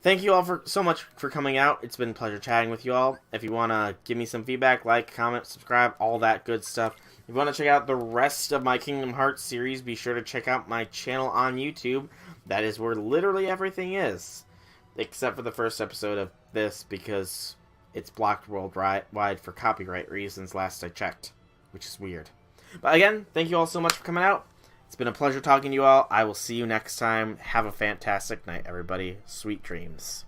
Thank you all so much for coming out. It's been a pleasure chatting with you all. If you want to give me some feedback, like, comment, subscribe, all that good stuff. If you want to check out the rest of my Kingdom Hearts series, be sure to check out my channel on YouTube. That is where literally everything is. Except for the first episode of this, because it's blocked worldwide for copyright reasons last I checked. Which is weird. But again, thank you all so much for coming out. It's been a pleasure talking to you all. I will see you next time. Have a fantastic night, everybody. Sweet dreams.